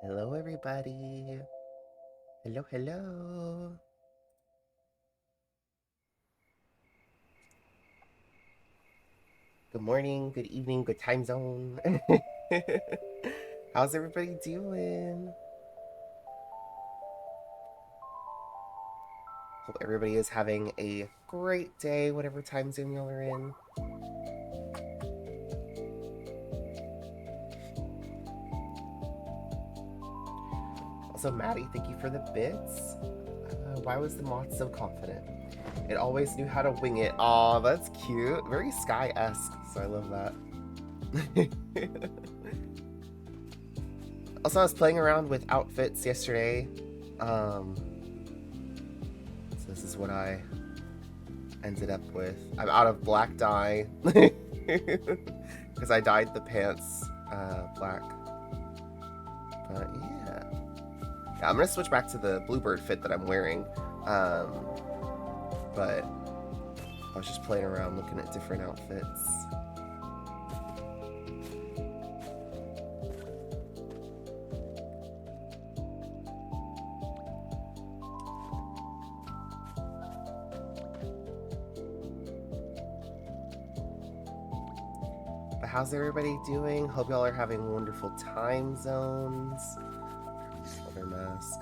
Hello, everybody. Hello, hello. Good morning, good evening, good time zone. How's everybody doing? Hope everybody is having a great day, whatever time zone y'all are in. Also, Maddie, thank you for the bits. Why was the moth so confident? It always knew how to wing it. Aw, that's cute. Very Sky-esque, so I love that. Also, I was playing around with outfits yesterday. So this is what I ended up with. I'm out of black dye because I dyed the pants black. But yeah, I'm gonna switch back to the bluebird fit that I'm wearing. But I was just playing around looking at different outfits. But how's everybody doing? Hope y'all are having wonderful time zones. Other mask.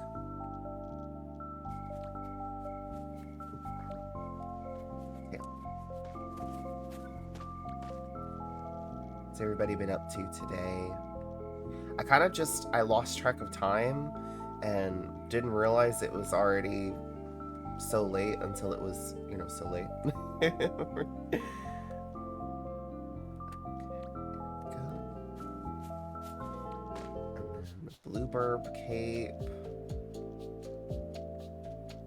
What's everybody been up to today? I lost track of time and didn't realize it was already so late until it was, so late. Bluebird cape.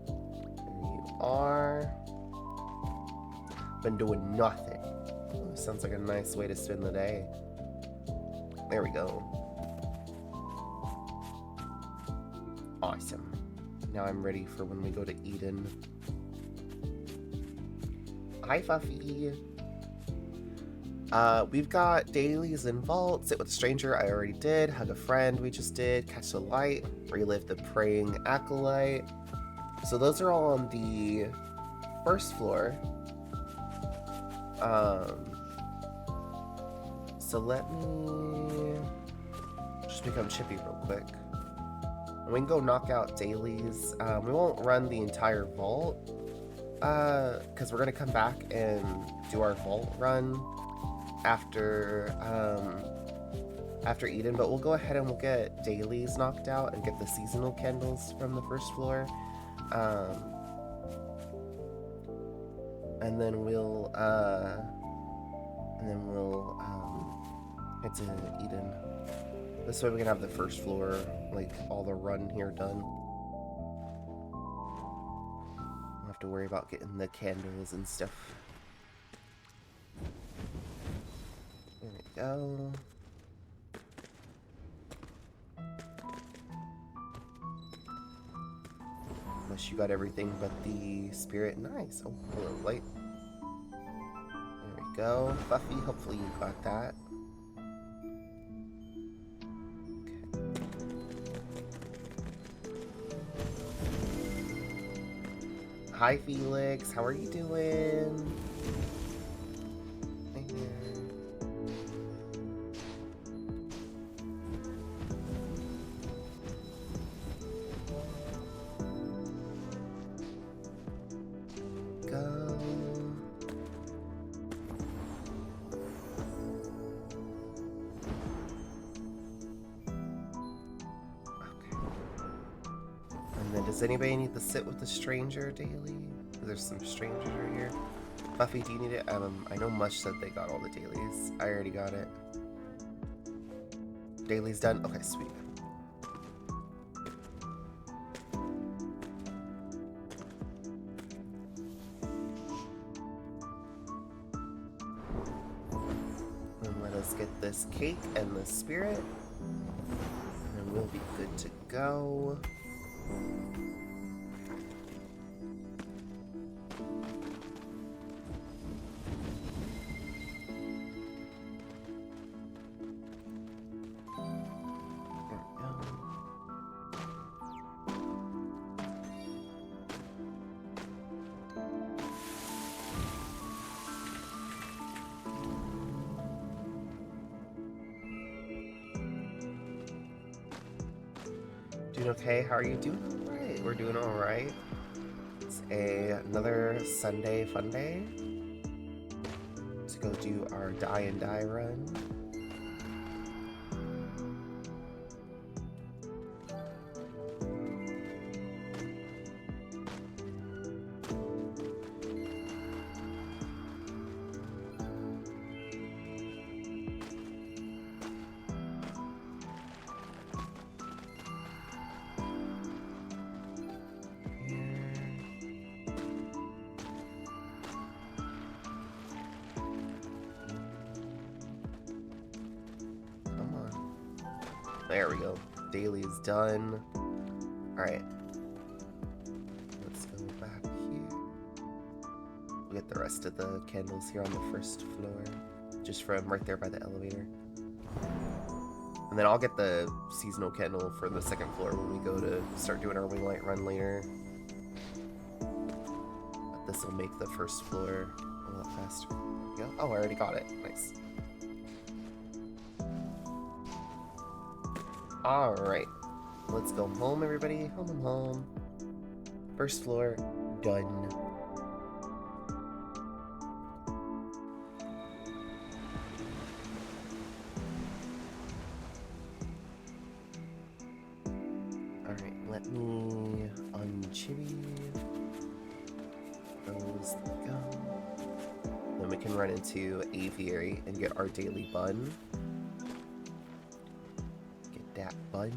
There you are. Been doing nothing. Ooh, sounds like a nice way to spend the day. There we go. Awesome. Now I'm ready for when we go to Eden. Hi, Fuffy. We've got dailies and vault. Sit with a stranger, I already did. Hug a friend, we just did. Catch the light. Relive the praying acolyte. So those are all on the first floor. So let me just become Chippy real quick. We can go knock out dailies. We won't run the entire vault, because we're gonna come back and do our vault run after Eden. But we'll go ahead and we'll get dailies knocked out and get the seasonal candles from the first floor, and then we'll head to Eden. This way we can have the first floor, like, all the run here done. We'll have to worry about getting the candles and stuff. There we go. Unless you got everything but the spirit. Nice. Oh, hello, light. There we go. Buffy, hopefully you got that. Hi, Felix. How are you doing? Hey there. Go. Okay. And then, does anybody need to sit with the stranger daily? There's some strangers right here. Buffy, do you need it? I know Mush said they got all the dailies. I already got it. Daily's done? Okay, sweet. And let us get this cake and the spirit, and we'll be good to go. There we go. Doing okay? How are you doing? All right. We're doing all right. It's another Sunday fun day. Let's go do our die and die run. There we go. Daily is done. Alright. Let's go back here. We'll get the rest of the candles here on the first floor. Just from right there by the elevator. And then I'll get the seasonal candle for the second floor when we go to start doing our wing light run later. But this will make the first floor a lot faster. There we go. Oh, I already got it. Nice. Alright, let's go home, everybody. Home. First floor, done. Alright, let me unchibi those go. Then we can run into Aviary and get our daily bun. That bun.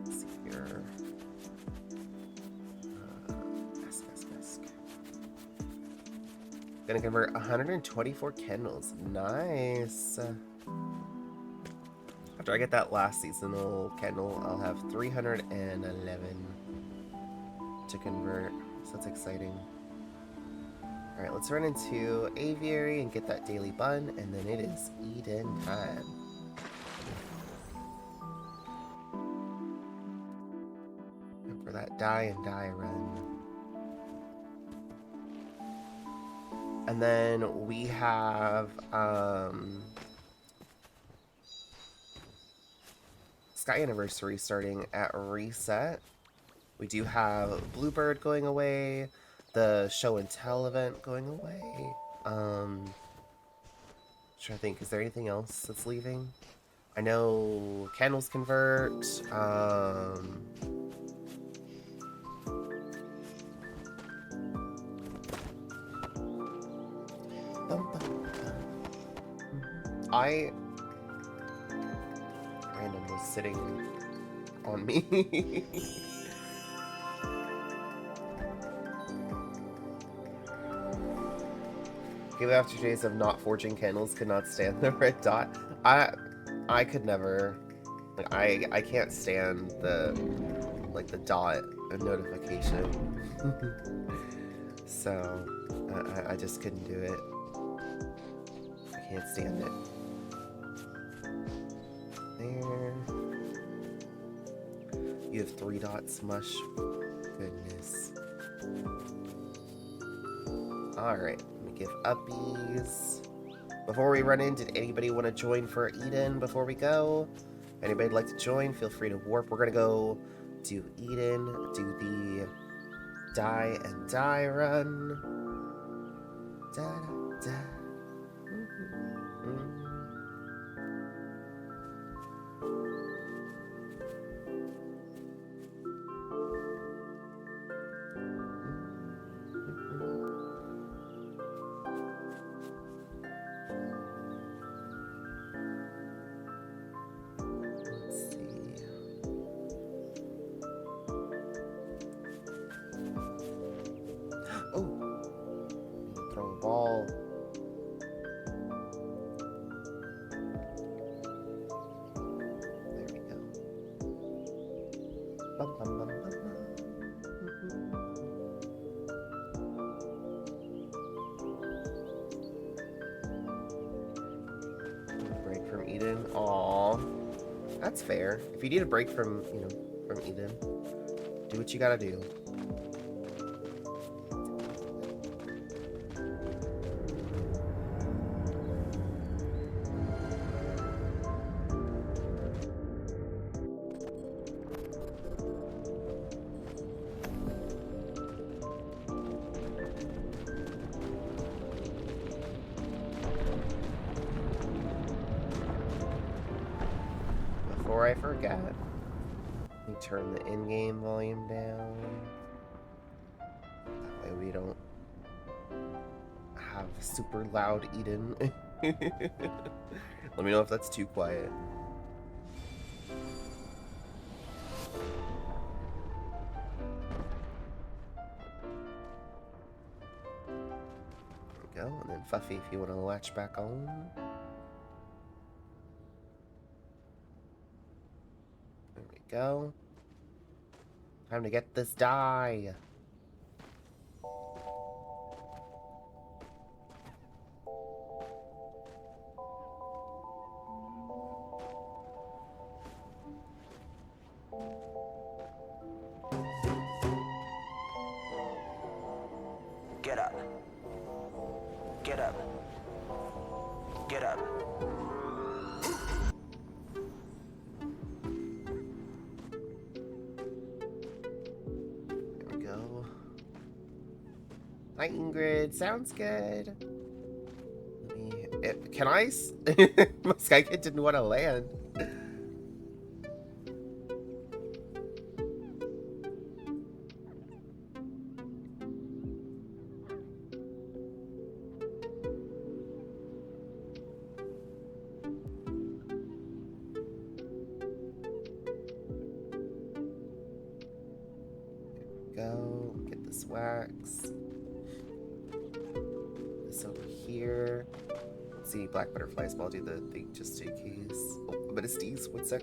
Let's see here. Mask. Gonna convert 124 candles. Nice. After I get that last seasonal candle, I'll have 311 to convert. So that's exciting. Alright, let's run into Aviary and get that daily bun, and then it is Eden time. For that die and die run. And then we have Sky Anniversary starting at reset. We do have Bluebird going away, the show and tell event going away. Trying to think, is there anything else that's leaving? I know candles convert, Random was sitting on me. Even after days of not forging candles, could not stand the red dot. I could never. Like, I can't stand the dot and notification. So I just couldn't do it. I can't stand it. There. You have 3 dots, Mush. Goodness. Alright, let me give uppies. Before we run in, did anybody want to join for Eden before we go? If anybody'd like to join, feel free to warp. We're gonna go do Eden, do the die and die run. Da da da. Break from Eden. Aw. That's fair. If you need a break from, from Eden, do what you gotta do. before I forget, let me turn the in-game volume down. That way we don't have super loud Eden. Let me know if that's too quiet. There we go, and then Fuffy, if you want to latch back on. There we go. Time to get this die. Get up. Get up. Get up. There we go. Hi, Ingrid. Sounds good. Let me... can I... My Sky Kid didn't want to land. Go get this wax. This over here. Let's see, black butterflies, but I'll do the thing just in case. Oh, a bit of steez, 1 sec.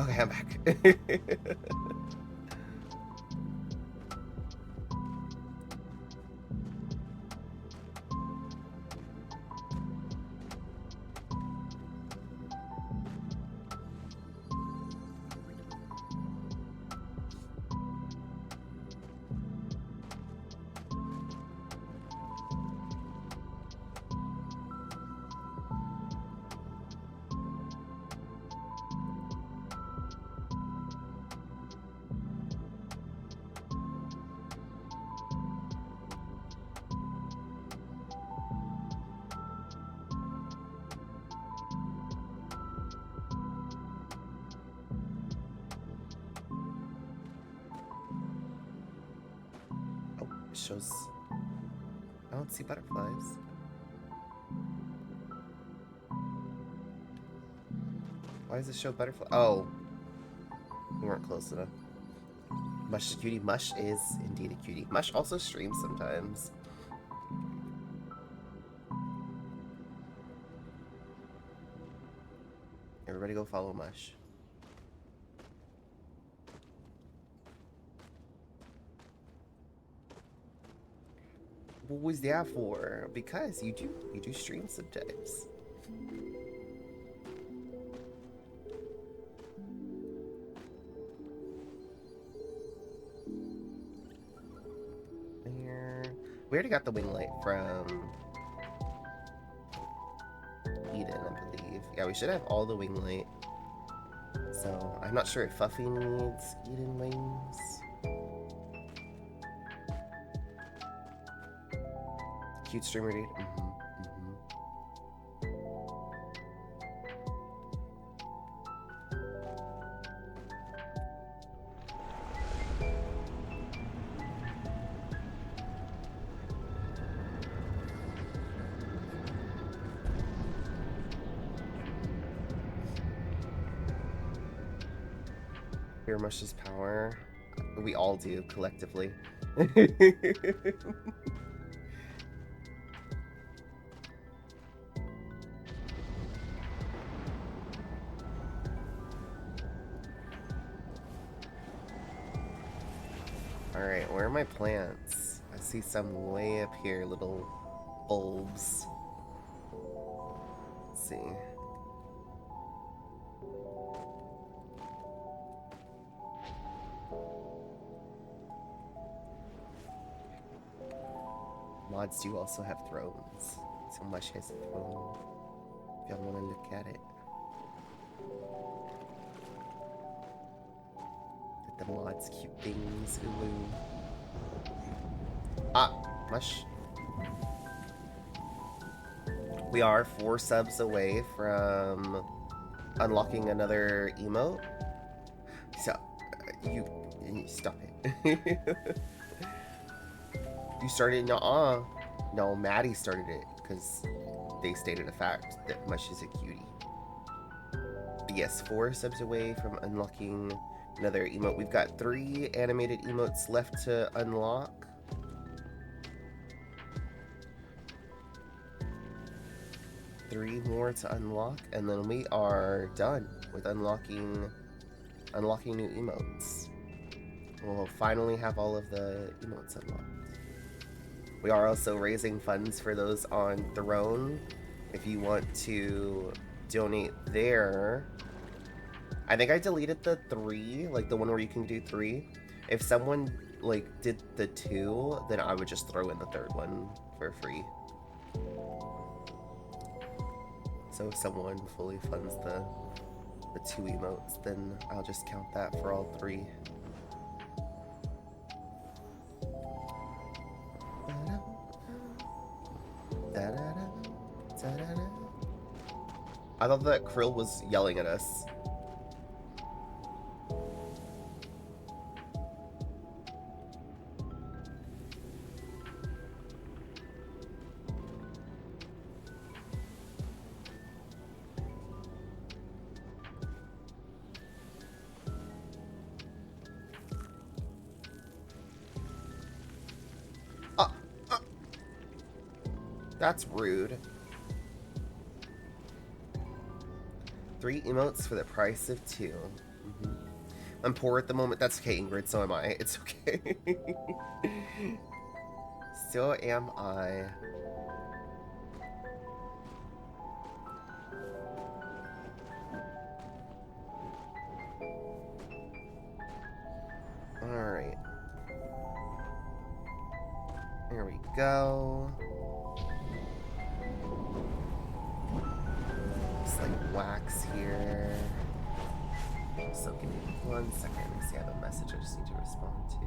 Okay, I'm back. Oh, it shows. I don't see butterflies. Why does it show butterfly? Oh, we weren't close enough. Mush is a cutie. Mush is indeed a cutie. Mush also streams sometimes. Everybody go follow Mush. What was that for? Because you do stream sometimes. There. We already got the wing light from Eden, I believe. Yeah, we should have all the wing light. So I'm not sure if Fuffy needs Eden wings. Cute streamer dude. Fear Mush's power. We all do, collectively. Alright, where are my plants? I see some way up here, little bulbs. Let's see. Mods do also have thrones. So Mush has a throne. If y'all want to look at it. The mods cute things. Ooh. Ah, Mush. We are 4 subs away from unlocking another emote. So, you stop it. You started? Nuh-uh. No, Maddie started it because they stated a fact that Mush is a cutie. But yes, 4 subs away from unlocking another emote. We've got 3 animated emotes left to unlock. Three more to unlock, and then we are done with unlocking new emotes. We'll finally have all of the emotes unlocked. We are also raising funds for those on Throne. If you want to donate there, I think I deleted the 3, like the one where you can do 3. If someone like did the 2, then I would just throw in the 3rd one for free. So if someone fully funds the 2 emotes, then I'll just count that for all 3. I thought that Krill was yelling at us. That's rude. 3 emotes for the price of 2. Mm-hmm. I'm poor at the moment. That's okay, Ingrid. So am I. It's okay. So am I. Alright. There we go. Just like wax here. So give me 1 second. Let me see. I have a message I just need to respond to.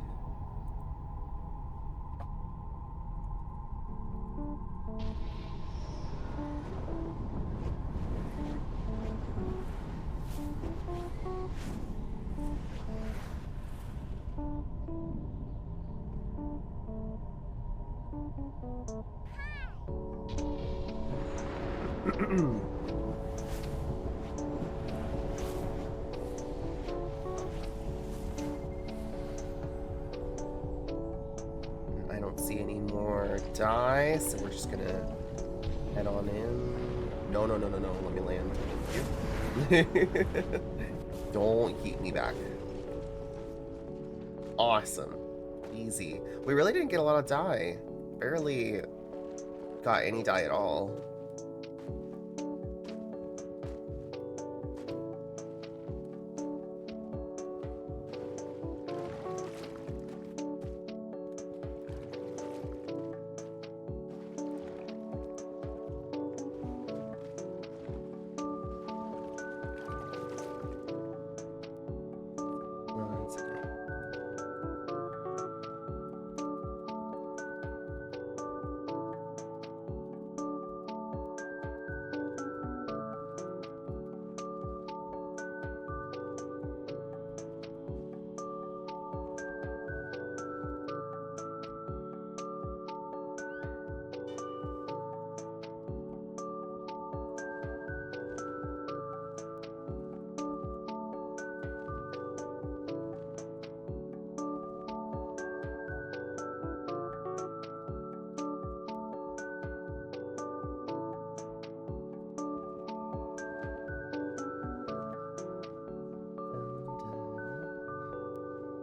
I don't see any more dye, so we're just gonna head on in. No, no, no, no, no. Let me land. Thank you. Don't keep me back. Awesome. Easy. We really didn't get a lot of dye. Barely got any dye at all. One second.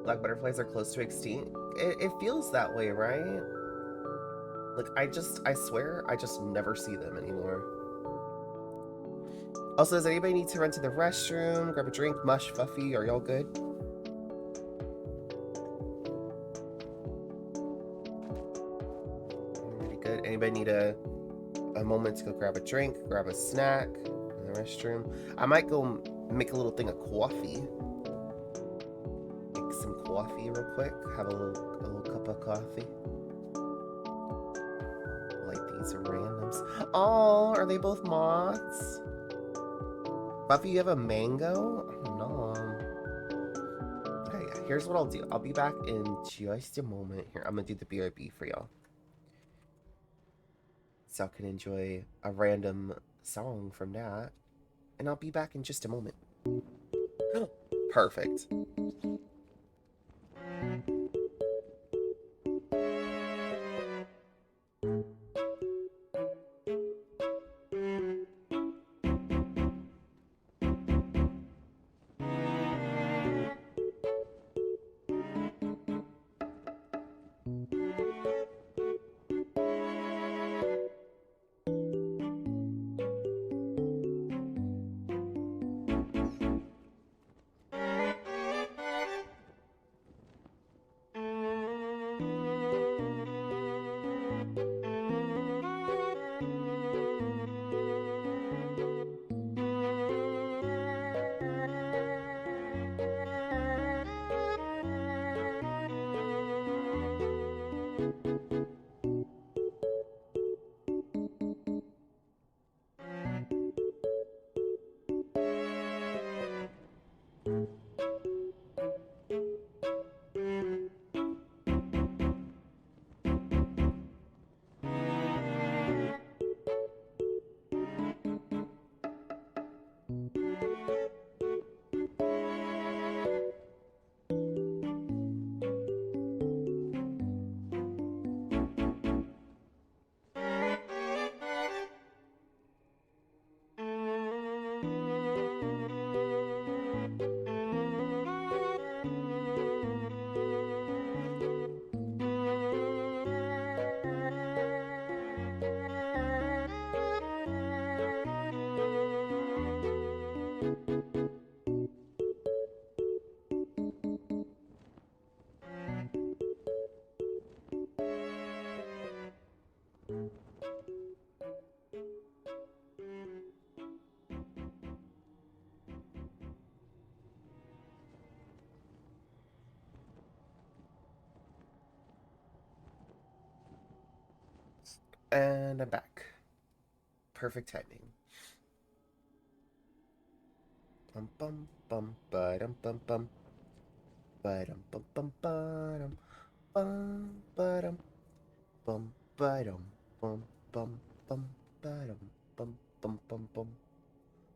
Black butterflies are close to extinct. It feels that way, right? Like, I swear, I just never see them anymore. Also, does anybody need to run to the restroom, grab a drink, mush, Fuffy? Are y'all good? Pretty good. Anybody need a moment to go grab a drink, grab a snack in the restroom? I might go make a little thing of coffee. Make some coffee real quick. Have a little cup of coffee. Like these randoms. Oh, are they both moths? Buffy, you have a mango? Oh, no. Okay, here's what I'll do. I'll be back in just a moment. Here, I'm gonna do the BRB for y'all. So I can enjoy a random song from that. And I'll be back in just a moment. Perfect. And I'm back. Perfect timing. Bum bum bum ba dum bum bum ba dum bum bum ba dum bum ba dum bum ba dum bum bum bum ba dum bum bum bum bum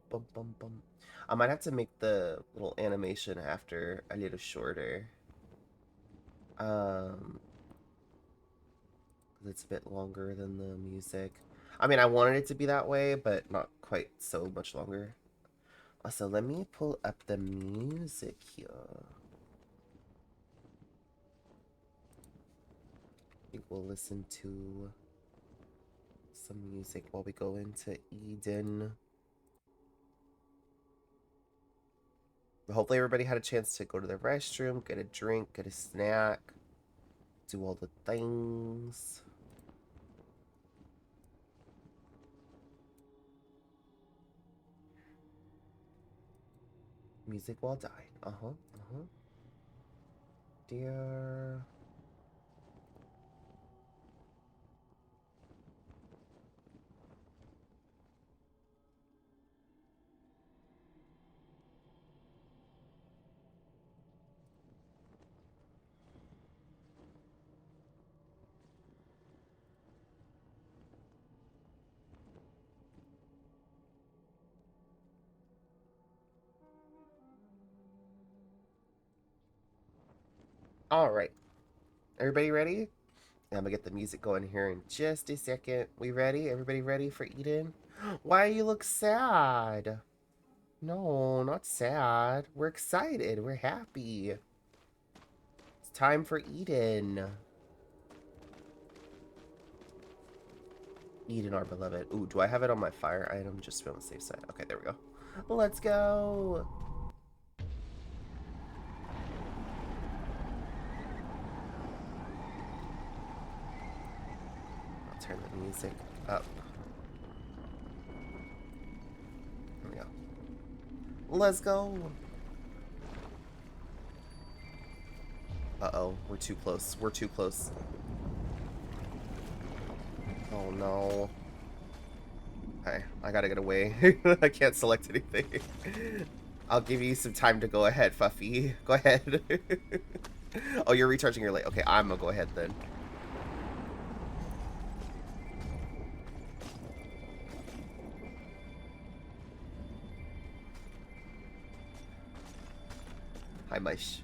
bum bum bum. I might have to make the little animation after a little shorter. 'Cause it's a bit longer than the music. I mean, I wanted it to be that way, but not quite so much longer. Also, let me pull up the music here. I think we'll listen to some music while we go into Eden. Hopefully everybody had a chance to go to the restroom, get a drink, get a snack, do all the things. Music while dying. Dear. Alright. Everybody ready? I'm gonna get the music going here in just a second. We ready? Everybody ready for Eden? Why you look sad? No, not sad. We're excited. We're happy. It's time for Eden. Eden, our beloved. Ooh, do I have it on my fire item? Just to be on the safe side. Okay, there we go. Let's go. I'll turn the music up. There we go. Let's go. Uh-oh, we're too close. We're too close. Oh no. Okay, I gotta get away. I can't select anything. I'll give you some time to go ahead, Fuffy. Go ahead. Oh, you're recharging your light. Okay, I'm gonna go ahead then. Hi, Mish.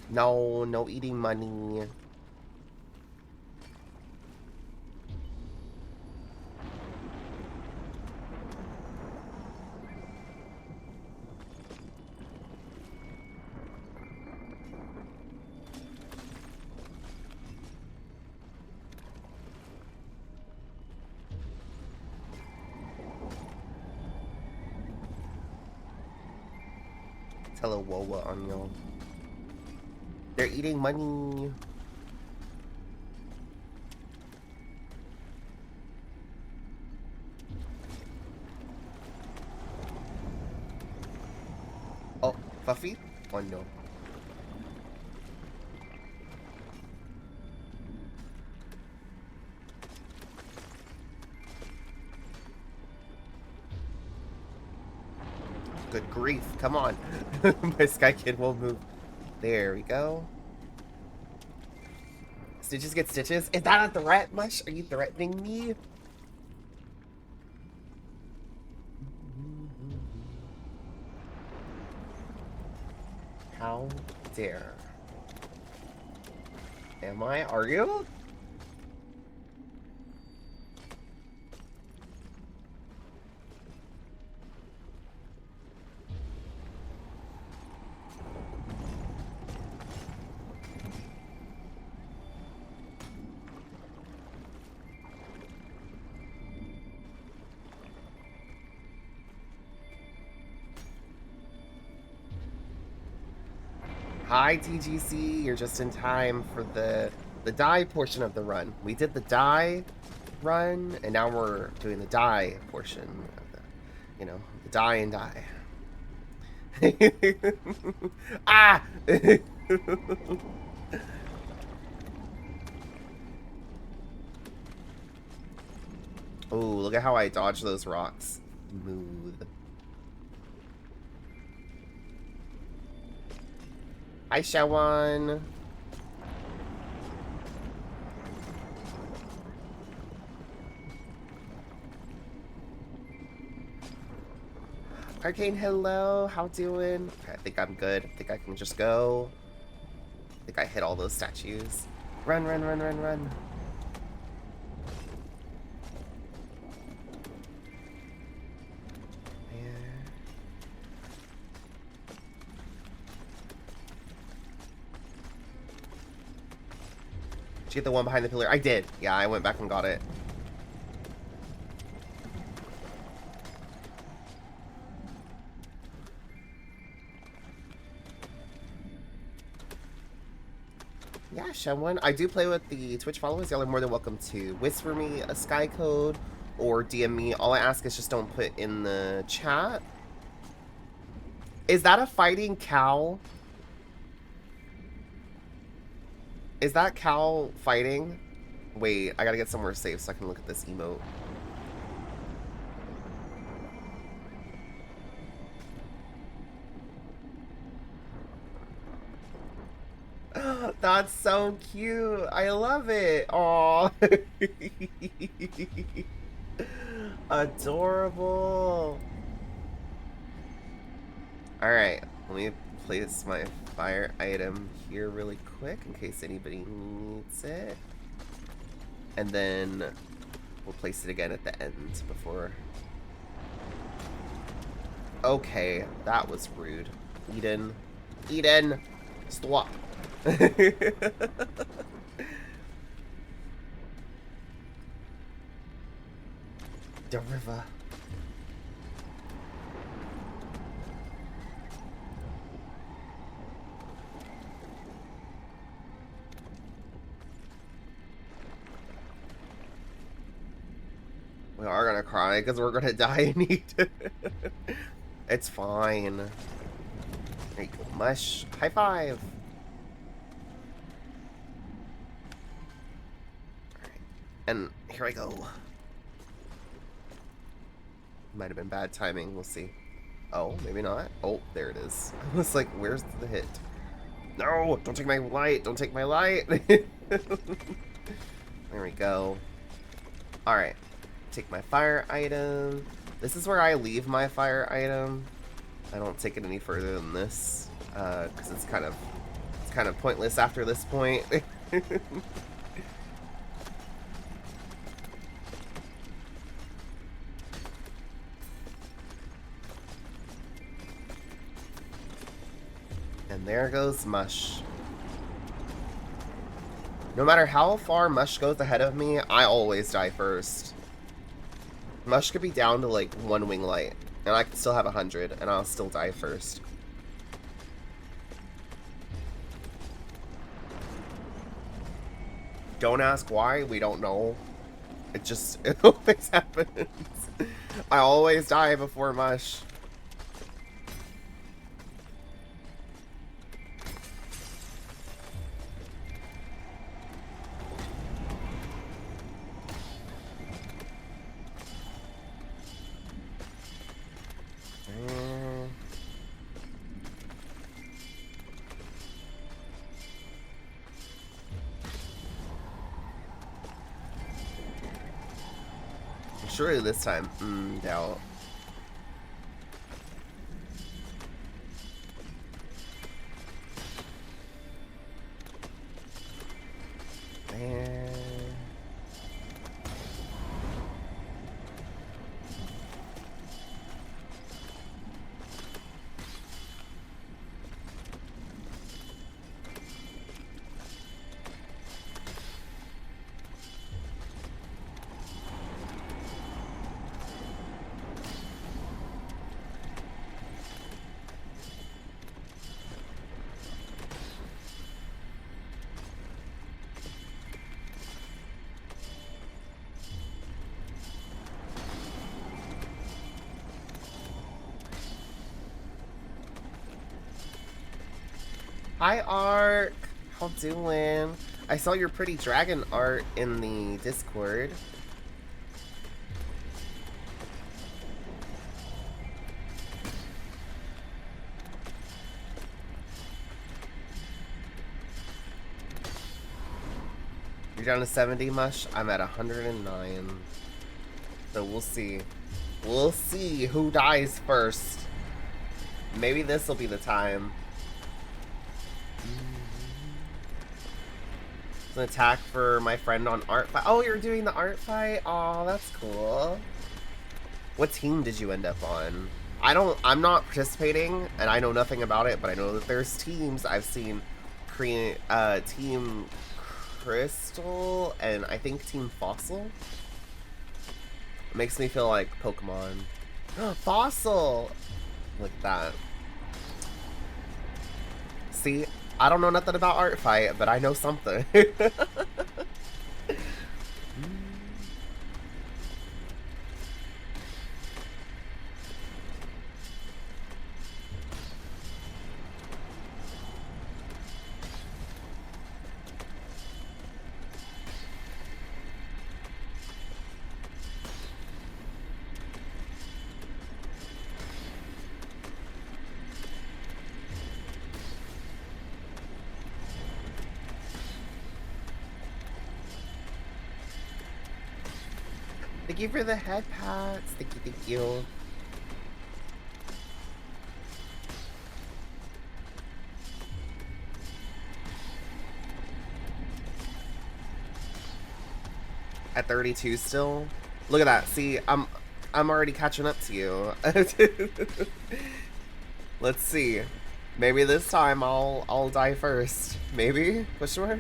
No, no eating money. Tell a Wowa on y'all. They're eating money. Oh, Fuffy? Oh no. Good grief. Come on. My Sky Kid won't move. There we go. Stitches get stitches? Is that a threat, Mush? Are you threatening me? How dare. Am I? Are you? Hi, TGC. You're just in time for the die portion of the run. We did the die run, and now we're doing the die portion of the, the die and die. Ah! Oh, look at how I dodge those rocks. Smooth. Hi, Shawan. Arcane, hello. How doing? Okay, I think I'm good. I think I can just go. I think I hit all those statues. Run, run, run, run, run. Did you get the one behind the pillar? I did. Yeah, I went back and got it. Yeah, Shenwen. I do play with the Twitch followers. Y'all are more than welcome to whisper me a Sky code or DM me. All I ask is just don't put in the chat. Is that a fighting cow? Is that cow fighting? Wait, I gotta get somewhere safe so I can look at this emote. That's so cute. I love it. Aw. Adorable. Alright, let me place my fire item here really quick in case anybody needs it. And then we'll place it again at the end before... Okay, that was rude. Eden. Eden! Stop! The river. We are gonna cry because we're gonna die and eat. It's fine. There you go, Mush. High five. Alright. And here I go. Might have been bad timing. We'll see. Oh, maybe not. Oh, there it is. I was like, where's the hit? No! Don't take my light! Don't take my light! There we go. Alright. Take my fire item. This is where I leave my fire item. I don't take it any further than this. Because it's kind of pointless after this point. And there goes Mush. No matter how far Mush goes ahead of me, I always die first. Mush could be down to like 1 wing light, and I could still have 100, and I'll still die first. Don't ask why, we don't know. It always happens. I always die before Mush. Surely this time. Doubt. Hi, Ark. How doing? I saw your pretty dragon art in the Discord. You're down to 70, Mush? I'm at 109. So we'll see. We'll see who dies first. Maybe this will be the time. It's an attack for my friend on art fight. Oh, you're doing the art fight? Oh, that's cool. What team did you end up on? I'm not participating, and I know nothing about it, but I know that there's teams. I've seen Team Crystal, and I think Team Fossil. It makes me feel like Pokemon. Fossil! Like that. See, I don't know nothing about art fight, but I know something. Thank you for the head pats. Thank you. At 32 still? Look at that. See, I'm already catching up to you. Let's see. Maybe this time I'll die first. Maybe? Question mark?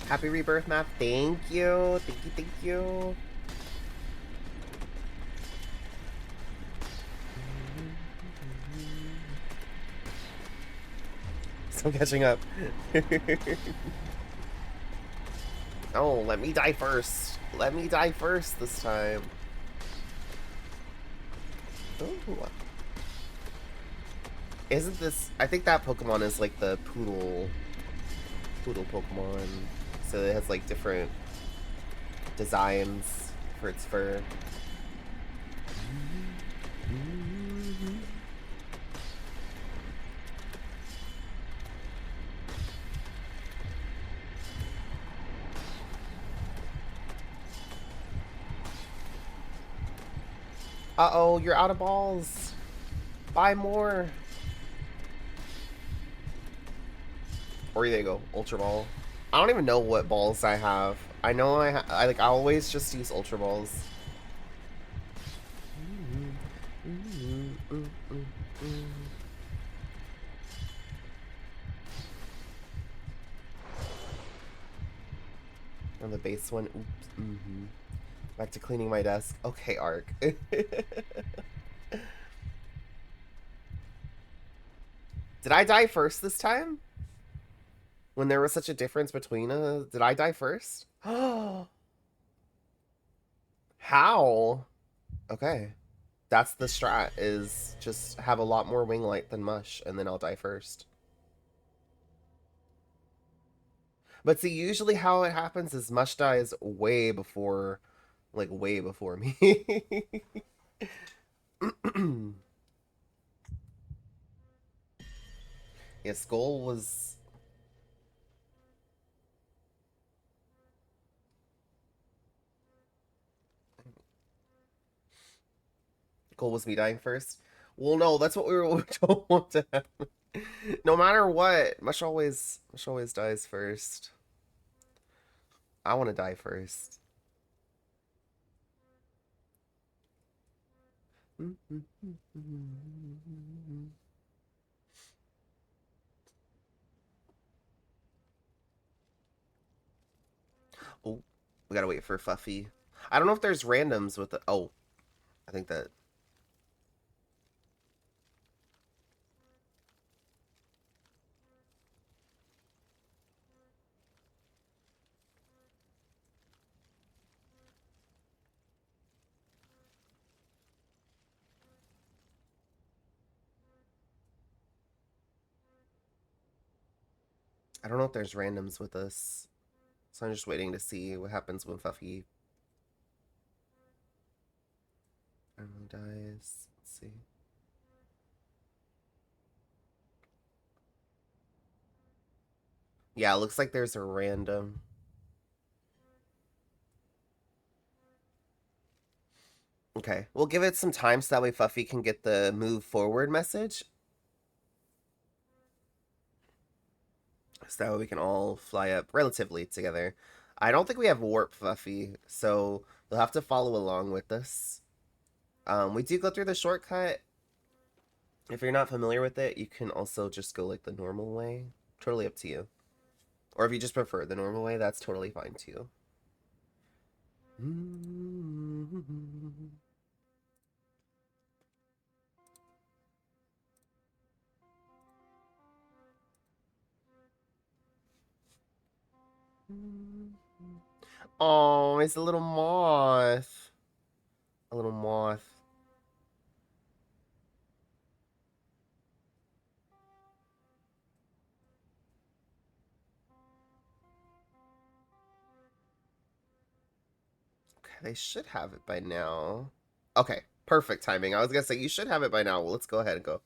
Happy rebirth map. Thank you. Thank you. Still catching up. Oh, let me die first. Let me die first this time. Ooh. Isn't this... I think that Pokemon is like the Poodle Pokemon. So it has like different designs for its fur. Uh-oh, you're out of balls. Buy more. Or there you go, Ultra Ball. I don't even know what balls I have. I know I always just use Ultra Balls. On the base one, oops. Back to cleaning my desk. Okay, Ark. Did I die first this time? When there was such a difference between us, did I die first? How? Okay. That's the strat, is just have a lot more wing light than Mush, and then I'll die first. But see, usually how it happens is Mush dies way before, like, way before me. Yeah, Skull was... Skull was me dying first. Well, no, that's what we don't want to happen. No matter what, Mush always dies first. I want to die first. Oh, we gotta wait for Fluffy. I don't know if there's randoms with the. Oh, I think that. I don't know if there's randoms with us. So I'm just waiting to see what happens when Fluffy dies. Let's see. Yeah, it looks like there's a random. Okay, we'll give it some time so that way Fluffy can get the move forward message. So that way we can all fly up relatively together. I don't think we have warp Fluffy, so you'll have to follow along with us. We do go through the shortcut. If you're not familiar with it, you can also just go like the normal way. Totally up to you. Or if you just prefer the normal way, that's totally fine too. Oh, it's a little moth. A little moth. Okay, they should have it by now. Okay, perfect timing. I was gonna say you should have it by now. Well, let's go ahead and go.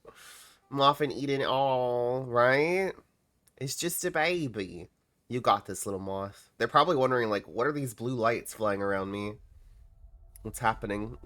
Moth and Eden all, right? It's just a baby. You got this, little moth. They're probably wondering, like, what are these blue lights flying around me? What's happening?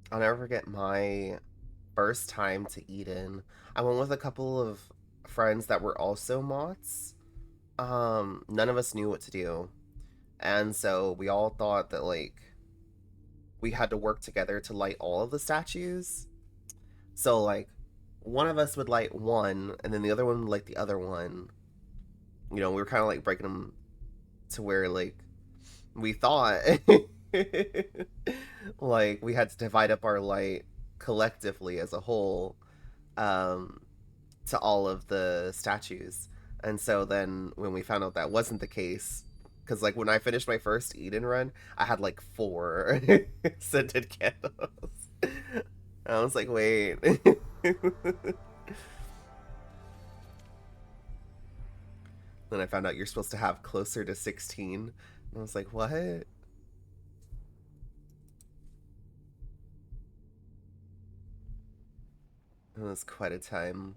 I'll never forget my first time to Eden. I went with a couple of friends that were also moths. None of us knew what to do. And so we all thought that like we had to work together to light all of the statues. So like one of us would light one and then the other one would light the other one. You know, we were kind of like breaking them to where like we thought like we had to divide up our light collectively as a whole um to all of the statues. And so then when we found out that wasn't the case, because like when I finished my first Eden run, I had like 4 scented candles. I was like, wait. Then I found out you're supposed to have closer to 16. And I was like, what? It was quite a time.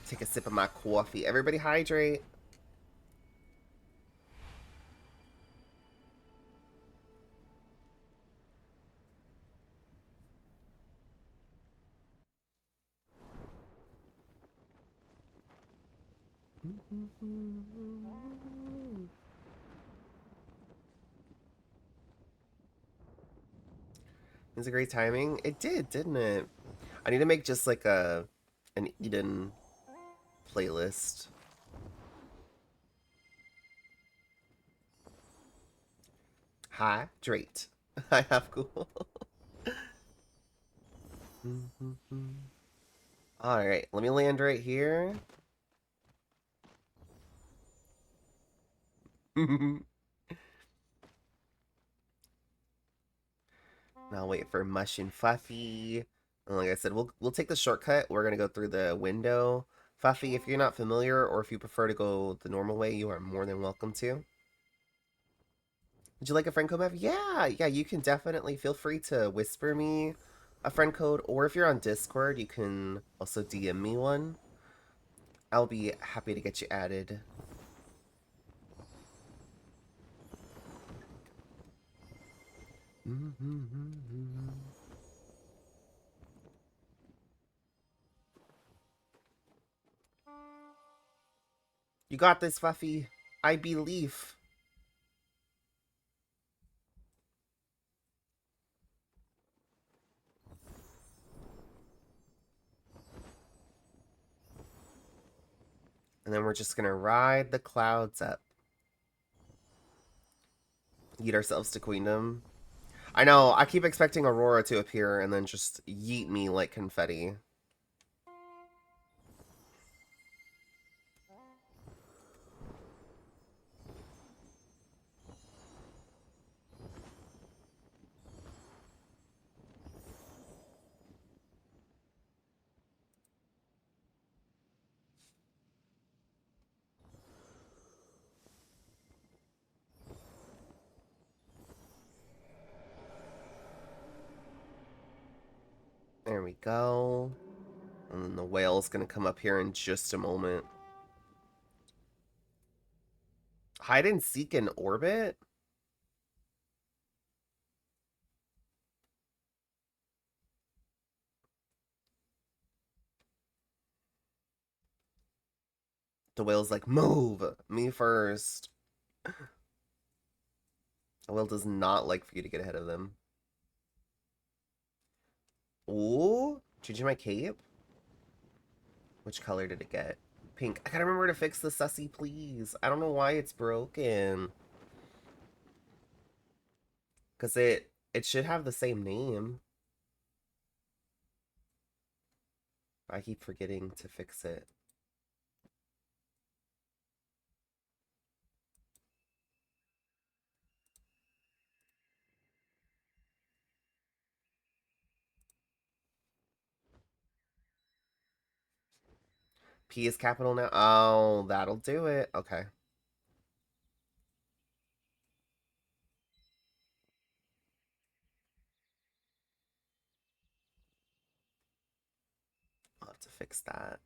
Take a sip of my coffee. Everybody hydrate. It was a great timing. It did, didn't it? I need to make just like an Eden playlist. Hydrate. I have cool. All right, let me land right here. Now I'll wait for Mush and Fluffy. And like I said, we'll take the shortcut. We're gonna go through the window. Fluffy, if you're not familiar or if you prefer to go the normal way, you are more than welcome to. Would you like a friend code map? Yeah, you can definitely feel free to whisper me a friend code, or if you're on Discord, you can also DM me one. I'll be happy to get you added. You got this, Fluffy. I believe. And then we're just gonna ride the clouds up. Yeet ourselves to Queendom. I know, I keep expecting Aurora to appear and then just yeet me like confetti. There we go. And then the whale's gonna come up here in just a moment. Hide and seek in orbit? The whale's like, move! Me first. The whale does not like for you to get ahead of them. Ooh, changing my cape? Which color did it get? Pink. I gotta remember to fix the sussy, please. I don't know why it's broken. Because it should have the same name. I keep forgetting to fix it. P is capital now? Oh, that'll do it. Okay. I'll have to fix that.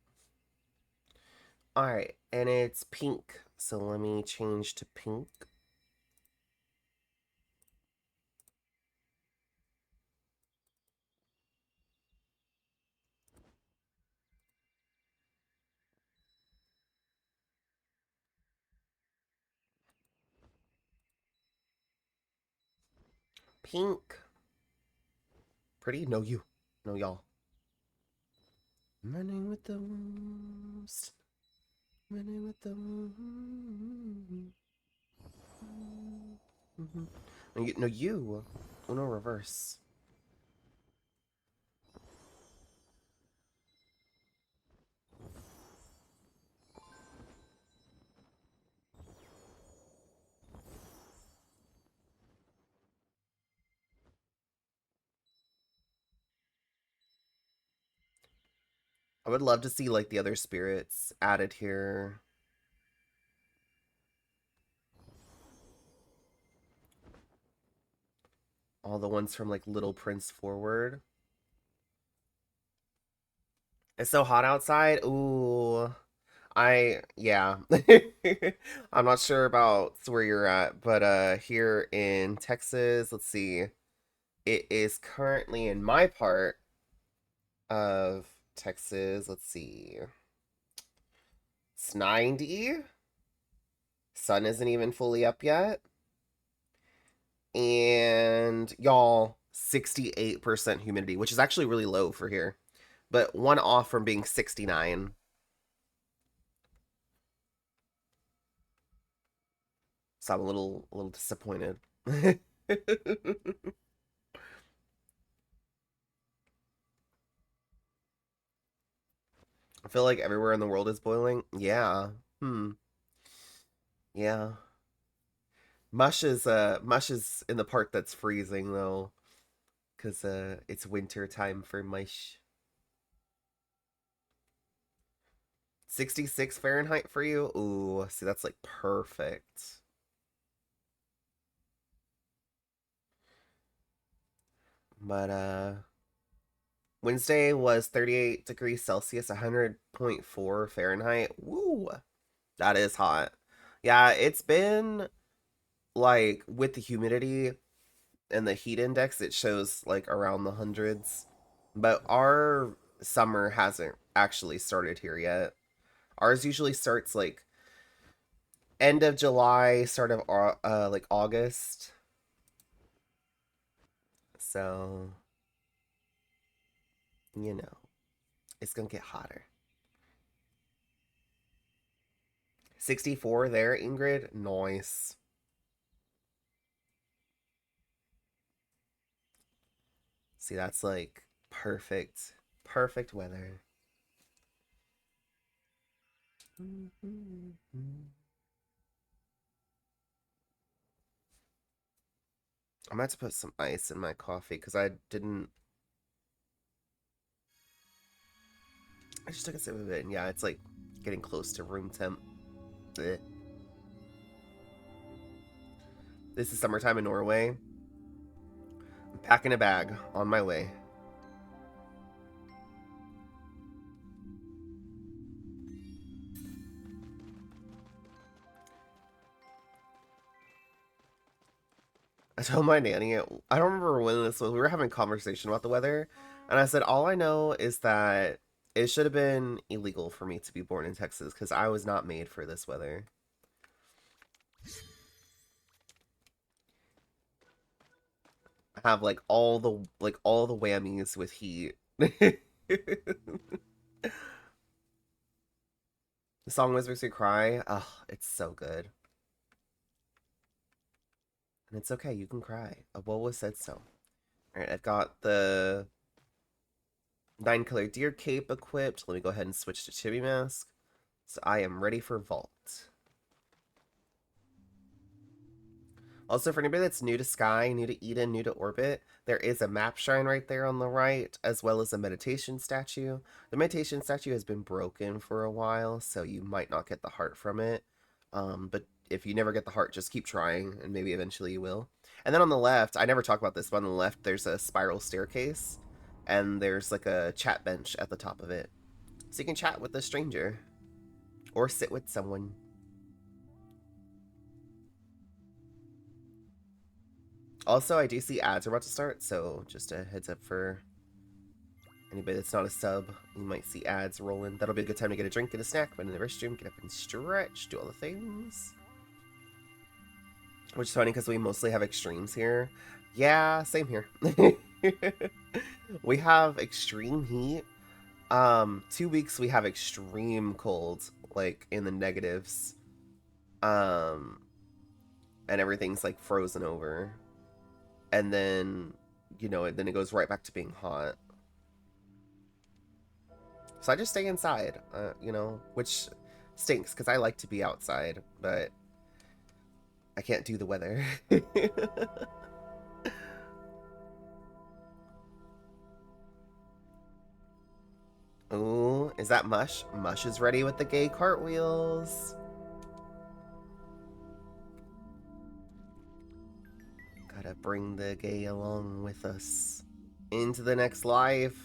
Alright, and it's pink. So let me change to pink. Pink. Pretty? No, you. No, y'all. Running with the wolves. Running with the wolves. No, you. No, you. Uno reverse. I would love to see like the other spirits added here. All the ones from like Little Prince forward. It's so hot outside. Ooh. Yeah. I'm not sure about where you're at, but here in Texas, let's see. It is currently in my part of Texas. Let's see. It's 90. Sun isn't even fully up yet. And y'all, 68% humidity, which is actually really low for here. But one off from being 69. So I'm a little disappointed. I feel like everywhere in the world is boiling. Yeah. Yeah. Mush is in the part that's freezing though. because it's winter time for Mish. 66 Fahrenheit for you? Ooh, see, that's like perfect. But Wednesday was 38 degrees Celsius, 100.4 Fahrenheit. Woo! That is hot. Yeah, it's been like with the humidity and the heat index, it shows like around the hundreds. But our summer hasn't actually started here yet. Ours usually starts like end of July, start of like August. So, you know, it's gonna get hotter. 64 there, Ingrid. Nice. See, that's like perfect. Perfect weather. I'm about to put some ice in my coffee because I didn't. I just took a sip of it, and yeah, it's like getting close to room temp. Blech. This is summertime in Norway. I'm packing a bag on my way. I told my nanny, I don't remember when this was, we were having a conversation about the weather, and I said, all I know is that it should have been illegal for me to be born in Texas because I was not made for this weather. I have like all the whammies with heat. The song Whispers We Cry, oh, it's so good. And it's okay, you can cry. Awoa said so. Alright, I've got the 9-color deer cape equipped. Let me go ahead and switch to Chibi Mask. So I am ready for Vault. Also, for anybody that's new to Sky, new to Eden, new to Orbit, there is a map shrine right there on the right, as well as a meditation statue. The meditation statue has been broken for a while, so you might not get the heart from it. But if you never get the heart, just keep trying, and maybe eventually you will. And then on the left, I never talk about this, but on the left, there's a spiral staircase, and there's like a chat bench at the top of it. So you can chat with a stranger, or sit with someone. Also, I do see ads are about to start, so just a heads up for anybody that's not a sub. You might see ads rolling. That'll be a good time to get a drink and a snack, but in the restroom, get up and stretch, do all the things. Which is funny because we mostly have extremes here. Yeah, same here. We have extreme heat. 2 weeks we have extreme cold, like in the negatives. And everything's like frozen over. And then, then it goes right back to being hot. So I just stay inside, which stinks because I like to be outside, but I can't do the weather. Ooh, is that Mush? Mush is ready with the gay cartwheels. Gotta bring the gay along with us into the next life.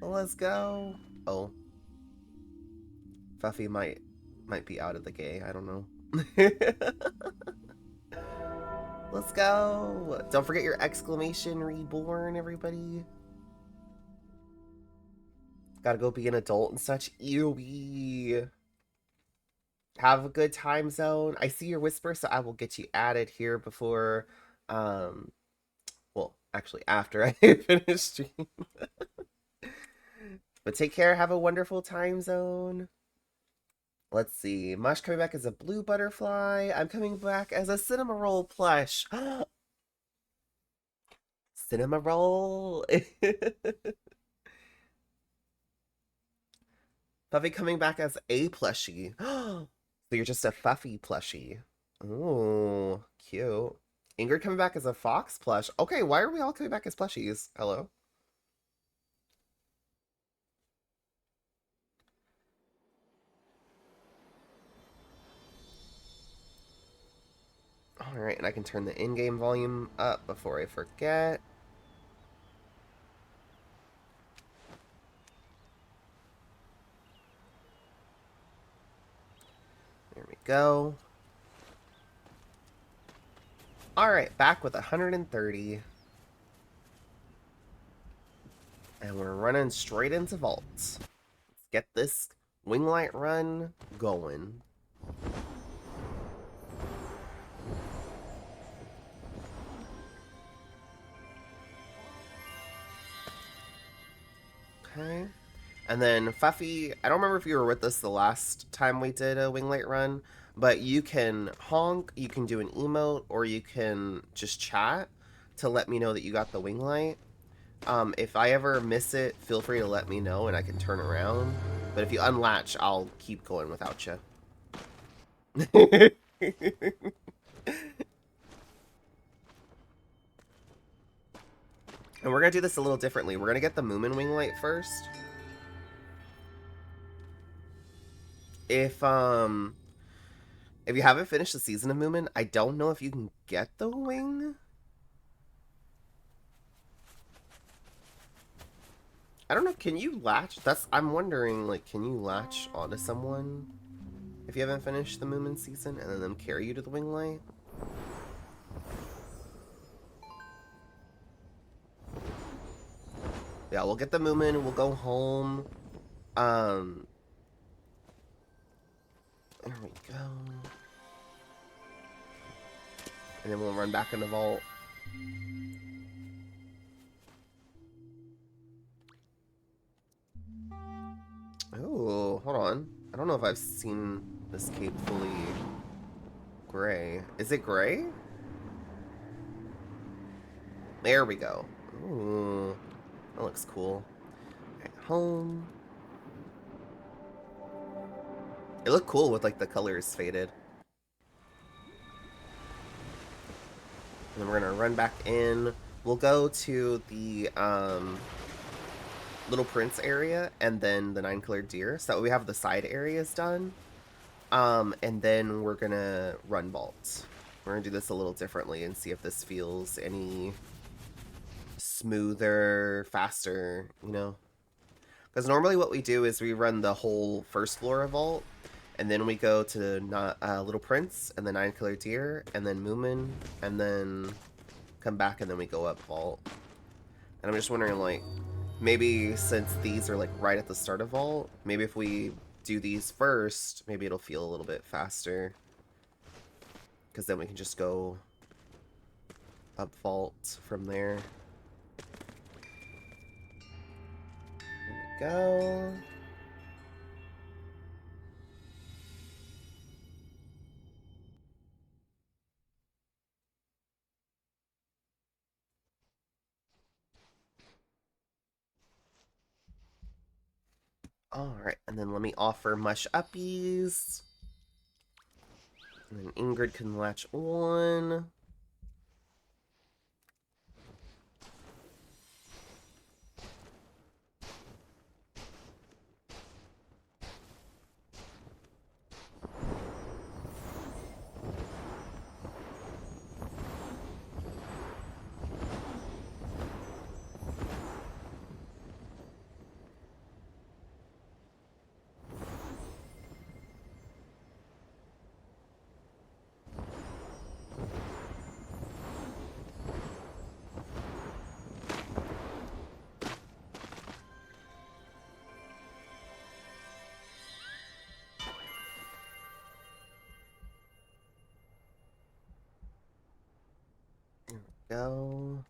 Let's go. Oh. Fuffy might be out of the gay. I don't know. Let's go. Don't forget your exclamation reborn, everybody. Gotta go be an adult and such. Ewy. Have a good time zone. I see your whisper, so I will get you added here before, well, actually after I finish stream. But take care. Have a wonderful time zone. Let's see. Mush coming back as a blue butterfly. I'm coming back as a cinema roll plush. Cinema roll. Fuffy coming back as a plushie. So you're just a Fuffy plushie. Ooh, cute. Ingrid coming back as a fox plush. Okay, why are we all coming back as plushies? Hello? Alright, and I can turn the in-game volume up before I forget. There we go. Alright, back with 130. And we're running straight into vaults. Let's get this Winglight run going. Okay. And then Fuffy, I don't remember if you were with us the last time we did a Winglight run, but you can honk, you can do an emote, or you can just chat to let me know that you got the Winglight. If I ever miss it, feel free to let me know and I can turn around. But if you unlatch, I'll keep going without you. And we're going to do this a little differently. We're going to get the Moomin Winglight first. If you haven't finished the season of Moomin, I don't know if you can get the wing. I don't know, can you latch? I'm wondering, like, can you latch onto someone if you haven't finished the Moomin season and then them carry you to the Winglight? Yeah, we'll get the Moomin, we'll go home. There we go. And then we'll run back in the vault. Oh, hold on. I don't know if I've seen this cape fully gray. Is it gray? There we go. Ooh, that looks cool. Right, home. It looked cool with like the colors faded. And then we're gonna run back in. We'll go to the Little Prince area and then the 9-colored deer, so that we have the side areas done. And then we're gonna run vaults. We're gonna do this a little differently and see if this feels any smoother, faster, you know? Because normally what we do is we run the whole first floor of vault, and then we go to Little Prince, and then 9-colored deer, and then Moomin, and then come back, and then we go up vault. And I'm just wondering, like, maybe since these are like right at the start of vault, maybe if we do these first, maybe it'll feel a little bit faster. Because then we can just go up vault from there. There we go. Alright, and then let me offer Mush Uppies. And then Ingrid can latch on. Go.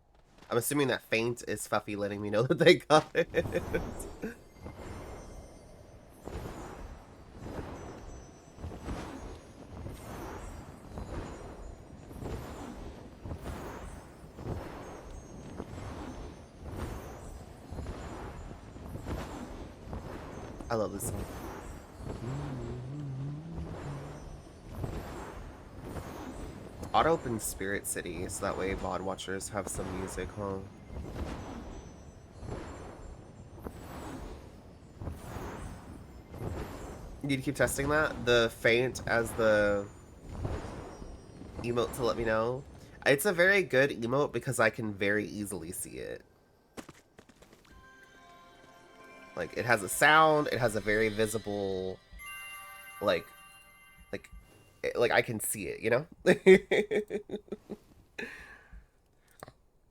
I'm assuming that faint is Fuffy letting me know that they got it. I love this song. auto-open Spirit City, so that way VOD watchers have some music, huh? You need to keep testing that? The faint as the emote to let me know. It's a very good emote because I can very easily see it. Like, it has a sound, it has a very visible, like I can see it, you know?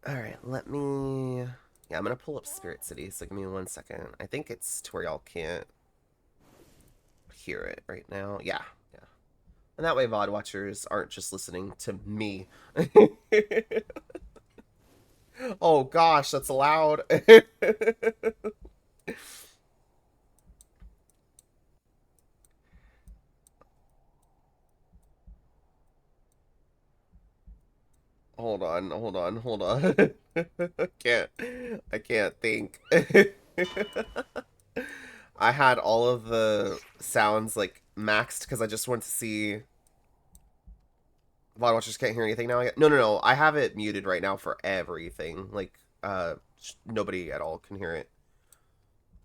Alright, let me... Yeah, I'm gonna pull up Spirit City, so give me 1 second. I think it's to where y'all can't hear it right now. Yeah, yeah. And that way VOD watchers aren't just listening to me. Oh gosh, that's loud. Hold on, hold on, hold on. I can't think. I had all of the sounds like maxed because I just want to see. VOD watchers can't hear anything now. No, no, no. I have it muted right now for everything. Like, nobody at all can hear it.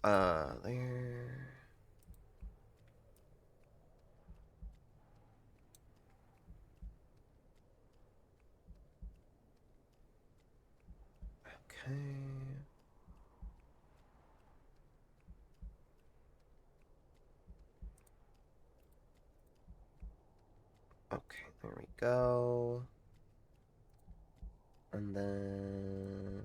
There. Okay. Okay, there we go. And then...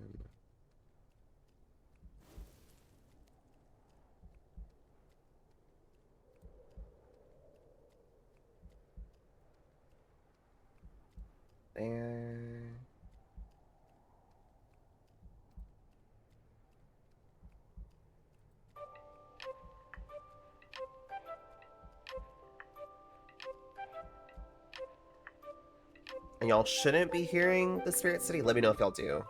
There... And y'all shouldn't be hearing the Spirit City. Let me know if y'all do.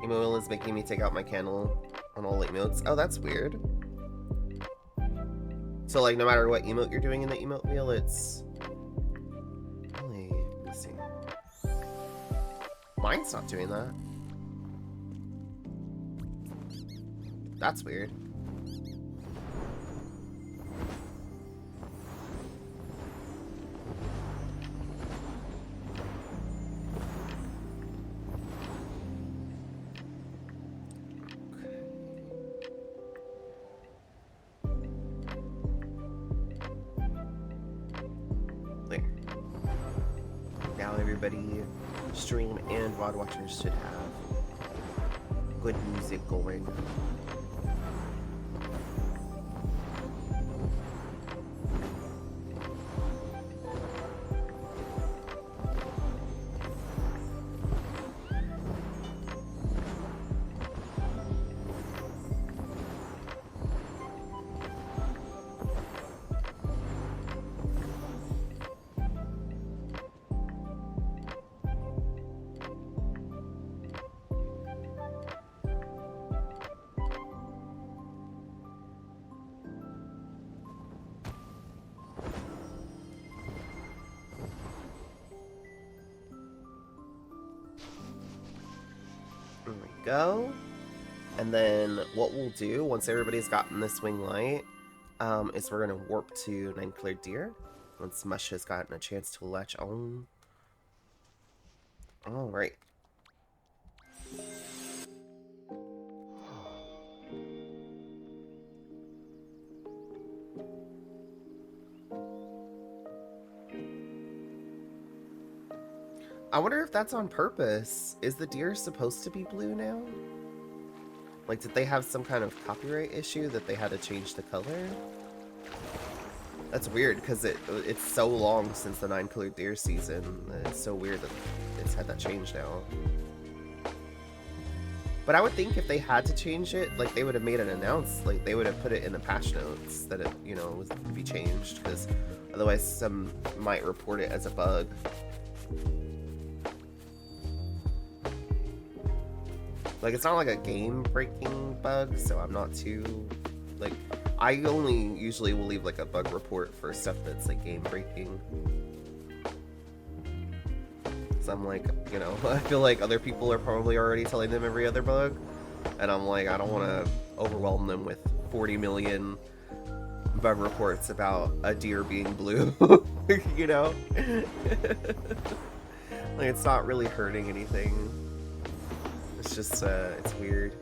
Emo is making me take out my candle on all emotes. Oh, that's weird. So, like, no matter what emote you're doing in the emote wheel, it's... Really? Let me see. Mine's not doing that. That's weird. Everybody, stream and VOD watchers should have good music going. There we go. And then what we'll do, once everybody's gotten this wing light, is we're going to warp to Nine Cleared Deer. Once Mush has gotten a chance to latch on. Alright. I wonder if that's on purpose. Is the deer supposed to be blue now? Like, did they have some kind of copyright issue that they had to change the color? That's weird because it's so long since the 9-killer deer season. It's so weird that it's had that change now. But I would think if they had to change it, like they would have made an announce, like they would have put it in the patch notes that it, you know, was to be changed, because otherwise some might report it as a bug. Like it's not like a game-breaking bug, so I'm not too like. I only usually will leave like a bug report for stuff that's like game-breaking. I'm like, you know, I feel like other people are probably already telling them every other bug, and I'm like, I don't want to overwhelm them with 40 million bug reports about a deer being blue, you know? Like, it's not really hurting anything. It's just, it's weird.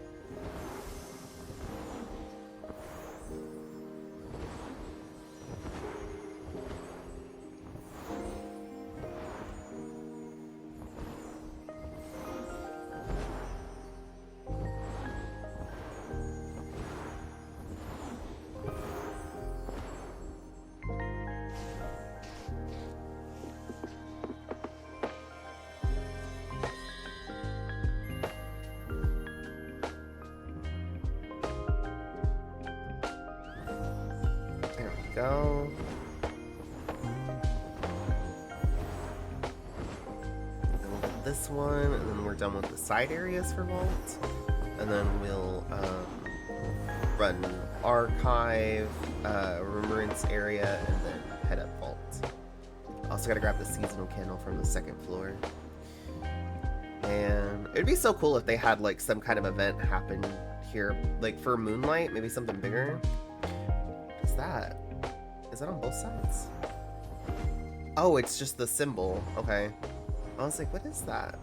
Go. Then we'll get this one, and then we're done with the side areas for Vault. And then we'll run Archive, Remembrance area, and then head up Vault. Also gotta grab the seasonal candle from the second floor. And it'd be so cool if they had like some kind of event happen here, like for Moonlight, maybe something bigger. What's that? Is that on both sides? Oh, it's just the symbol. Okay. I was like, what is that?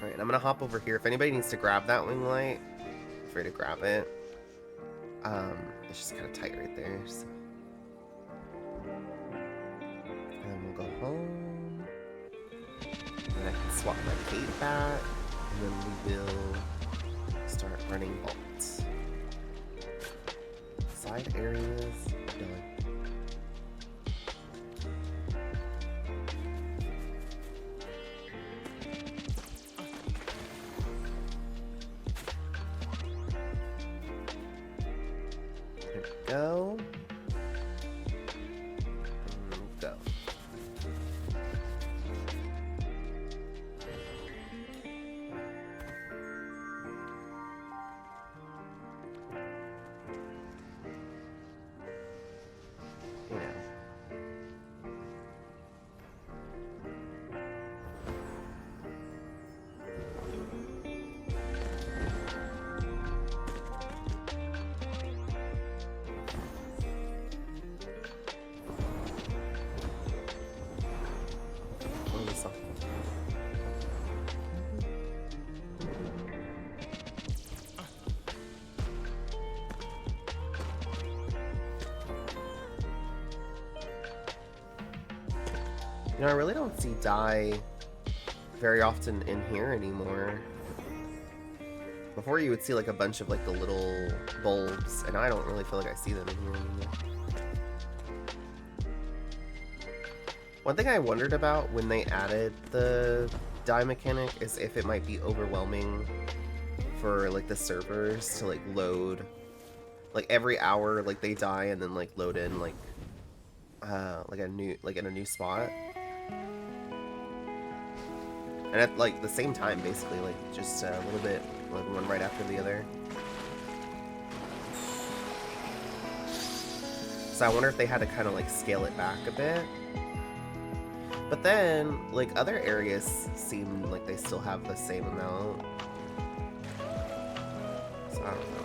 Alright, I'm gonna hop over here. If anybody needs to grab that wing light, feel free to grab it. It's just kind of tight right there. So. And then we'll go home. And I can swap my cape back. And then we will start running vaults. Side areas done. There we go. And go. You know, I really don't see dye very often in here anymore. Before you would see like a bunch of like the little bulbs, and I don't really feel like I see them in here anymore. One thing I wondered about when they added the dye mechanic is if it might be overwhelming for like the servers to like load like every hour, like they die and then like load in like a new, like in a new spot. And at like the same time, basically, like just a little bit, like one right after the other. So I wonder if they had to kind of like scale it back a bit. But then, like other areas seem like they still have the same amount. So I don't know.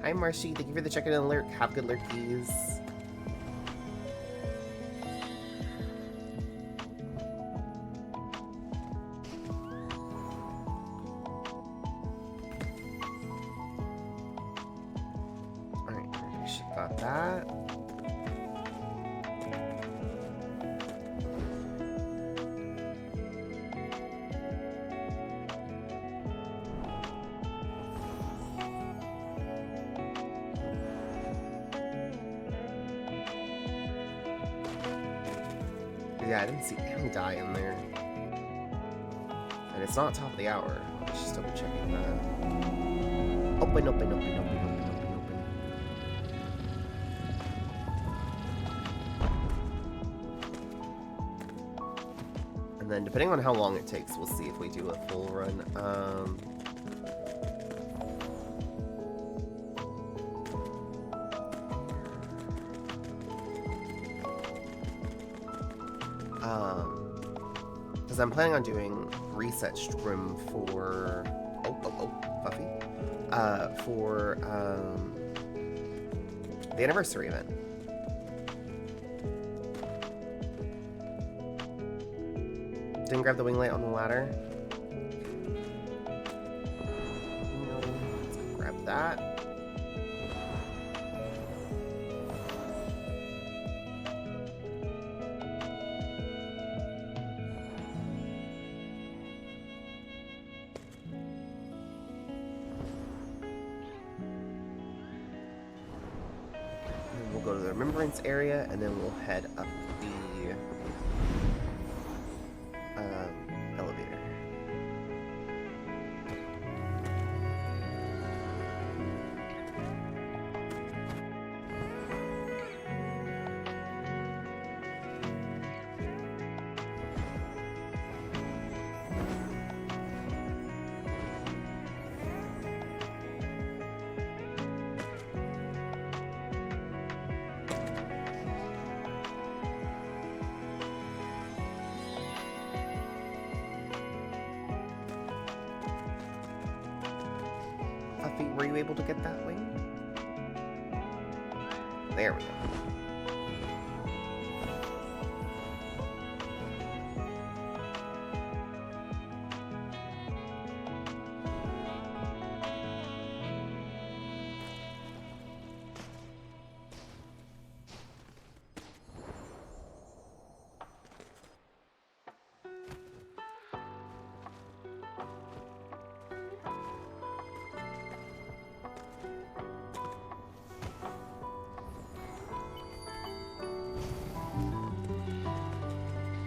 Hi Marshy, thank you for the check-in and alert. Have good lurkies. Alright, we should got that. Yeah, I didn't see any dye in there. And it's not top of the hour. Let's just double checking that. Open, open, open, open, open, open, open. And then depending on how long it takes, we'll see if we do a full run. Because I'm planning on doing reset stream for Puffy, for the anniversary event. Didn't grab the wing light on the ladder. No, let's go grab that. And we'll go to the remembrance area, and then we'll head up the elevator. Puffy, were you able to get that wing? There we go.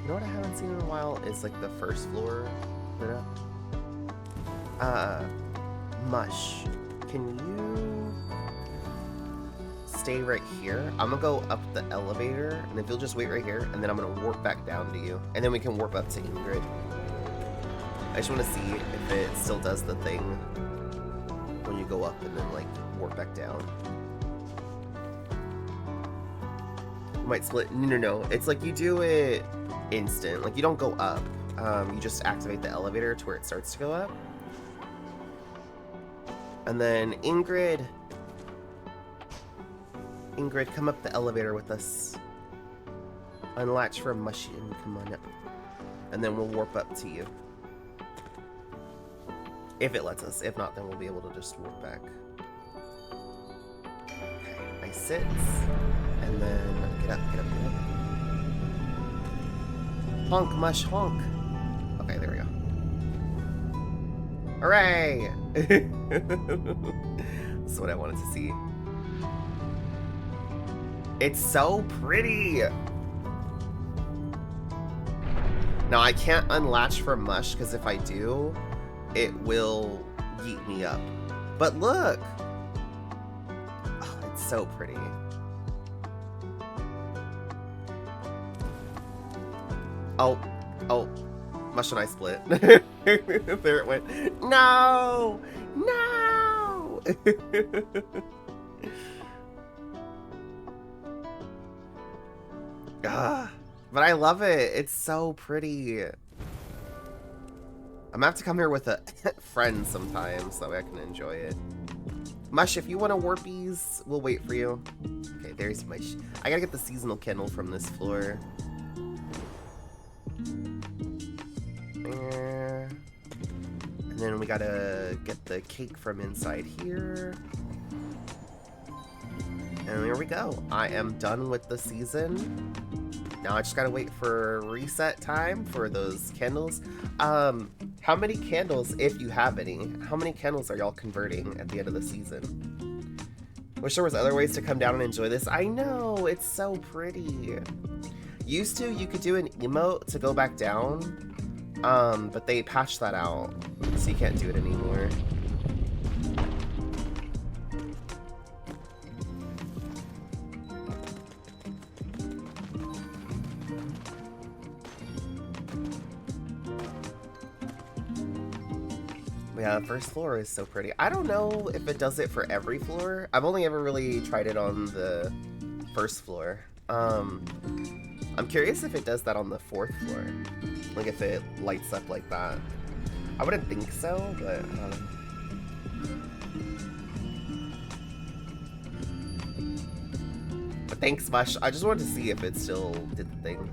You know what I haven't seen in a while is like the first floor lit up. Mush, can you stay right here? I'm gonna go up the elevator, and if you'll just wait right here, and then I'm gonna warp back down to you, and then we can warp up to Ingrid. I just want to see if it still does the thing when you go up and then like warp back down. Might split. No. It's like you do it instant. Like you don't go up. You just activate the elevator to where it starts to go up. And then Ingrid, come up the elevator with us. Unlatch for Mushy and come on up. And then we'll warp up to you. If it lets us. If not, then we'll be able to just warp back. Okay, I sit. And then get up. Honk, Mush, honk. Okay, there we go. Hooray! That's what I wanted to see. It's so pretty! Now, I can't unlatch for Mush, because if I do, it will yeet me up. But look! Oh, it's so pretty. Oh, Mush and I split. There it went. No! But I love it. It's so pretty. I'm gonna have to come here with a friend sometime so I can enjoy it. Mush, if you want to warpies, we'll wait for you. Okay, there's Mush. I gotta get the seasonal kennel from this floor. And then we gotta get the cake from inside here. And there we go. I am done with the season. Now I just gotta wait for reset time for those candles. How many candles, if you have any, how many candles are y'all converting at the end of the season? Wish there was other ways to come down and enjoy this. I know, it's so pretty. Used to, you could do an emote to go back down, but they patched that out, so you can't do it anymore. Yeah, the first floor is so pretty. I don't know if it does it for every floor. I've only ever really tried it on the first floor. I'm curious if it does that on the 4th floor. Like if it lights up like that. I wouldn't think so, but but thanks, Mush. I just wanted to see if it still did the thing.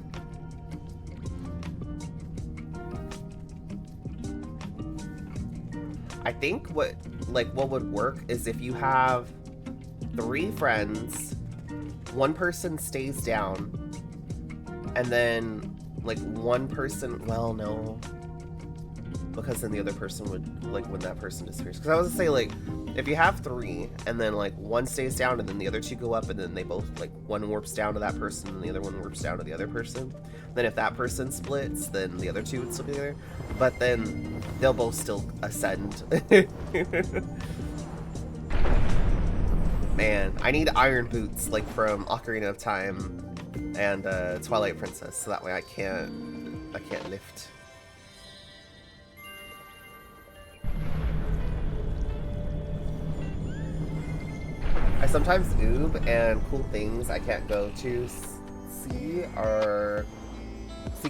I think what would work is if you have 3 friends, one person stays down, and then like one person, well, no, because then the other person would, like, when that person disappears. Because I was gonna say, like, if you have 3 and then like one stays down and then the other 2 go up and then they both, like, one warps down to that person and the other one warps down to the other person, then if that person splits, then the other 2 would still be there, but then they'll both still ascend. Man, I need iron boots like from Ocarina of Time and Twilight Princess, so that way I can't lift. I sometimes oob, and cool things I can't go to see are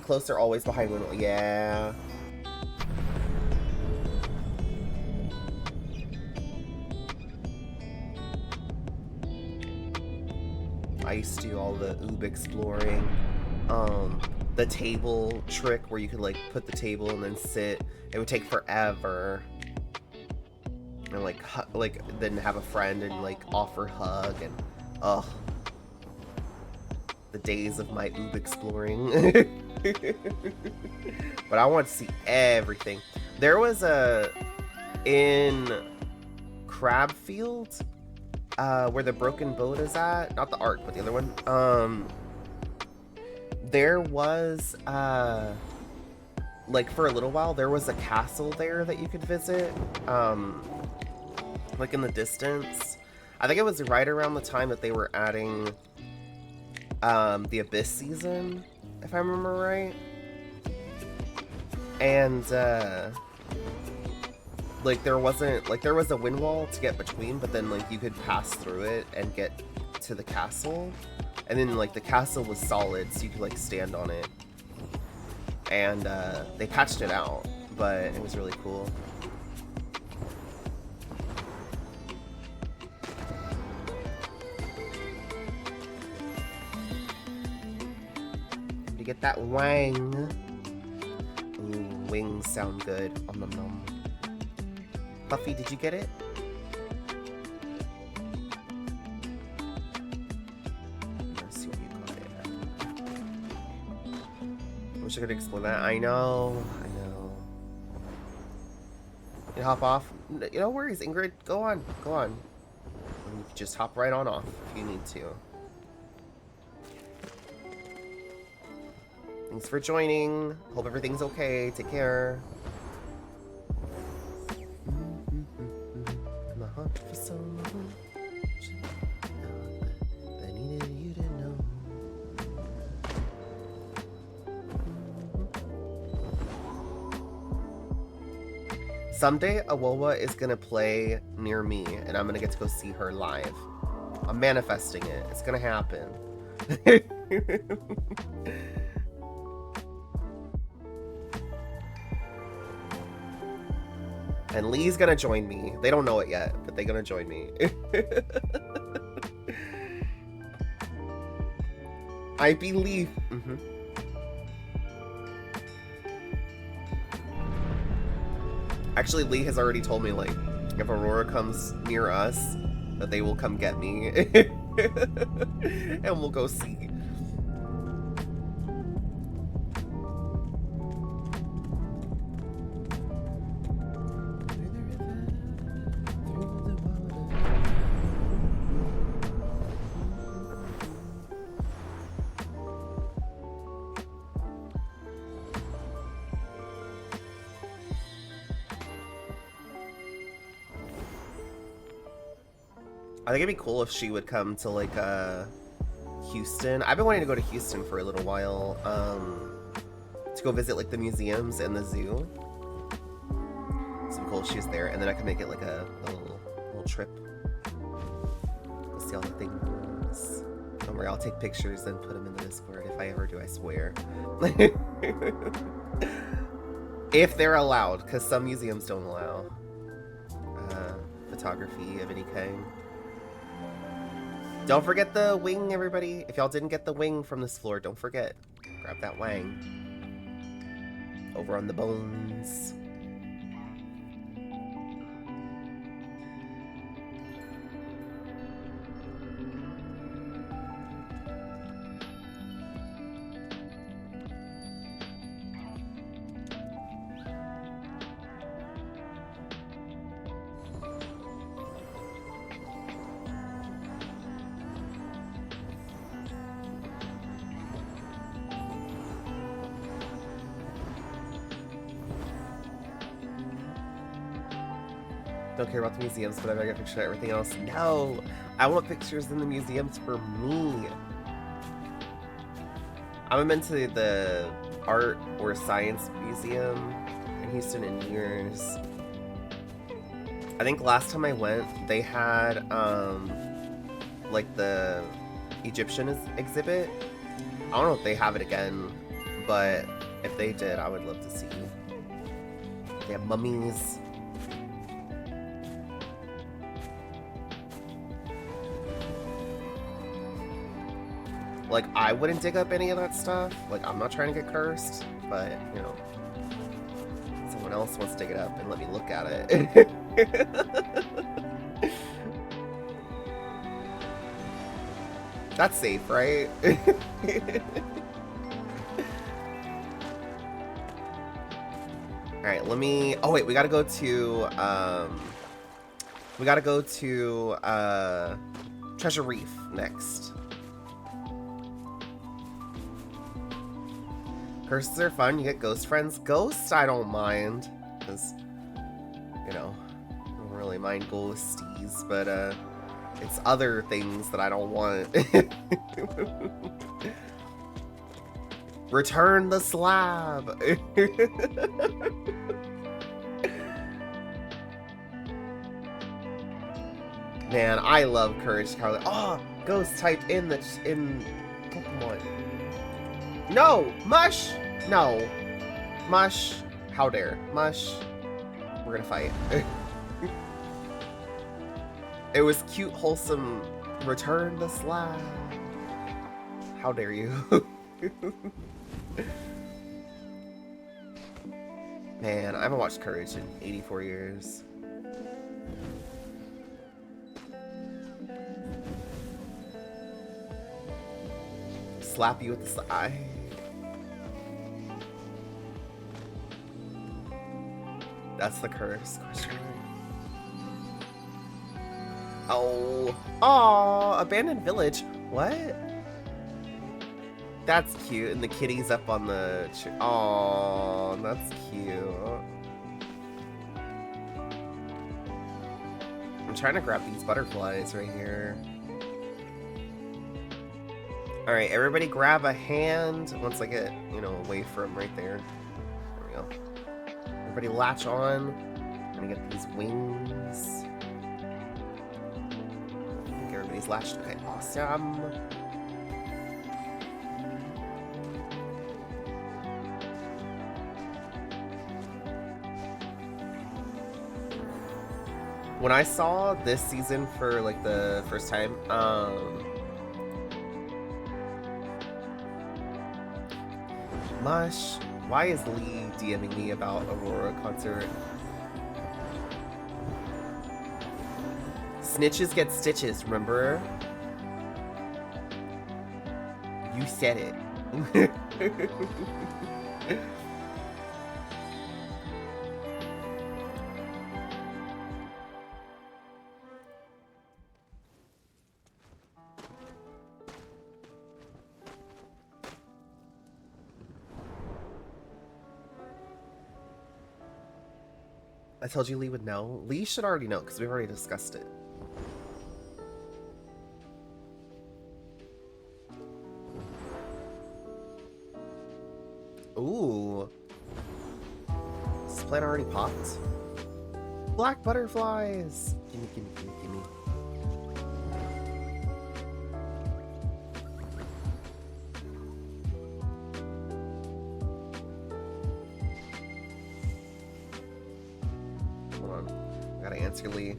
closer, always behind window. Yeah. I used to do all the oob exploring. The table trick where you could like put the table and then sit. It would take forever. And like then have a friend and like offer hug and the days of my oob exploring. But I want to see everything. There was in Crabfield, where the broken boat is at, not the Ark, but the other one. There was like for a little while there was a castle there that you could visit. Like in the distance. I think it was right around the time that they were adding the Abyss season, if I remember right. And like there was a wind wall to get between, but then like you could pass through it and get to the castle. And then like the castle was solid, so you could like stand on it. And they patched it out, but it was really cool. You get that wang. Ooh, wings sound good. Om nom nom. Puffy, did you get it? Let's see what you got it. Wish I could explain that. I know. You hop off. No worries, Ingrid. Go on. And you can just hop right on off if you need to. Thanks for joining. Hope everything's okay. Take care. I'm a hunt for someone. I needed you to know. Someday Awowa is gonna play near me, and I'm gonna get to go see her live. I'm manifesting it. It's gonna happen. And Lee's gonna join me. They don't know it yet, but they're gonna join me. I believe. Actually, Lee has already told me, like, if Aurora comes near us, that they will come get me. And we'll go see. I think it'd be cool if she would come to like Houston. I've been wanting to go to Houston for a little while, to go visit like the museums and the zoo. So cool if she was there, and then I could make it like a little trip. Go see all the things. Don't worry, I'll take pictures and put them in the Discord if I ever do, I swear. If they're allowed, because some museums don't allow photography of any kind. Don't forget the wing, everybody. If y'all didn't get the wing from this floor, don't forget. Grab that wang. Over on the bones. Don't care about the museums, but I gotta get a picture of everything else. No! I want pictures in the museums for me. I haven't been to the art or science museum in Houston in years. I think last time I went, they had like the Egyptian exhibit. I don't know if they have it again, but if they did, I would love to see. They have mummies. Like, I wouldn't dig up any of that stuff. Like, I'm not trying to get cursed, but, you know, someone else wants to dig it up and let me look at it. That's safe, right? Alright, let me... Oh, wait, we gotta go to, Treasure Reef next. Curses are fun, you get ghost friends. Ghosts, I don't mind, because, you know, I don't really mind ghosties, but, it's other things that I don't want. Return the slab! Man, I love Courage Carly. Oh, ghost type in Pokemon. No! Mush! No. Mush. How dare. Mush. We're gonna fight. It was cute, wholesome. Return the slab. How dare you. Man, I haven't watched Courage in 84 years. Slap you with the slide. That's the curse. Oh. Aw, abandoned village. What? That's cute. And the kitty's up on the... Aw, that's cute. I'm trying to grab these butterflies right here. Alright, everybody grab a hand once I get, you know, away from right there. There we go. Everybody latch on. I'm gonna get these wings. I think everybody's latched. Okay, awesome. When I saw this season for like the first time, Mush, why is Lee DMing me about Aurora concert? Snitches get stitches, remember? You said it. I told you Lee would know. Lee should already know because we've already discussed it. Ooh. Is this plant already popped? Black butterflies! Gimme, gimme, gimme, gimme. Hold on. I gotta answer Lee.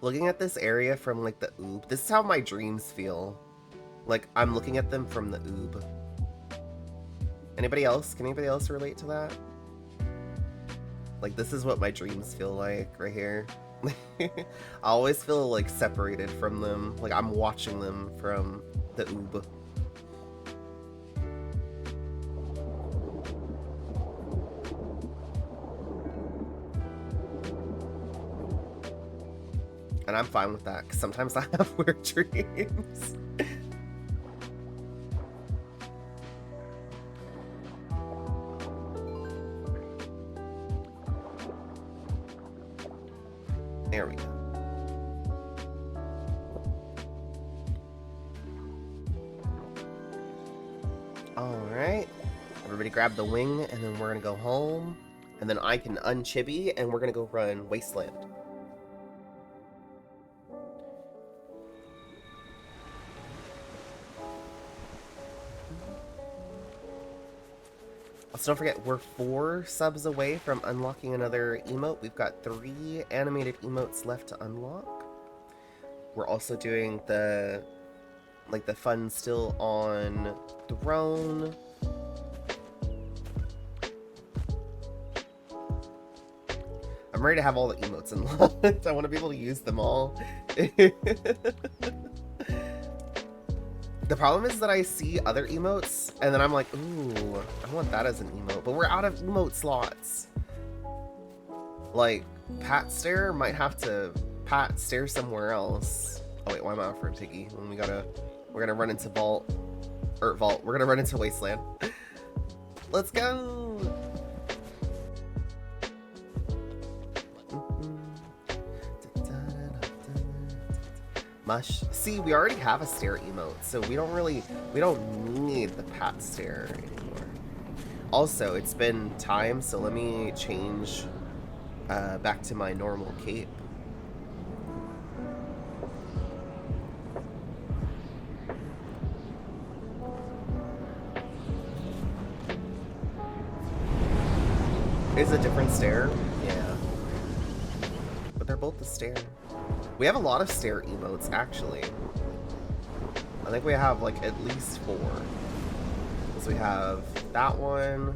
Looking at this area from like the oob, this is how my dreams feel. Like I'm looking at them from the oob. Anybody else? Can anybody else relate to that? Like this is what my dreams feel like right here. I always feel like separated from them. Like I'm watching them from the oob. And I'm fine with that, because sometimes I have weird dreams. There we go. Alright. Everybody grab the wing, and then we're going to go home. And then I can unchibi, and we're going to go run Wasteland. Also, don't forget, we're 4 subs away from unlocking another emote. We've got 3 animated emotes left to unlock. We're also doing the fun still on Throne. I'm ready to have all the emotes unlocked. I want to be able to use them all. The problem is that I see other emotes, and then I'm like, ooh, I want that as an emote. But we're out of emote slots. Like, Pat Stare might have to Pat Stare somewhere else. Oh wait, why am I offering Piggy? When we're gonna run into Vault. We're gonna run into Wasteland. Let's go! Mush. See, we already have a stare emote, so we don't need the Pat Stare anymore. Also, it's been time, so let me change back to my normal cape. Is a different stare? Yeah. But they're both the stare. We have a lot of stare emotes, actually. I think we have, like, at least 4. So we have that one.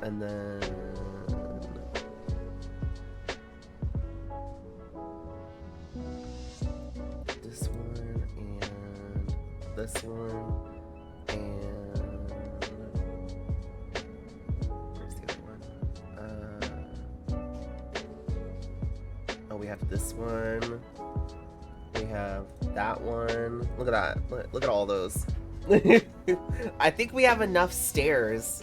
And then... this one, and this one, and... where's the other one? Oh, we have this one. We have that one. Look at that. Look at all those. I think we have enough stairs.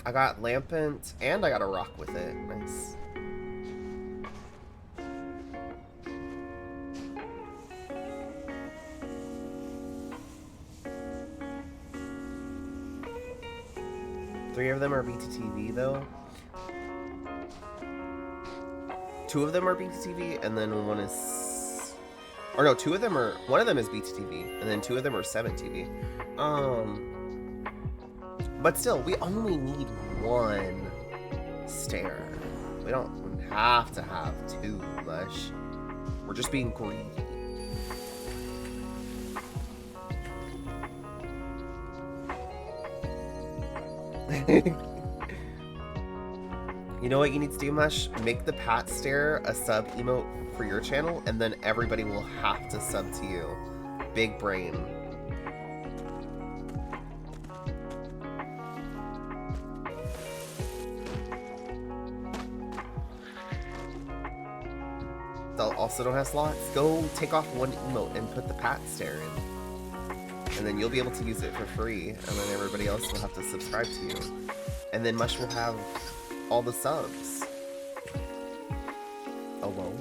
I got Lampent, and I got a rock with it. Nice. Three of them are BTTV, though. 2 of them are BTTV, and then one is... or no, 2 of them are... one of them is BTTV, and then 2 of them are 7TV. But still, we only need 1 stair. We don't have to have 2 much. We're just being greedy. You know what you need to do, Mush? Make the Pat Stare a sub emote for your channel, and then everybody will have to sub to you. Big brain. Also don't have slots. Go take off one emote and put the Pat Stare in. And then you'll be able to use it for free, and then everybody else will have to subscribe to you. And then Mush will have all the subs. Oh, whoa.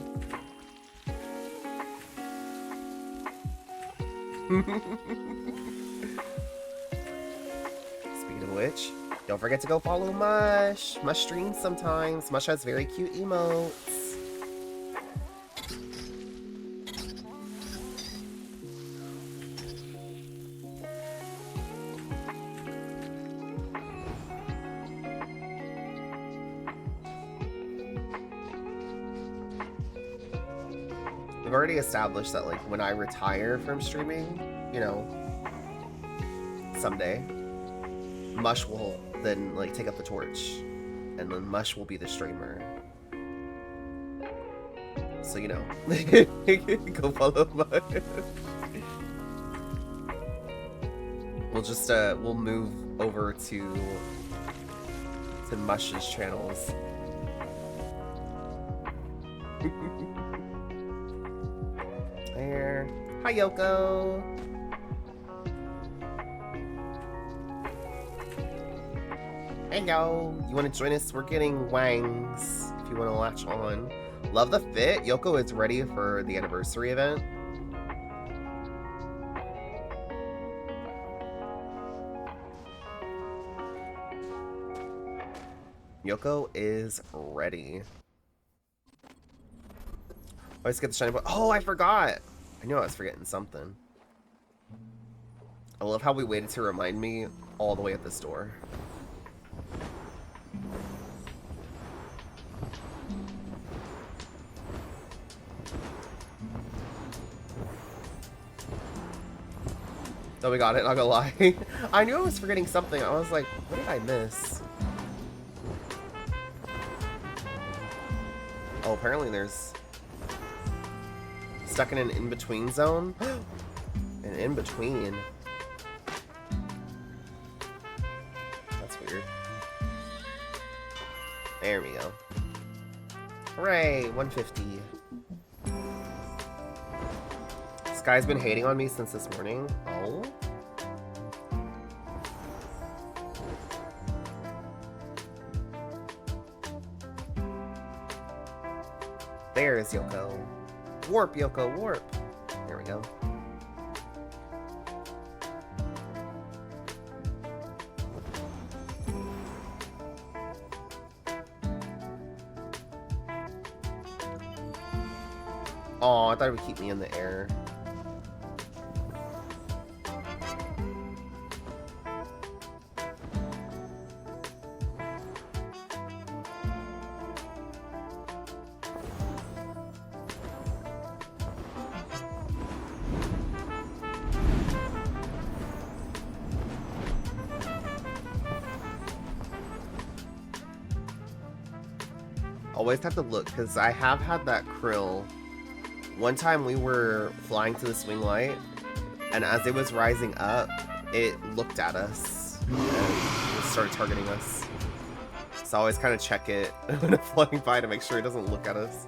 Speaking of which, don't forget to go follow Mush. Mush streams sometimes. Mush has very cute emotes. We've already established that, like, when I retire from streaming, you know, someday, Mush will then, like, take up the torch, and then Mush will be the streamer. So, you know, go follow Mush. We'll just, we'll move over to Mush's channels. There. Hi, Yoko. Hey, yo. You want to join us? We're getting wangs if you want to latch on. Love the fit. Yoko is ready for the anniversary event. Yoko is ready. Always get the shiny boy. Oh, I forgot. I knew I was forgetting something. I love how we waited to remind me all the way at this door. Oh, we got it, not gonna lie. I knew I was forgetting something. I was like, what did I miss? Oh, apparently there's... Stuck in an in-between zone? An in-between. That's weird. There we go. Hooray! 150. This guy's been hating on me since this morning. Oh? There's Yoko. Warp, Yoko, warp. There we go. Oh, I thought it would keep me in the air. Always have to look, because I have had that krill. One time we were flying to the swing light, and as it was rising up, it looked at us and it started targeting us. So I always kind of check it when I'm flying by to make sure it doesn't look at us.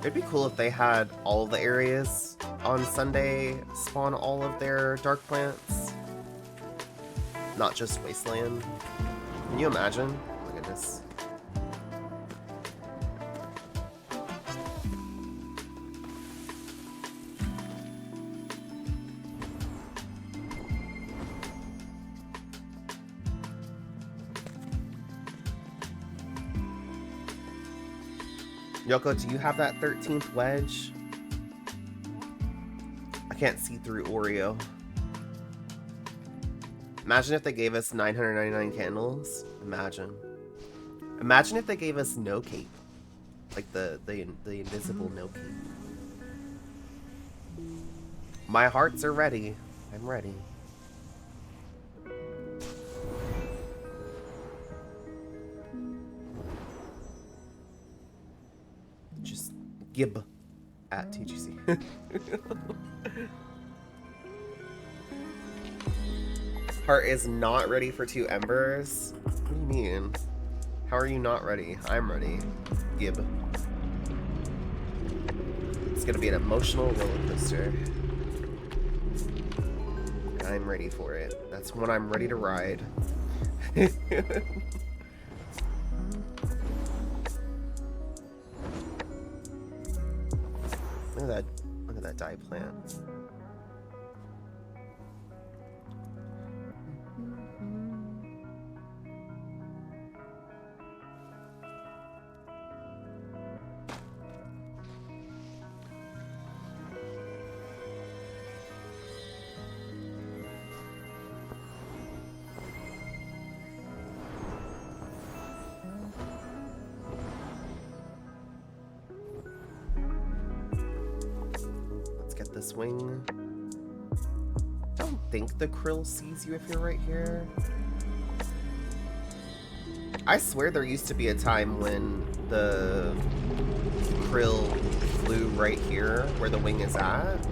It'd be cool if they had all the areas on Sunday spawn all of their dark plants. Not just Wasteland. Can you imagine? Oh my goodness. Yoko, do you have that 13th wedge? I can't see through Oreo. Imagine if they gave us 999 candles. Imagine. Imagine if they gave us no cape. Like the invisible no cape. My hearts are ready. I'm ready. Just gib at TGC. Heart is not ready for 2 embers. What do you mean? How are you not ready? I'm ready. Gib. It's gonna be an emotional roller coaster. I'm ready for it. That's when I'm ready to ride. Look at that. Look at that dye plant. This wing. I don't think the krill sees you if you're right here. I swear there used to be a time when the krill flew right here where the wing is at,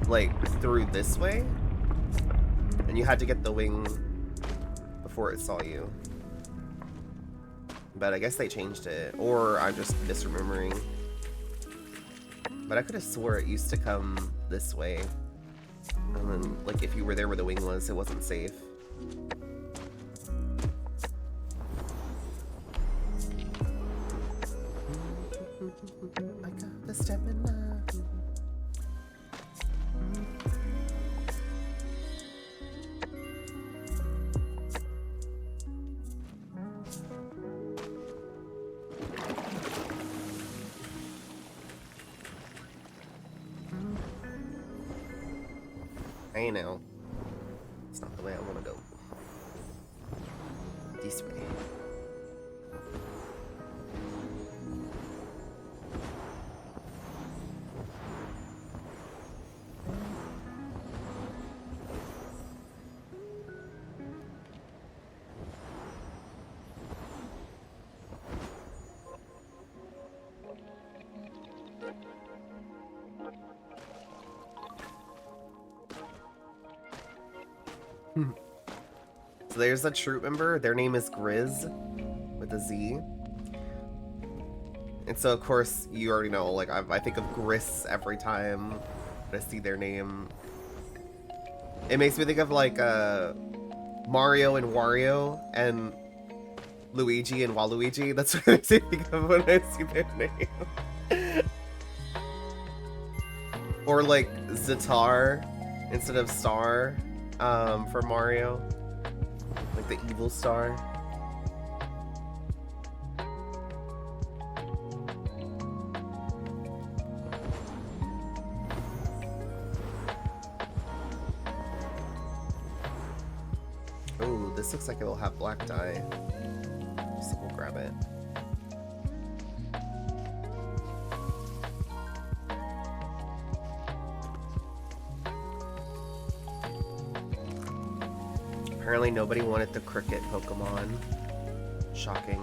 like through this way, and you had to get the wing before it saw you. But I guess they changed it, or I'm just misremembering. But I could have swore it used to come this way. And then, like, if you were there where the wing was, it wasn't safe. I got the stamina. I know. It's not the way I want to go. This way. So there's a troop member. Their name is Grizz with a Z. And so of course you already know, like I think of Grizz every time I see their name. It makes me think of like Mario and Wario and Luigi and Waluigi. That's what I think of when I see their name. Or like Zatar instead of Star for Mario. Like the evil star. Oh, this looks like it will have black dye. So we'll grab it. Apparently nobody wanted the cricket Pokemon. Shocking.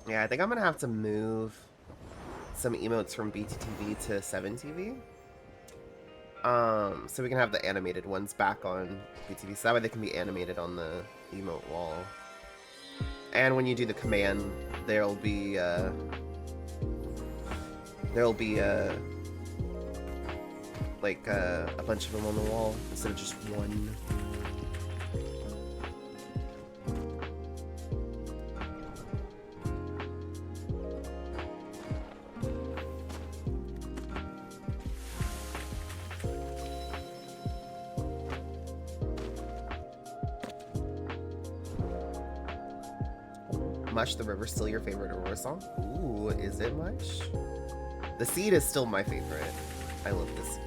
Yeah, I think I'm gonna have to move some emotes from BTTV to 7TV. So we can have the animated ones back on BTV, so that way they can be animated on the emote wall. And when you do the command, there'll be a bunch of them on the wall instead of just one. Mush the River still your favorite Aurora song? Ooh, is it Mush? The Seed is still my favorite. I love the Seed.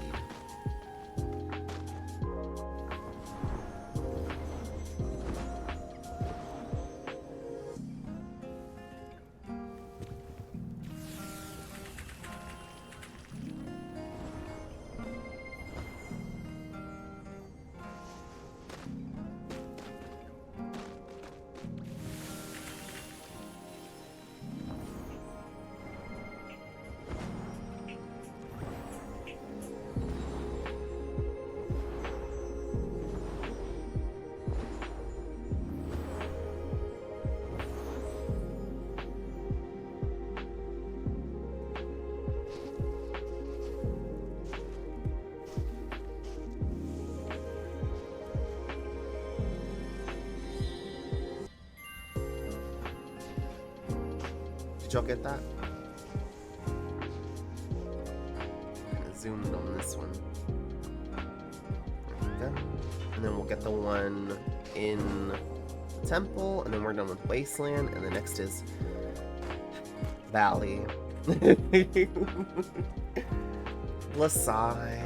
Did y'all get that? I'm gonna zoom in on this one. Okay. And then we'll get the one in the temple, and then we're done with Wasteland, and the next is Valley. Lasai.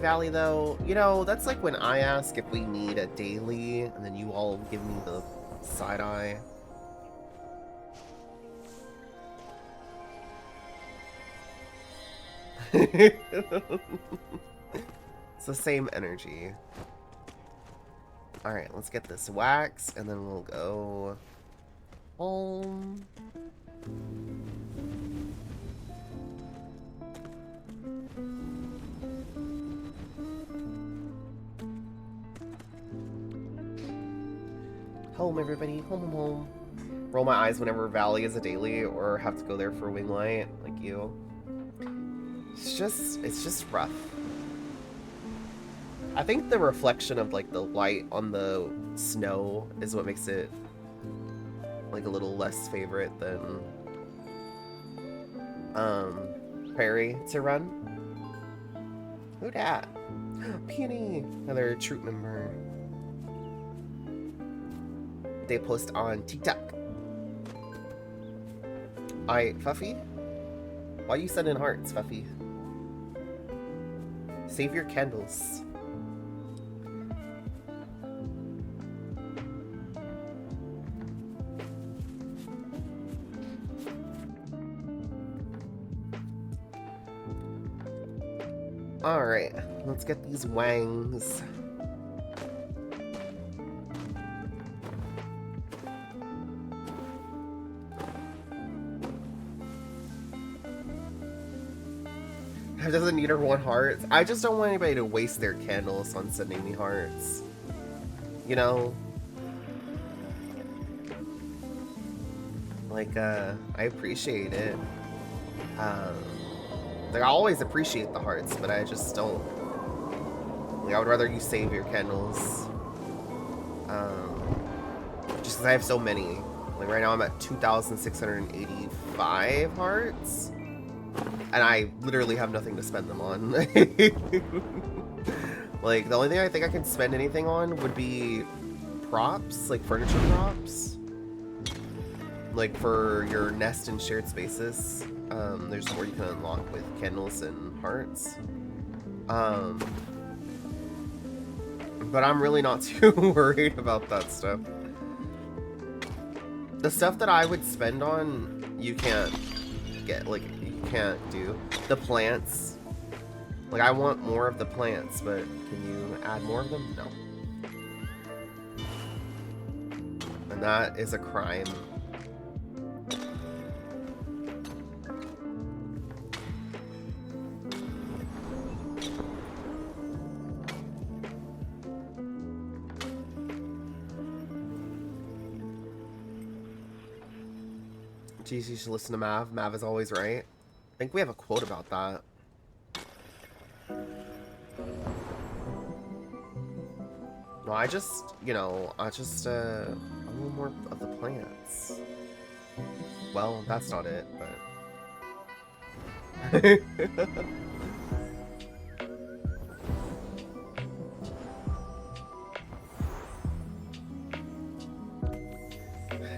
Valley though, you know, that's like when I ask if we need a daily and then you all give me the side eye. It's the same energy. Alright, let's get this wax and then we'll go home. Home, everybody. Home, home, home. Roll my eyes whenever Valley is a daily or have to go there for wing light, like you. It's just rough. I think the reflection of like the light on the snow is what makes it like a little less favorite than Prairie to run. Who dat? Peony, another troop member. They post on TikTok. Alright, Fuffy? Why you sending hearts, Fuffy? Save your candles. Alright, let's get these wangs. Doesn't need her 1 heart. I just don't want anybody to waste their candles on sending me hearts. You know? Like, I appreciate it. Like, I always appreciate the hearts, but I just don't. Like, I would rather you save your candles. Just because I have so many. Like, right now I'm at 2,685 hearts. And I literally have nothing to spend them on. Like, the only thing I think I can spend anything on would be props, like furniture props. Like for your nest and shared spaces. There's more you can unlock with candles and hearts. But I'm really not too worried about that stuff. The stuff that I would spend on, you can't get, like, you can't do. The plants. Like, I want more of the plants, but can you add more of them? No. And that is a crime. Geez, you should listen to Mav. Mav is always right. I think we have a quote about that. No, I just, you know, a little more of the plants. Well, that's not it, but...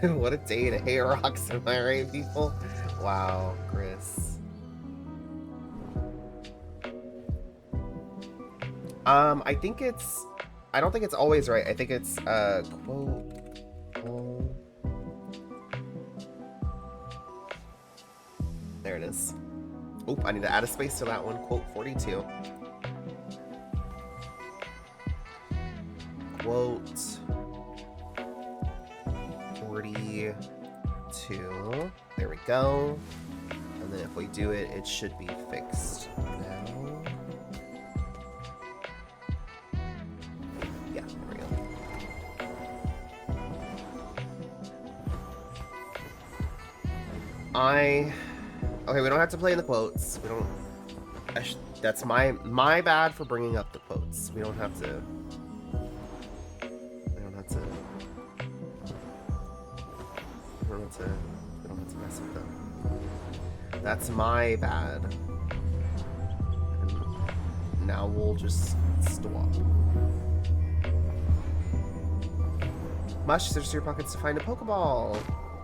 What a day to hate rocks, am I right, people? Wow, Chris. I think it's... I don't think it's always right. I think it's, quote... Oh. There it is. Oop, I need to add a space to that one. Quote 42. Quote... 42. There we go. And then if we do it, it should be fixed now. Yeah, there we go. Okay, we don't have to play in the quotes. We don't... that's my bad for bringing up the quotes. We don't have to... We don't have to mess with them. That's my bad. And now we'll just swap. Mush, search through your pockets to find a Pokeball.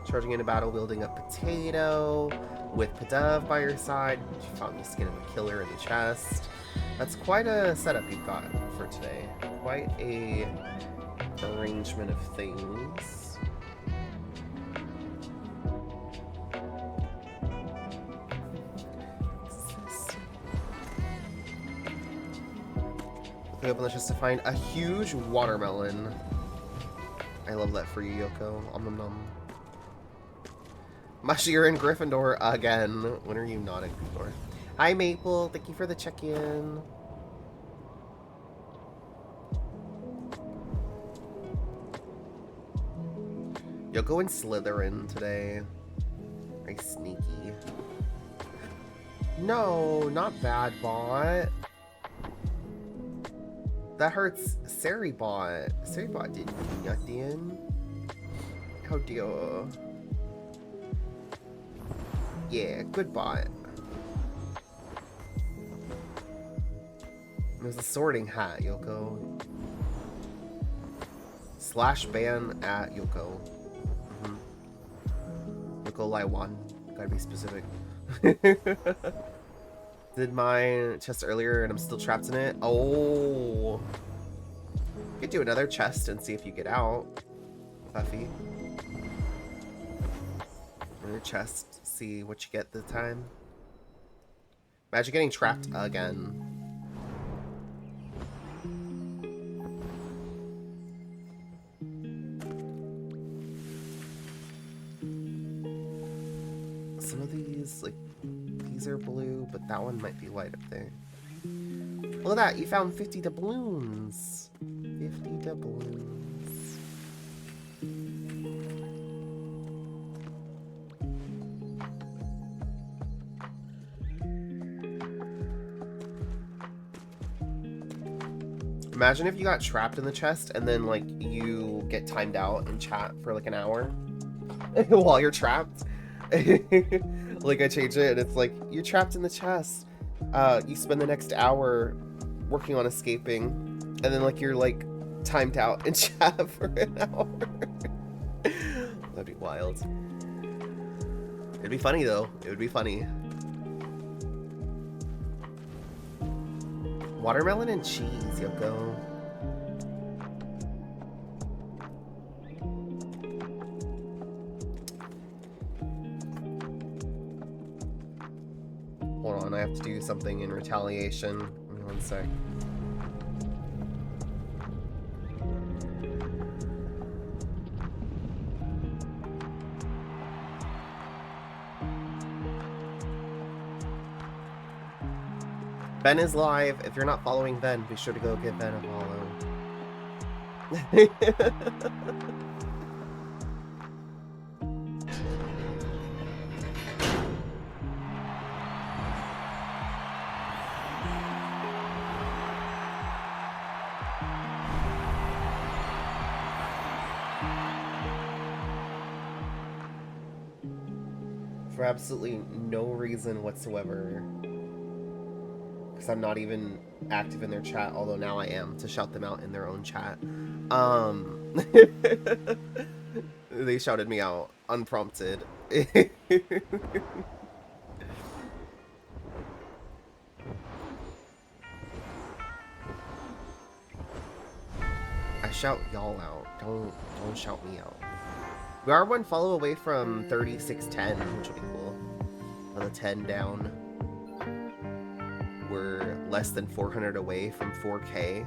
Charging into battle, wielding a potato. With Pidove by your side. You found the skin of a killer in the chest. That's quite a setup you've got for today. Quite a arrangement of things. We open the chest to find a huge watermelon. I love that for you, Yoko. Nom nom. Mashi, you're in Gryffindor again. When are you not in Gryffindor? Hi, Maple. Thank you for the check-in. Yoko and Slytherin today. Very sneaky. No, not bad bot. That hurts Seribot. Seribot didn't do nothing. How dare. Yeah, good bot. There's a sorting hat, Yoko. Slash ban at Yoko. Yoko Laiwan. Gotta be specific. Did my chest earlier and I'm still trapped in it. Oh. You could do another chest and see if you get out, Buffy. Another chest, see what you get this time. Imagine getting trapped again. Some of these, like, these are blue, but that one might be light up there. Look at that, you found 50 doubloons. 50 doubloons. Imagine if you got trapped in the chest and then, like, you get timed out in chat for, like, an hour while you're trapped. Like, I change it and it's like, you're trapped in the chest. You spend the next hour working on escaping, and then, like, you're, like, timed out in chat for an hour. That'd be wild. It'd be funny, though. It would be funny. Watermelon and cheese, Yoko. Hold on, I have to do something in retaliation. Give me one sec. Ben is live. If you're not following Ben, be sure to go give Ben a follow. For absolutely no reason whatsoever. Because I'm not even active in their chat, although now I am, to shout them out in their own chat. They shouted me out unprompted. I shout y'all out. Don't shout me out. We are one follow away from 3610, which will be cool. On the 10 down. We're less than 400 away from 4K.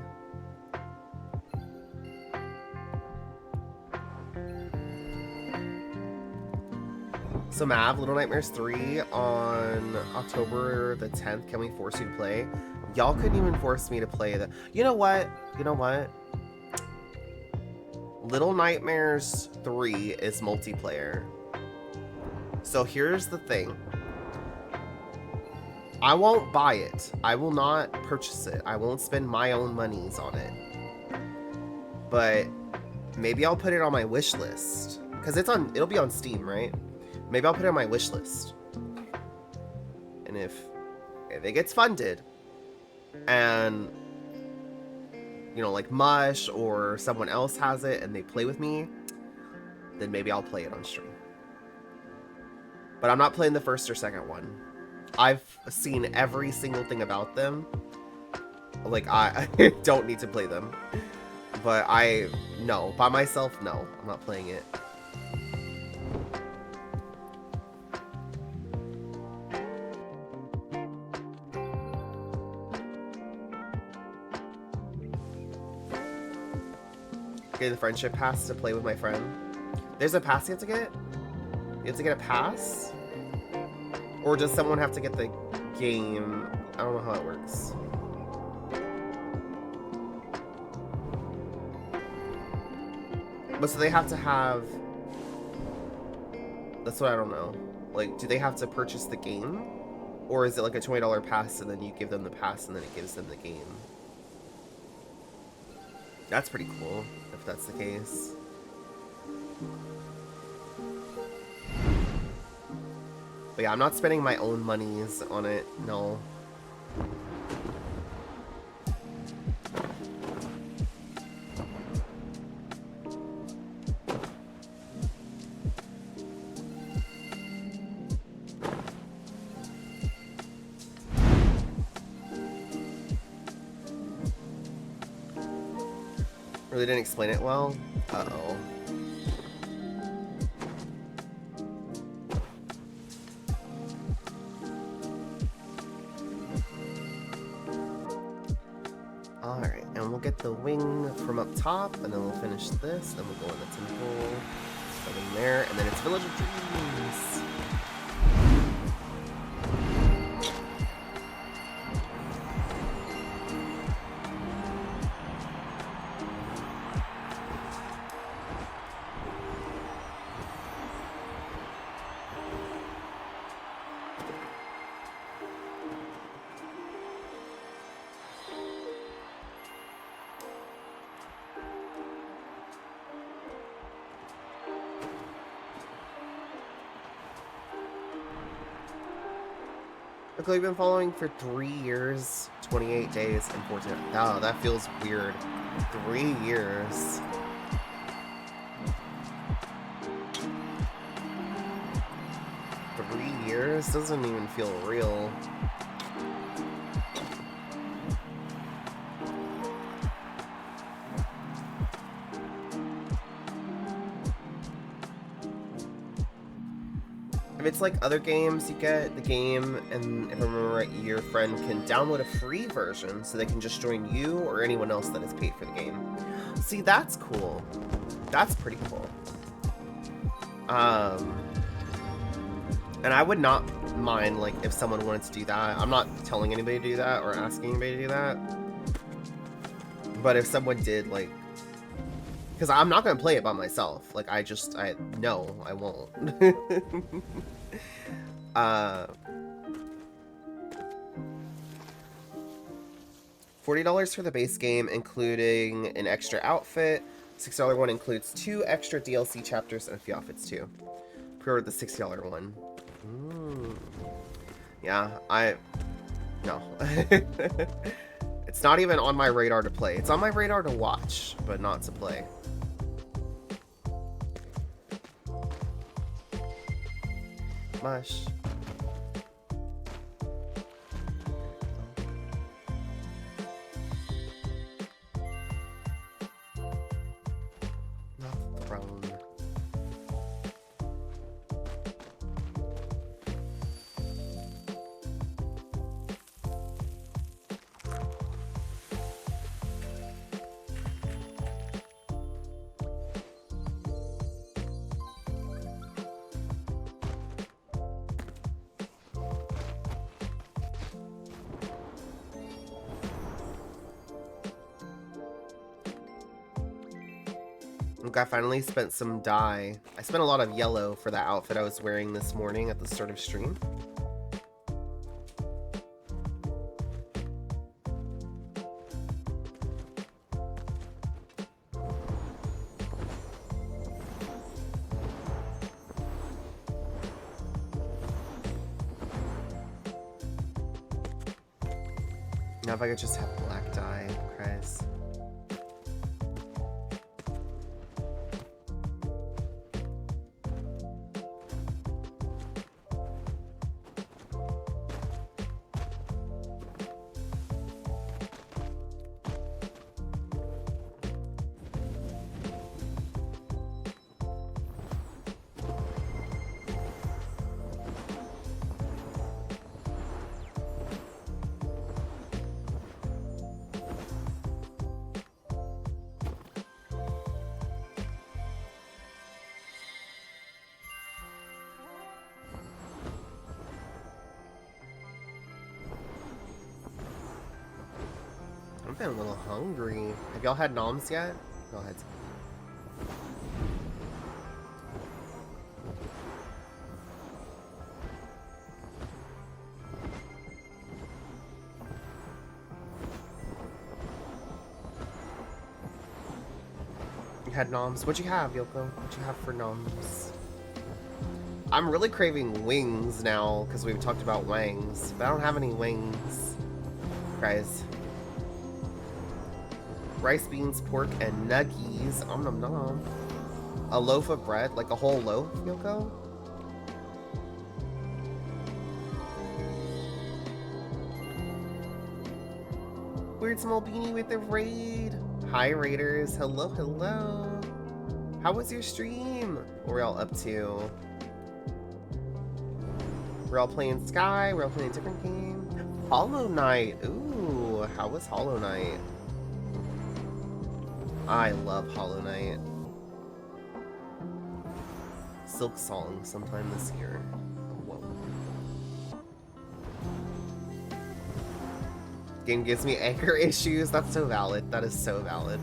So Mav, Little Nightmares 3 on October the 10th. Can we force you to play? Y'all couldn't even force me to play the... You know what? Little Nightmares 3 is multiplayer. So here's the thing. I won't buy it. I will not purchase it. I won't spend my own monies on it. But maybe I'll put it on my wish list. Because it'll be on Steam, right? Maybe I'll put it on my wish list. And if it gets funded, and you know, like Mush or someone else has it and they play with me, then maybe I'll play it on stream. But I'm not playing the first or second one. I've seen every single thing about them. Like, I don't need to play them. But no. By myself, no. I'm not playing it. Getting the friendship pass to play with my friend. There's a pass you have to get? You have to get a pass? Or does someone have to get the game? I don't know how it works. But so they have to have... That's what I don't know. Like, do they have to purchase the game? Or is it like a $20 pass and then you give them the pass and then it gives them the game? That's pretty cool, if that's the case. But yeah, I'm not spending my own monies on it, no. Really didn't explain it well? Uh-oh. Alright, and we'll get the wing from up top, and then we'll finish this, then we'll go in the temple, go in there, and then it's Village of Dreams! Look, we've been following for 3 years, 28 days, and 14. Oh, that feels weird. 3 years. Three years doesn't even feel real. If it's like other games, you get the game, and if I remember right, your friend can download a free version so they can just join you or anyone else that has paid for the game. See, that's cool. That's pretty cool. And I would not mind, like, if someone wanted to do that. I'm not telling anybody to do that or asking anybody to do that. But if someone did, like, because I'm not going to play it by myself. Like, no, I won't. $40 for the base game, including an extra outfit. $6 one includes 2 extra DLC chapters and a few outfits too. Pre-order the $60 one. Yeah, no. It's not even on my radar to play. It's on my radar to watch, but not to play. Mush. Not the throne. Look, I finally spent some dye. I spent a lot of yellow for that outfit I was wearing this morning at the start of stream. Now if I could just have black dye, Christ. I'm feeling a little hungry. Have y'all had noms yet? Go ahead. You had noms? What'd you have, Yoko? What'd you have for noms? I'm really craving wings now, because we've talked about wangs, but I don't have any wings. Guys. Rice, beans, pork, and nuggies. Om nom nom. A loaf of bread, like a whole loaf, Yoko? Weird small beanie with the raid. Hi, raiders. Hello, hello. How was your stream? What were y'all up to? We're all playing Sky. We're all playing a different game. Hollow Knight. Ooh, how was Hollow Knight? I love Hollow Knight. Silk Song sometime this year. Oh, whoa. Game gives me anger issues. That's so valid. That is so valid.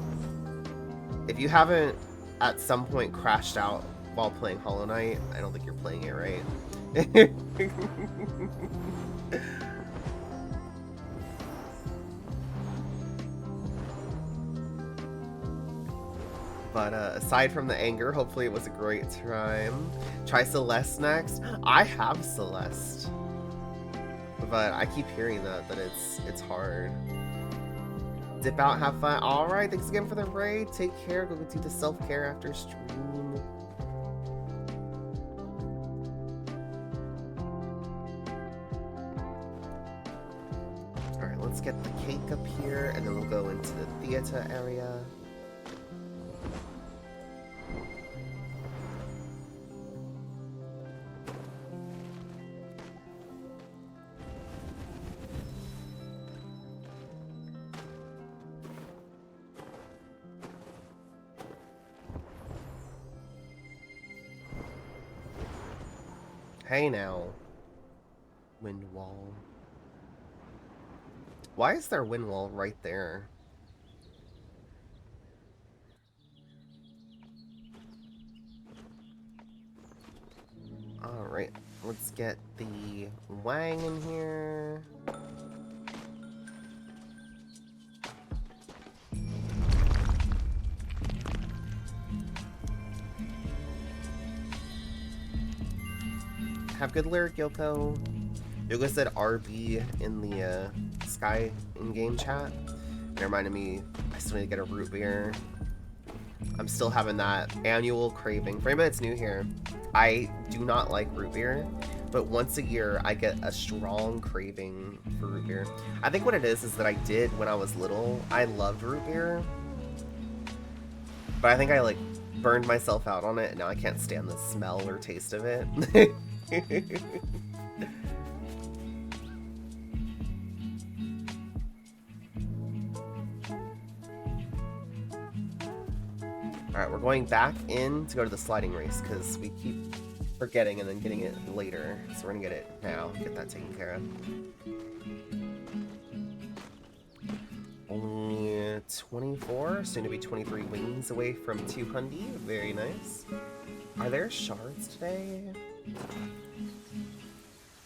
If you haven't at some point crashed out while playing Hollow Knight, I don't think you're playing it right. But aside from the anger, hopefully it was a great time. Try Celeste next. I have Celeste, but I keep hearing that it's hard. Dip out, have fun. All right, thanks again for the raid. Take care. Go do the self-care after stream. All right, let's get the cake up here, and then we'll go into the theater area. Hey now. Wind wall. Why is there a wind wall right there? Alright, let's get the Wang in here. Have good lyric, Yoko. Yoko said RB in the Sky in-game chat. It reminded me, I still need to get a root beer. I'm still having that annual craving. For anybody that's new here, I do not like root beer, but once a year I get a strong craving for root beer. I think what it is that I did when I was little, I loved root beer, but I think I like burned myself out on it, and now I can't stand the smell or taste of it. Alright, we're going back in to go to the sliding race because we keep forgetting and then getting it later. So we're gonna get it now, get that taken care of. Only 24, soon to be 23 wings away from 200. Very nice. Are there shards today?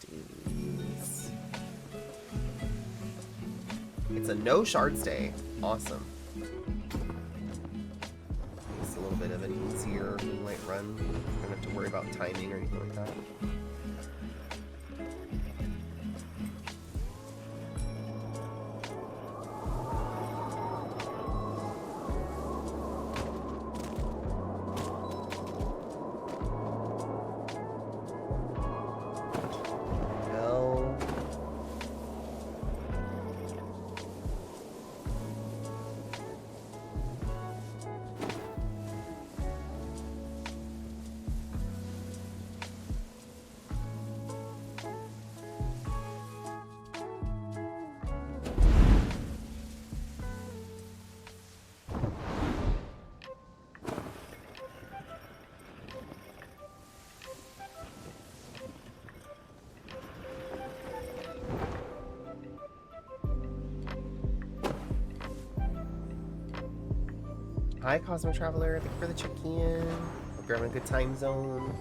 Jeez. It's a no shards day. Awesome. It's a little bit of an easier moonlight run. Don't have to worry about timing or anything like that. Hi, Cosmo Traveler. Thank you for the check-in. Hope you're having a good time zone.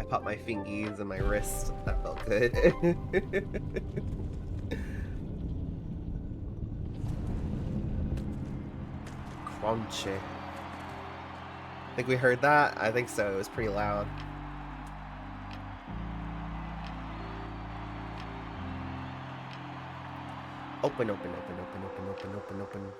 I popped my fingies and my wrist. That felt good. Crunchy. Think we heard that? I think so. It was pretty loud. Open, open, open, open, open, open, open, open.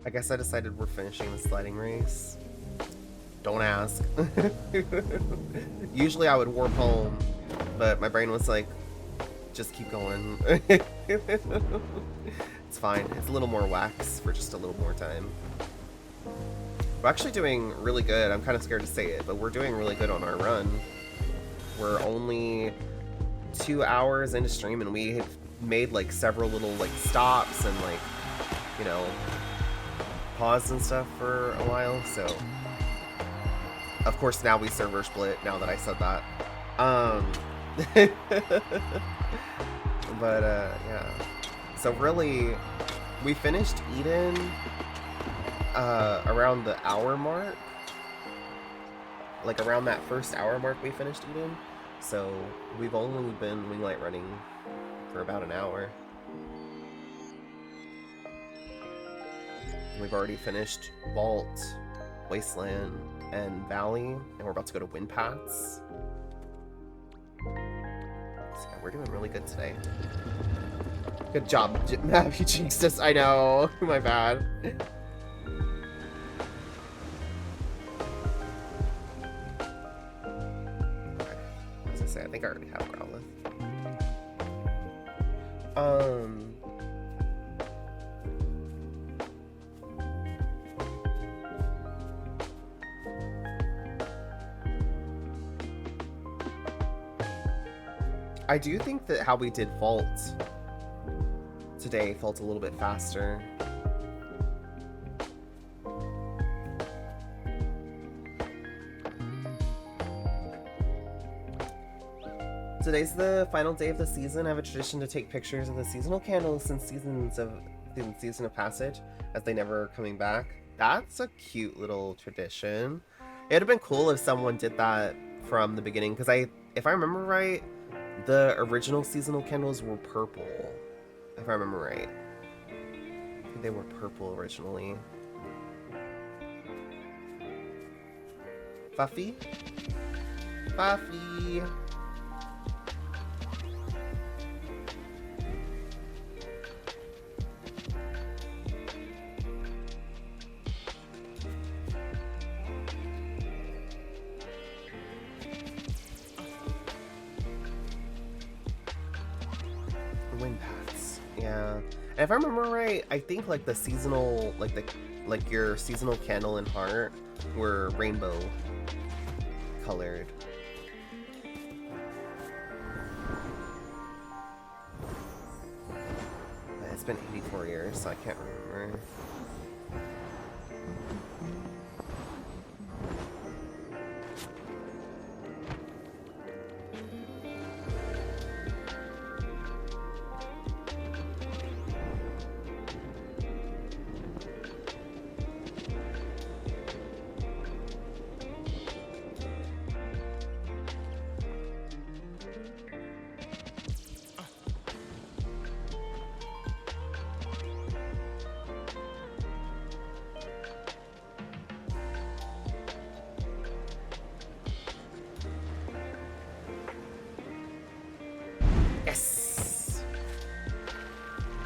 I guess I decided we're finishing the sledding race. Don't ask. Usually I would warp home, but my brain was like, just keep going. It's fine. It's a little more wax for just a little more time. We're actually doing really good. I'm kind of scared to say it, but we're doing really good on our run. We're only 2 hours into stream, and we have made like several little like stops and like, you know, pause and stuff for a while. So of course now we server split, now that I said that. But yeah, so really we finished Eden around the hour mark, like around that first hour mark we finished Eden. So we've only been winglight running for about an hour. We've already finished Vault, Wasteland, and Valley, and we're about to go to Wind Paths. So yeah, we're doing really good today. Good job, Mav, you jinxed us. I know, my bad. I think I already have Growlithe. I do think that how we did Vault today felt a little bit faster. Today's the final day of the season. I have a tradition to take pictures of the seasonal candles since Season of Passage, as they never are coming back. That's a cute little tradition. It'd have been cool if someone did that from the beginning, because if I remember right, the original seasonal candles were purple. If I remember right. I think they were purple originally. Fuffy? Fuffy! Wind Paths, yeah. And if I remember right, I think like the seasonal, like your seasonal candle and heart were rainbow colored. It's been 84 years, so I can't remember.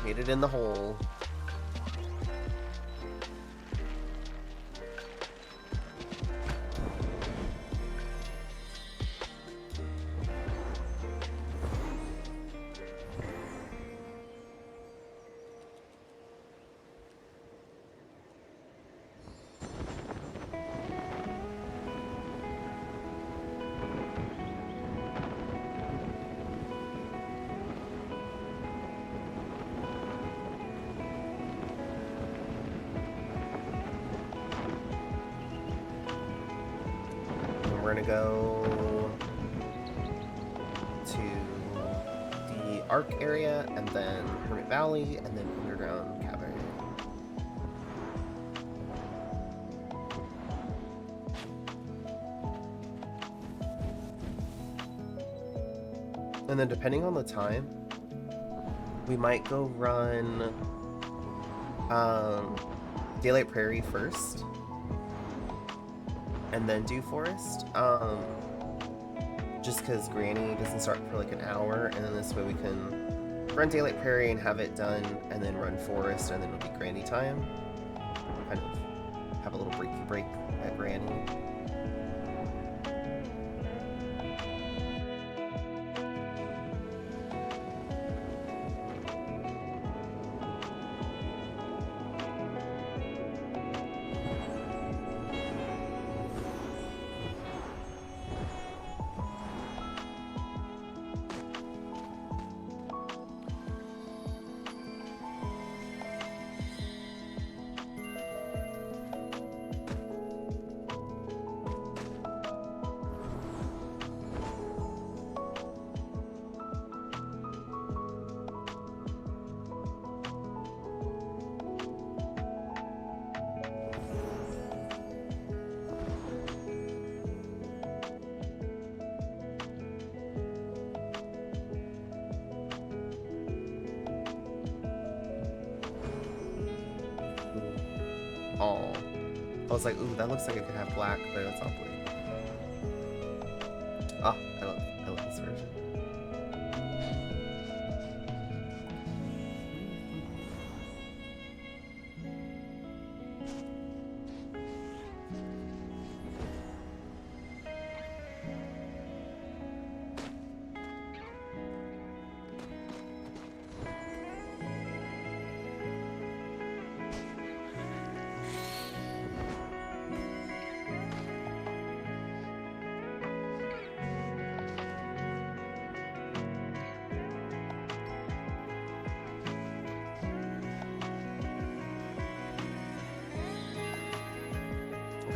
Made it in the hole. We're gonna go to the Ark area, and then Hermit Valley, and then Underground Cavern. And then depending on the time, we might go run Daylight Prairie first, and then do Forest, just because Granny doesn't start for like an hour, and then this way we can run Daylight Prairie and have it done, and then run Forest, and then it'll be Granny time. have a little breaky break at Granny. Oh, I was like, ooh, that looks like it could have black, but it's all blue. Oh, I love this version.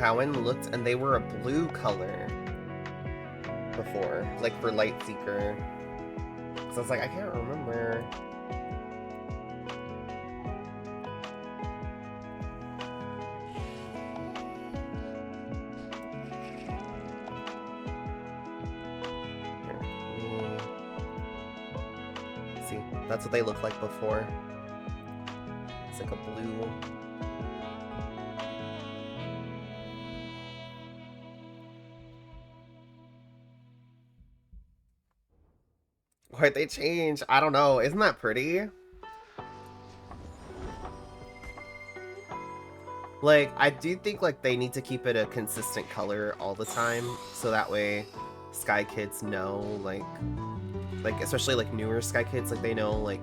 I went and looked, and they were a blue color before, like for Lightseeker. So I was like, I can't remember. Here. See, that's what they looked like before. It's like a blue. Why'd they change? I don't know. Isn't that pretty? Like, I do think, like, they need to keep it a consistent color all the time, so that way Sky Kids know, like, especially, like, newer Sky Kids, like, they know, like,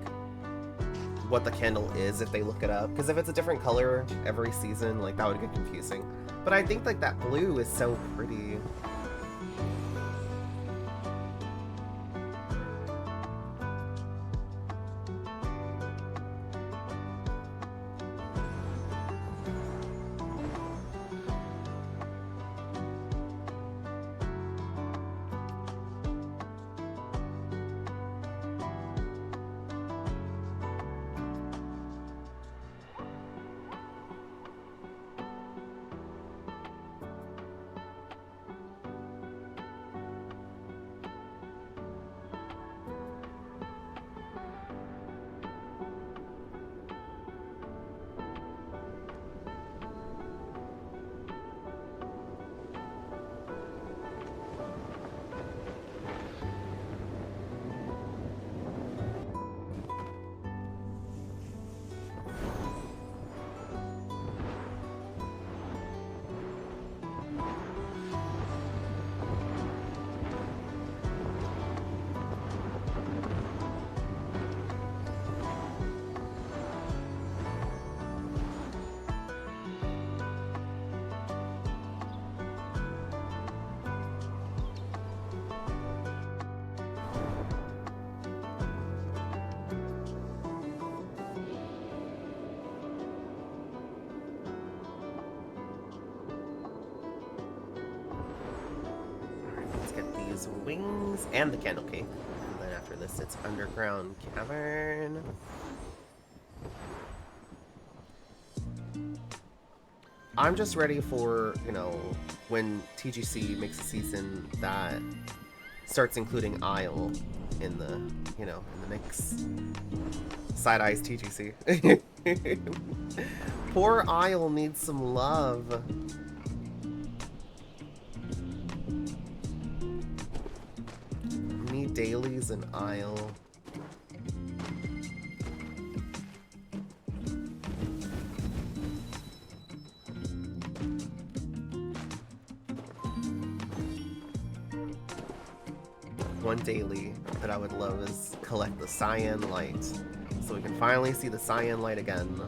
what the candle is if they look it up. Because if it's a different color every season, like, that would get confusing. But I think, like, that blue is so pretty. Wings and the candle cake. And then after this, it's Underground Cavern. I'm just ready for, you know, when TGC makes a season that starts including Isle in the, you know, in the mix. Side Eyes TGC. Poor Isle needs some love. Dailies and Isle. one daily that I would love is collect the cyan light. So we can finally see the cyan light again.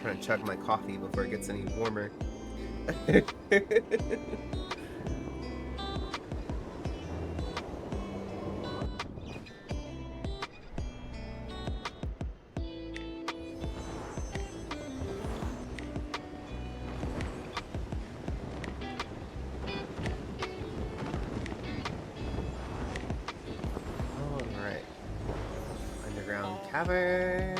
Trying to chug my coffee before it gets any warmer. Alright. Underground cavern.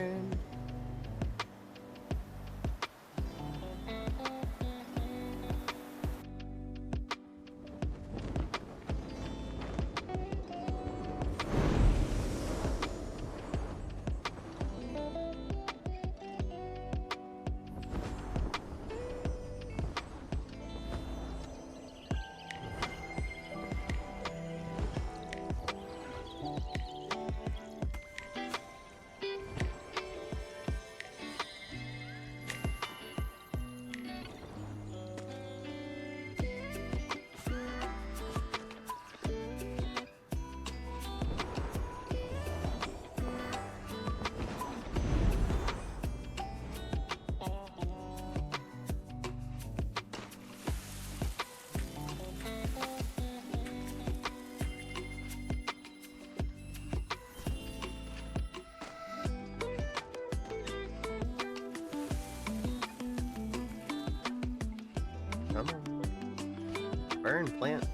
Come on. Burn, plant.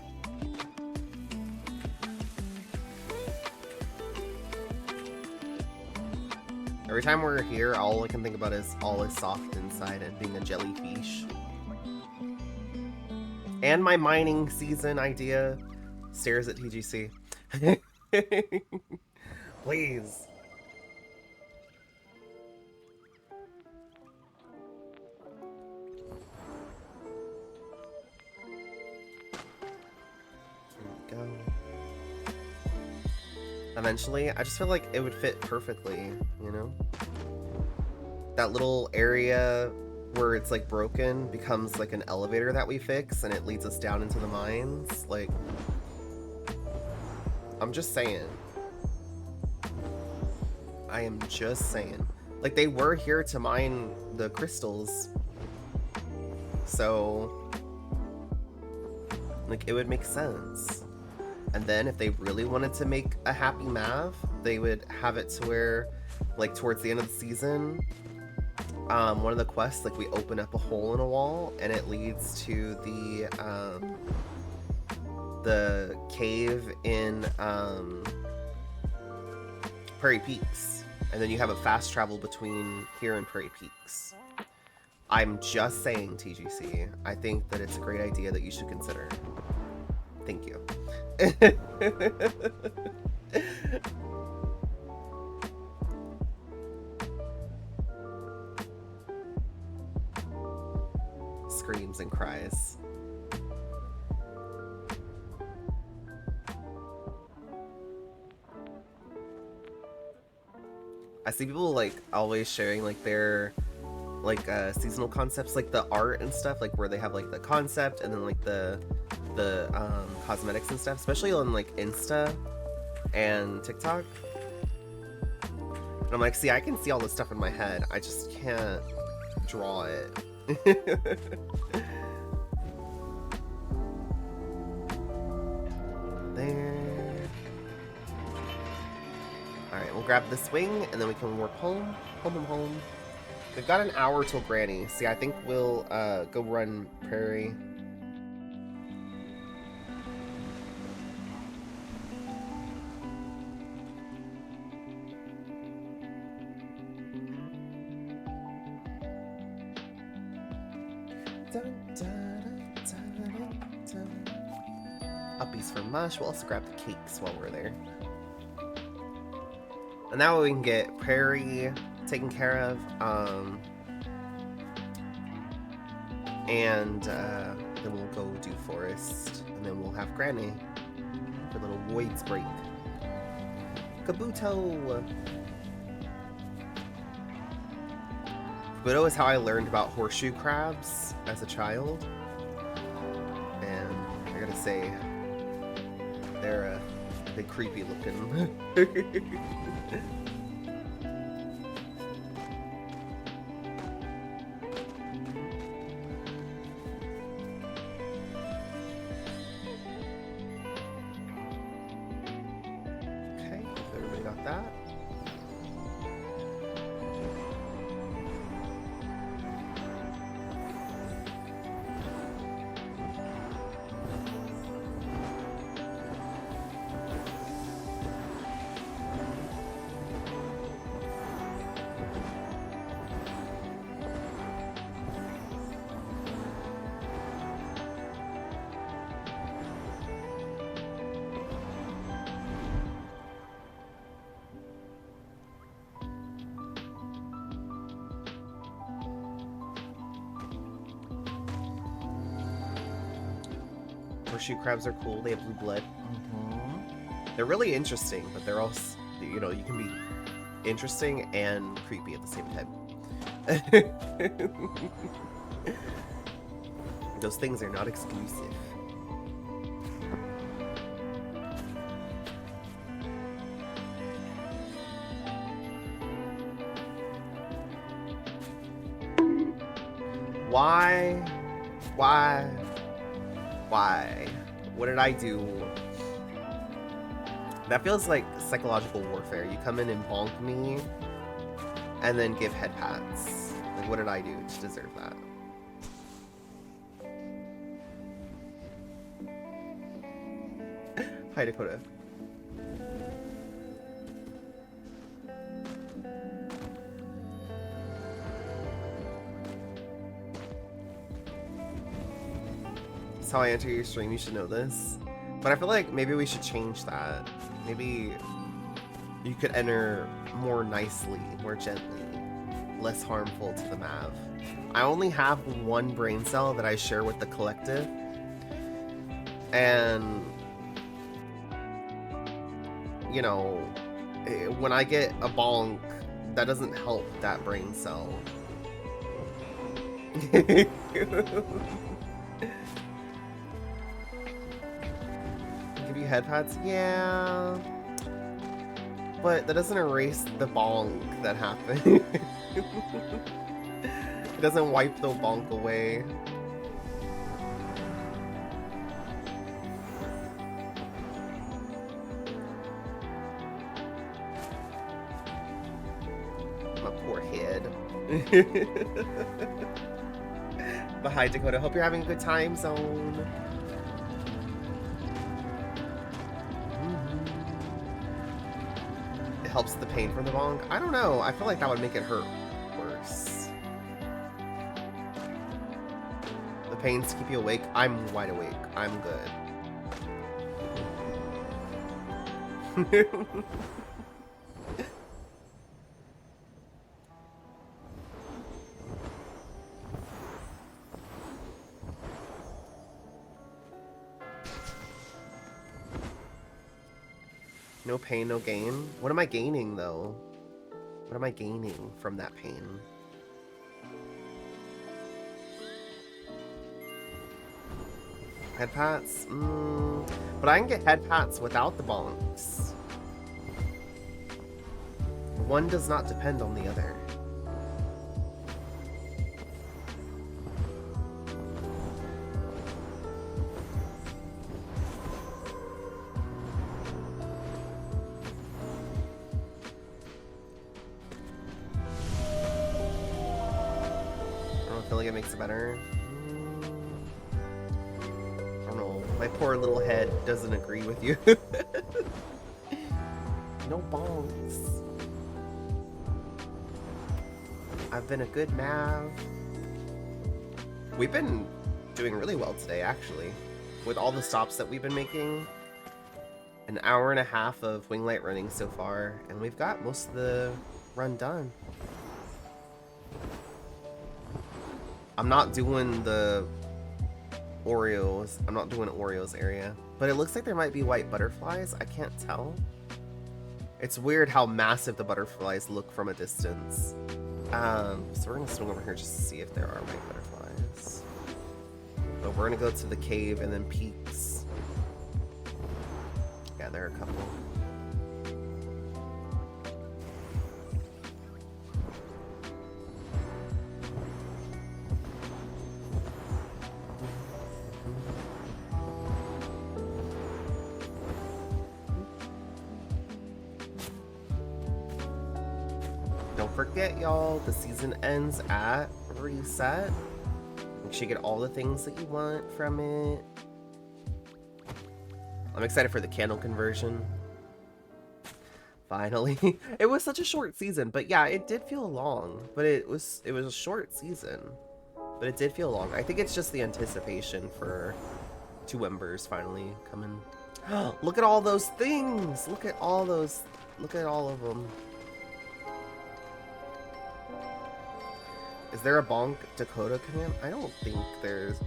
Every time we're here, all I can think about is all is soft inside and being a jellyfish. And my mining season idea stares at TGC. Please. Go. Eventually, I just feel like it would fit perfectly, you know? That little area where it's like broken becomes like an elevator that we fix and it leads us down into the mines. Like, I'm just saying. I am just saying. Like, they were here to mine the crystals. So, like, it would make sense. And then if they really wanted to make a happy Mav, they would have it to where, like, towards the end of the season, one of the quests, like, we open up a hole in a wall and it leads to the cave in Prairie Peaks. And then you have a fast travel between here and Prairie Peaks. I'm just saying, TGC. I think that it's a great idea that you should consider. Thank you. screams and cries. I see people like always sharing like their like seasonal concepts, like the art and stuff, like where they have like the concept and then like the cosmetics and stuff, especially on like Insta and TikTok. And I'm like, see, I can see all this stuff in my head, I just can't draw it. There. Alright, we'll grab this wing and then we can warp home. Home. We've got an hour till Granny. See, I think we'll go run Prairie. Uppies for Mush. We'll also grab the cakes while we're there. And now we can get Prairie taken care of. And then we'll go do Forest. And then we'll have Granny for a little Void's break. Kabuto! Kabuto is how I learned about horseshoe crabs as a child. And I gotta say, they're creepy looking. Okay, everybody got that. Horseshoe crabs are cool. They have blue blood. They're really interesting, but they're also, you know, you can be interesting and creepy at the same time. Those things are not exclusive. Why? What did I do? That feels like psychological warfare. You come in and bonk me, and then give head pats. Like, what did I do to deserve that? Hi, Dakota. That's how I enter your stream. You should know this. But I feel like maybe we should change that. Maybe you could enter more nicely, more gently, less harmful to the Mav. I only have one brain cell that I share with the collective. And, you know, when I get a bonk, that doesn't help that brain cell. Give you head pats? Yeah. But that doesn't erase the bonk that happened. It doesn't wipe the bonk away. My poor head. But hi, Dakota. Hope you're having a good time zone. It helps the pain from the bonk. I don't know. I feel like that would make it hurt worse. The pains keep you awake. I'm wide awake. I'm good. No pain, no gain. What am I gaining, though? What am I gaining from that pain? Head pats? But I can get head pats without the bonks. One does not depend on the other. I don't feel like it makes it better. I don't know. My poor little head doesn't agree with you. No bonks. I've been a good Mav. We've been doing really well today, actually. With all the stops that we've been making. An hour and a half of Winglight running so far, and we've got most of the run done. I'm not doing the Oreos. I'm not doing Oreos area. But it looks like there might be white butterflies. I can't tell. It's weird how massive the butterflies look from a distance. So we're gonna swing over here just to see if there are white butterflies. But we're gonna go to the cave and then peaks. Yeah, there are a couple. Don't forget, y'all, the season ends at reset. Make sure you get all the things that you want from it. I'm excited for the candle conversion. Finally. It was such a short season, but yeah, it did feel long. But it was a short season. But it did feel long. I think it's just the anticipation for Two Embers finally coming. Look at all those things! Look at all those. Look at all of them. Is there a bonk Dakota command? I don't think there's...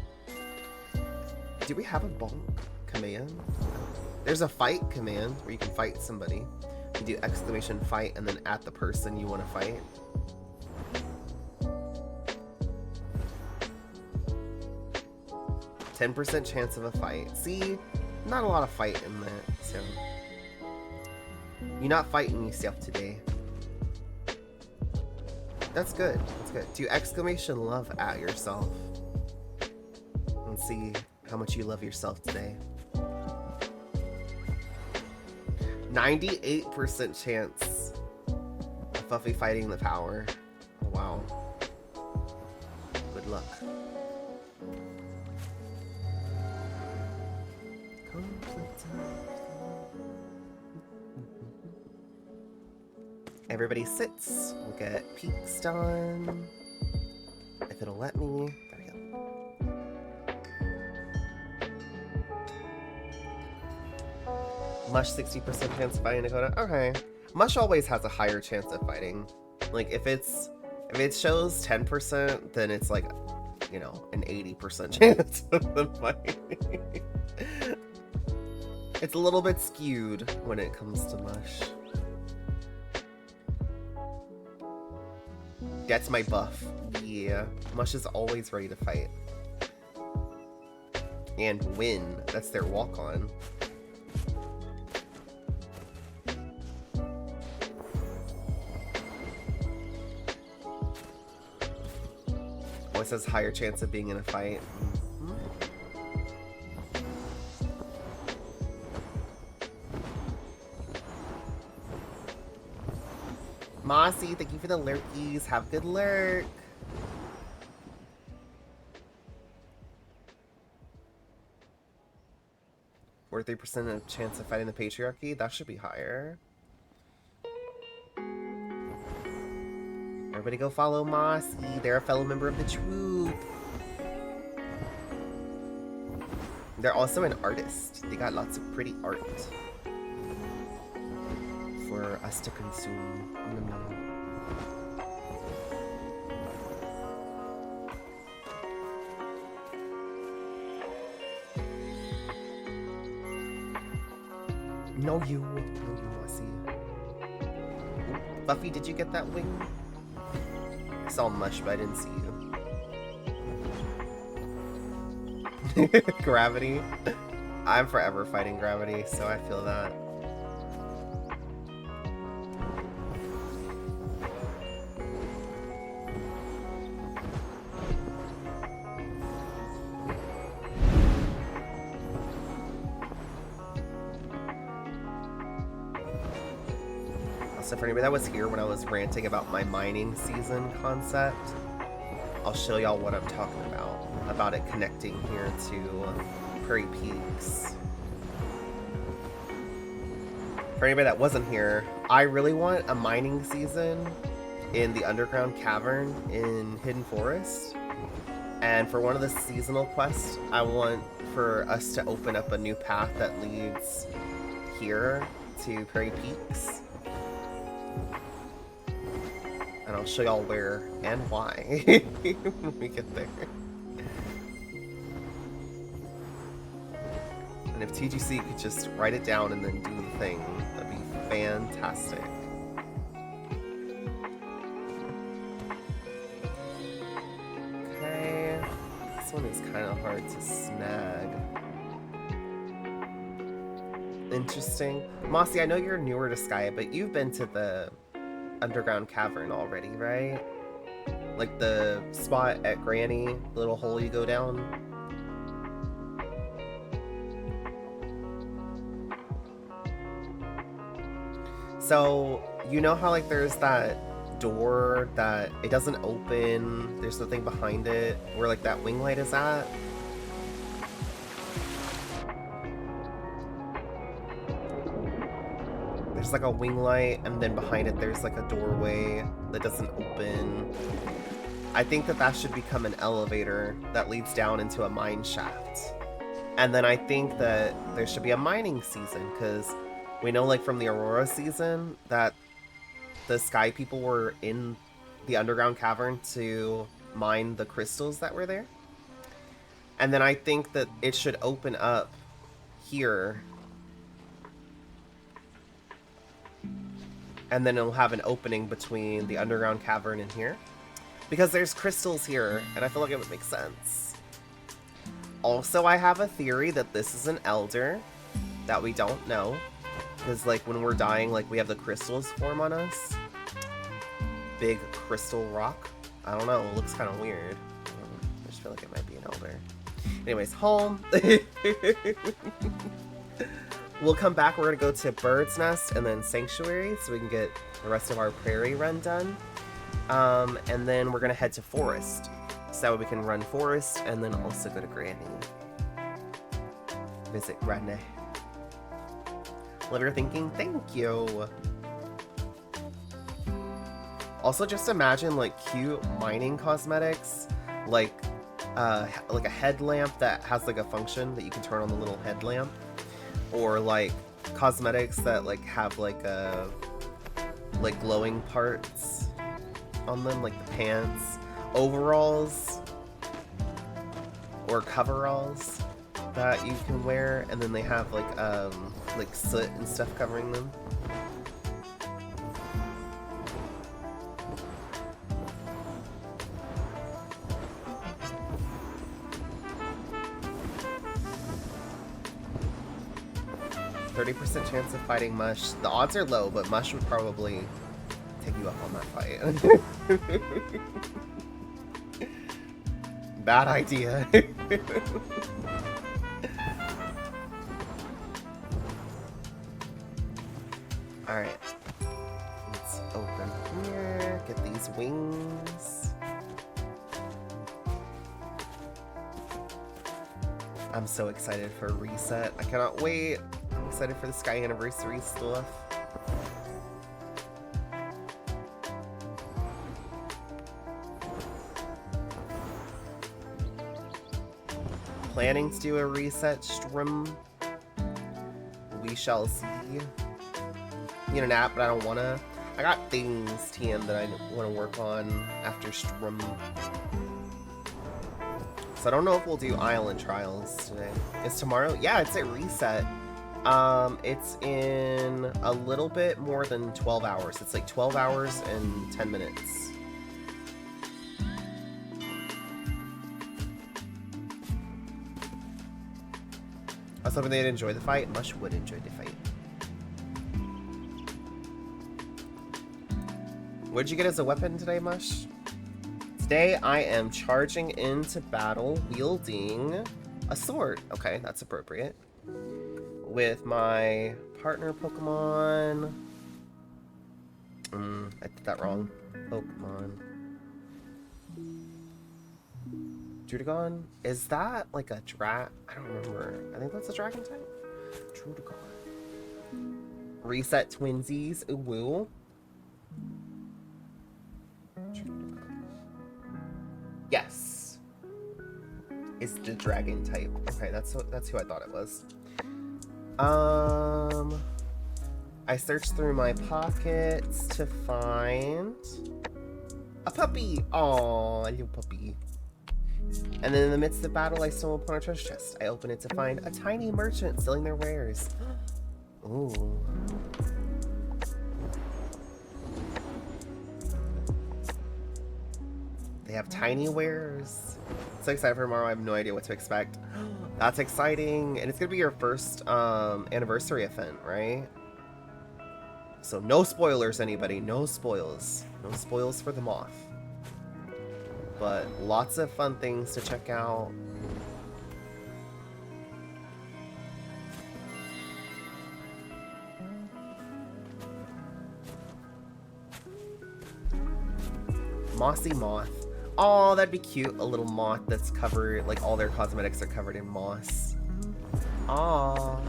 Do we have a bonk command? There's a fight command where you can fight somebody. You do exclamation fight and then at the person you want to fight. %10 chance of a fight. See? Not a lot of fight in that, so... You're not fighting yourself today. That's good. That's good. Do exclamation love at yourself. And see how much you love yourself today. 98% chance of Fuffy fighting the power. Oh, wow. Good luck. Everybody sits. We'll get peaks done. If it'll let me. There we go. Mush 60% chance of fighting Dakota. Okay. Mush always has a higher chance of fighting. Like if it shows 10%, then it's like, you know, an 80% chance of them fighting. It's a little bit skewed when it comes to Mush. That's my buff. Yeah. Mush is always ready to fight. And win. That's their walk-on. Always has higher chance of being in a fight. Mossy, thank you for the lurkies. Have good lurk. Or 3% of chance of fighting the patriarchy. That should be higher. Everybody go follow Mossy. They're a fellow member of the troop. They're also an artist. They got lots of pretty art for us to consume. No, you, Mossy. Buffy, did you get that wing? I saw Mush, but I didn't see you. Gravity. I'm forever fighting gravity, so I feel that. Also, for anybody that was here when I was ranting about my mining season concept, I'll show y'all what I'm talking about it connecting here to Prairie Peaks. For anybody that wasn't here, I really want a mining season in the underground cavern in Hidden Forest. And for one of the seasonal quests, I want for us to open up a new path that leads here to Prairie Peaks. And I'll show y'all where and why when we get there. And if TGC could just write it down and then do the thing, that'd be fantastic. Okay, this one is kind of hard to snag. Interesting. Mossy, I know you're newer to Sky, but you've been to the underground cavern already, right? Like the spot at Granny, the little hole you go down. So, you know how like there's that door that it doesn't open, there's the thing behind it where like that wing light is at? There's like a wing light, and then behind it there's like a doorway that doesn't open. I think that that should become an elevator that leads down into a mine shaft. And then I think that there should be a mining season, because we know like from the Aurora season that the Sky people were in the underground cavern to mine the crystals that were there. And then I think that it should open up here. And then it'll have an opening between the underground cavern and here. Because there's crystals here, and I feel like it would make sense. Also, I have a theory that this is an elder that we don't know. Because, like, when we're dying, like, we have the crystals form on us. Big crystal rock. I don't know, it looks kind of weird. I just feel like it might be an elder. Anyways, home. We'll come back, we're going to go to Bird's Nest and then Sanctuary, so we can get the rest of our prairie run done. And then we're going to head to Forest, so that way we can run Forest and then also go to Granny. Visit Granny. Whatever you're thinking, thank you! Also, just imagine, like, cute mining cosmetics, like a headlamp that has, like, a function that you can turn on the little headlamp. Or like cosmetics that like have like glowing parts on them, like the pants, overalls, or coveralls that you can wear, and then they have like soot and stuff covering them. 30% chance of fighting Mush. The odds are low, but Mush would probably take you up on that fight. Bad idea. Alright. Let's open here. Get these wings. I'm so excited for a reset. I cannot wait. I'm excited for the Sky Anniversary stuff. Planning to do a reset stream. We shall see. Need a nap, but I don't wanna. I got things, TM, that I want to work on after stream. So I don't know if we'll do Island Trials today. Is tomorrow? Yeah, it's at reset. It's in a little bit more than 12 hours. It's like 12 hours and 10 minutes. I was hoping they'd enjoy the fight. Mush would enjoy the fight. What did you get as a weapon today, Mush? Today I am charging into battle wielding a sword. Okay, that's appropriate. With my partner Pokemon. I did that wrong. Pokemon. Druddigon? Is that like a I don't remember. I think that's a dragon type. Druddigon. Reset twinsies. Ooh woo. Yes. It's the dragon type. Okay, that's who I thought it was. I searched through my pockets to find a puppy. Aww, a little puppy. And then in the midst of battle, I stumble upon a treasure chest. I open it to find a tiny merchant selling their wares. Ooh. They have tiny wares. So excited for tomorrow. I have no idea what to expect. That's exciting. And it's going to be your first anniversary event, right? So no spoilers, anybody. No spoils. No spoils for the moth. But lots of fun things to check out. Mossy moth. Oh, that'd be cute. A little moth that's covered, like all their cosmetics are covered in moss. Aww.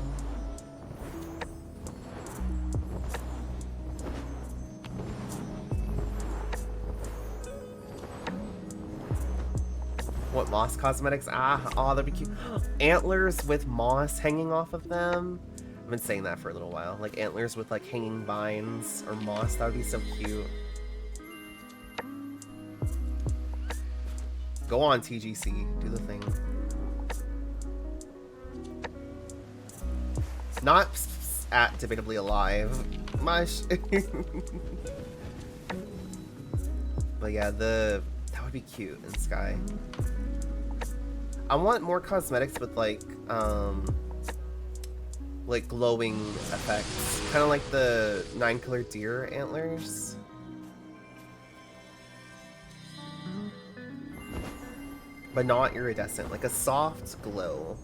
What moss cosmetics? Oh, that'd be cute. Antlers with moss hanging off of them. I've been saying that for a little while. Like antlers with like hanging vines or moss. That would be so cute. Go on, TGC. Do the thing. Not at Debatably Alive. Mush. But yeah, that would be cute in Sky. I want more cosmetics with like glowing effects. Kind of like the 9-color deer antlers. But not iridescent, like a soft glow.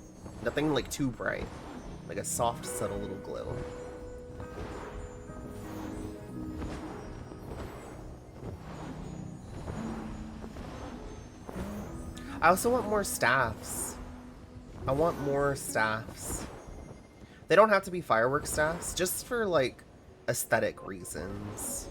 Nothing like too bright. Like a soft, subtle little glow. I also want more staffs. I want more staffs. They don't have to be fireworks staffs, just for like aesthetic reasons.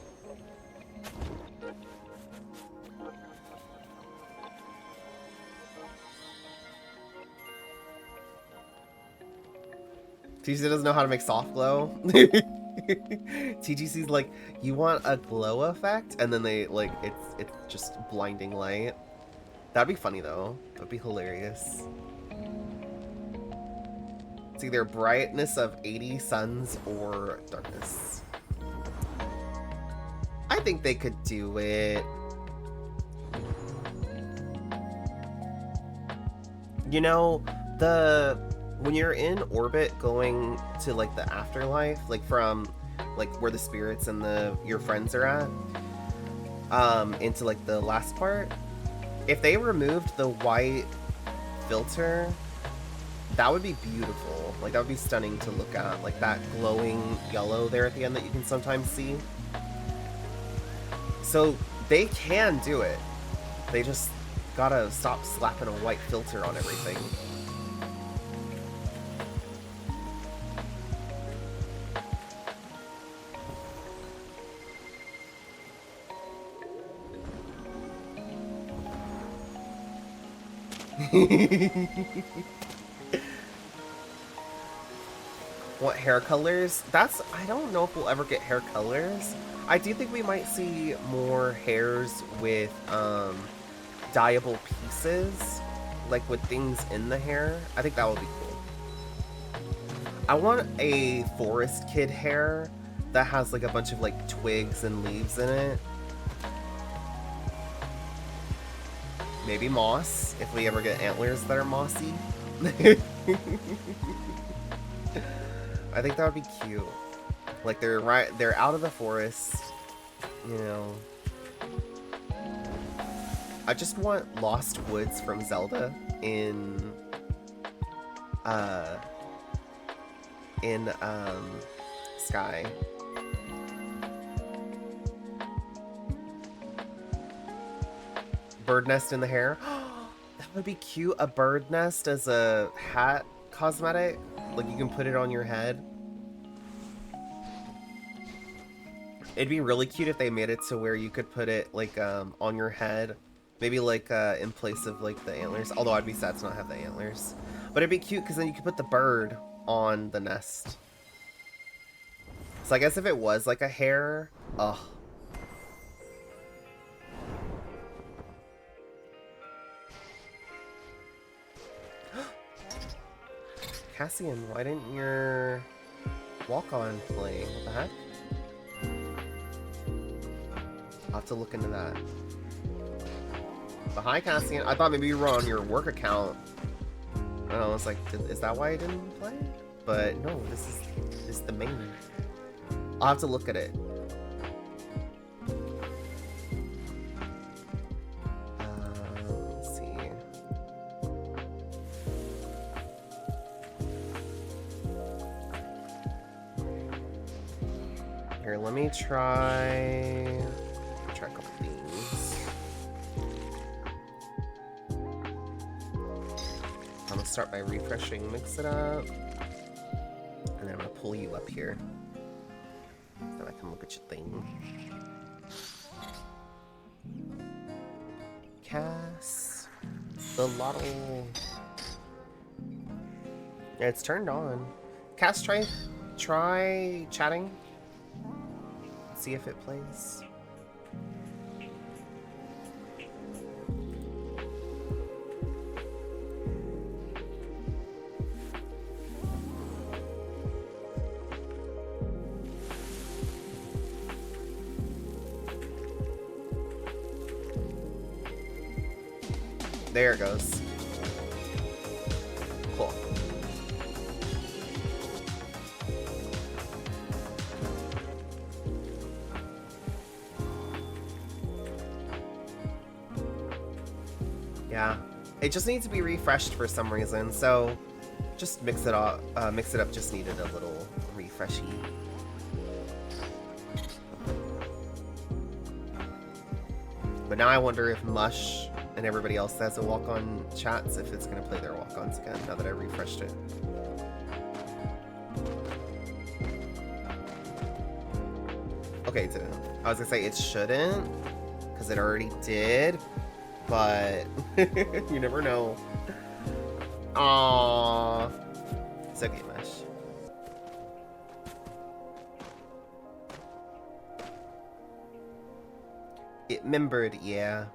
TGC doesn't know how to make soft glow. TGC's like, you want a glow effect? And then they like, it's just blinding light. That'd be funny though. That'd be hilarious. It's either brightness of 80 suns or darkness. I think they could do it. You know, when you're in orbit going to like the afterlife, like from like where the spirits and your friends are at, into like the last part, if they removed the white filter, that would be beautiful. Like that would be stunning to look at, like that glowing yellow there at the end that you can sometimes see. So they can do it. They just gotta stop slapping a white filter on everything. What hair colors? I don't know if we'll ever get hair colors. I do think we might see more hairs with dyeable pieces, like with things in the hair. I think that would be cool. I want a forest kid hair that has like a bunch of like twigs and leaves in it. Maybe moss, if we ever get antlers that are mossy. I think that would be cute. Like they're out of the forest, you know. I just want Lost Woods from Zelda in Sky. Bird nest in the hair. That would be cute. A bird nest as a hat cosmetic. Like you can put it on your head. It'd be really cute if they made it to where you could put it like on your head. Maybe like in place of like the antlers. Although I'd be sad to not have the antlers. But it'd be cute because then you could put the bird on the nest. So I guess if it was like a hair, ugh. Cassian, why didn't your walk-on play? What the heck? I'll have to look into that. But hi, Cassian. I thought maybe you were on your work account. I don't know, it's like, is that why I didn't play? But no, this is the main. I'll have to look at it. Let's see. Here, let me try a couple things. I'm gonna start by refreshing, mix it up, and then I'm gonna pull you up here. Then I can look at your thing. Cass, the lotto. Yeah, it's turned on. Cass, try chatting. See if it plays. There it goes. Cool. Yeah, it just needs to be refreshed for some reason, so just mix it up. Just needed a little refreshy. But now I wonder if Mush and everybody else that has a walk-on chats, if it's going to play their walk-ons again, now that I refreshed it. Okay, it didn't. I was going to say it shouldn't, because it already did, but you never know. Aww. It's okay, Mush. It membered, yeah.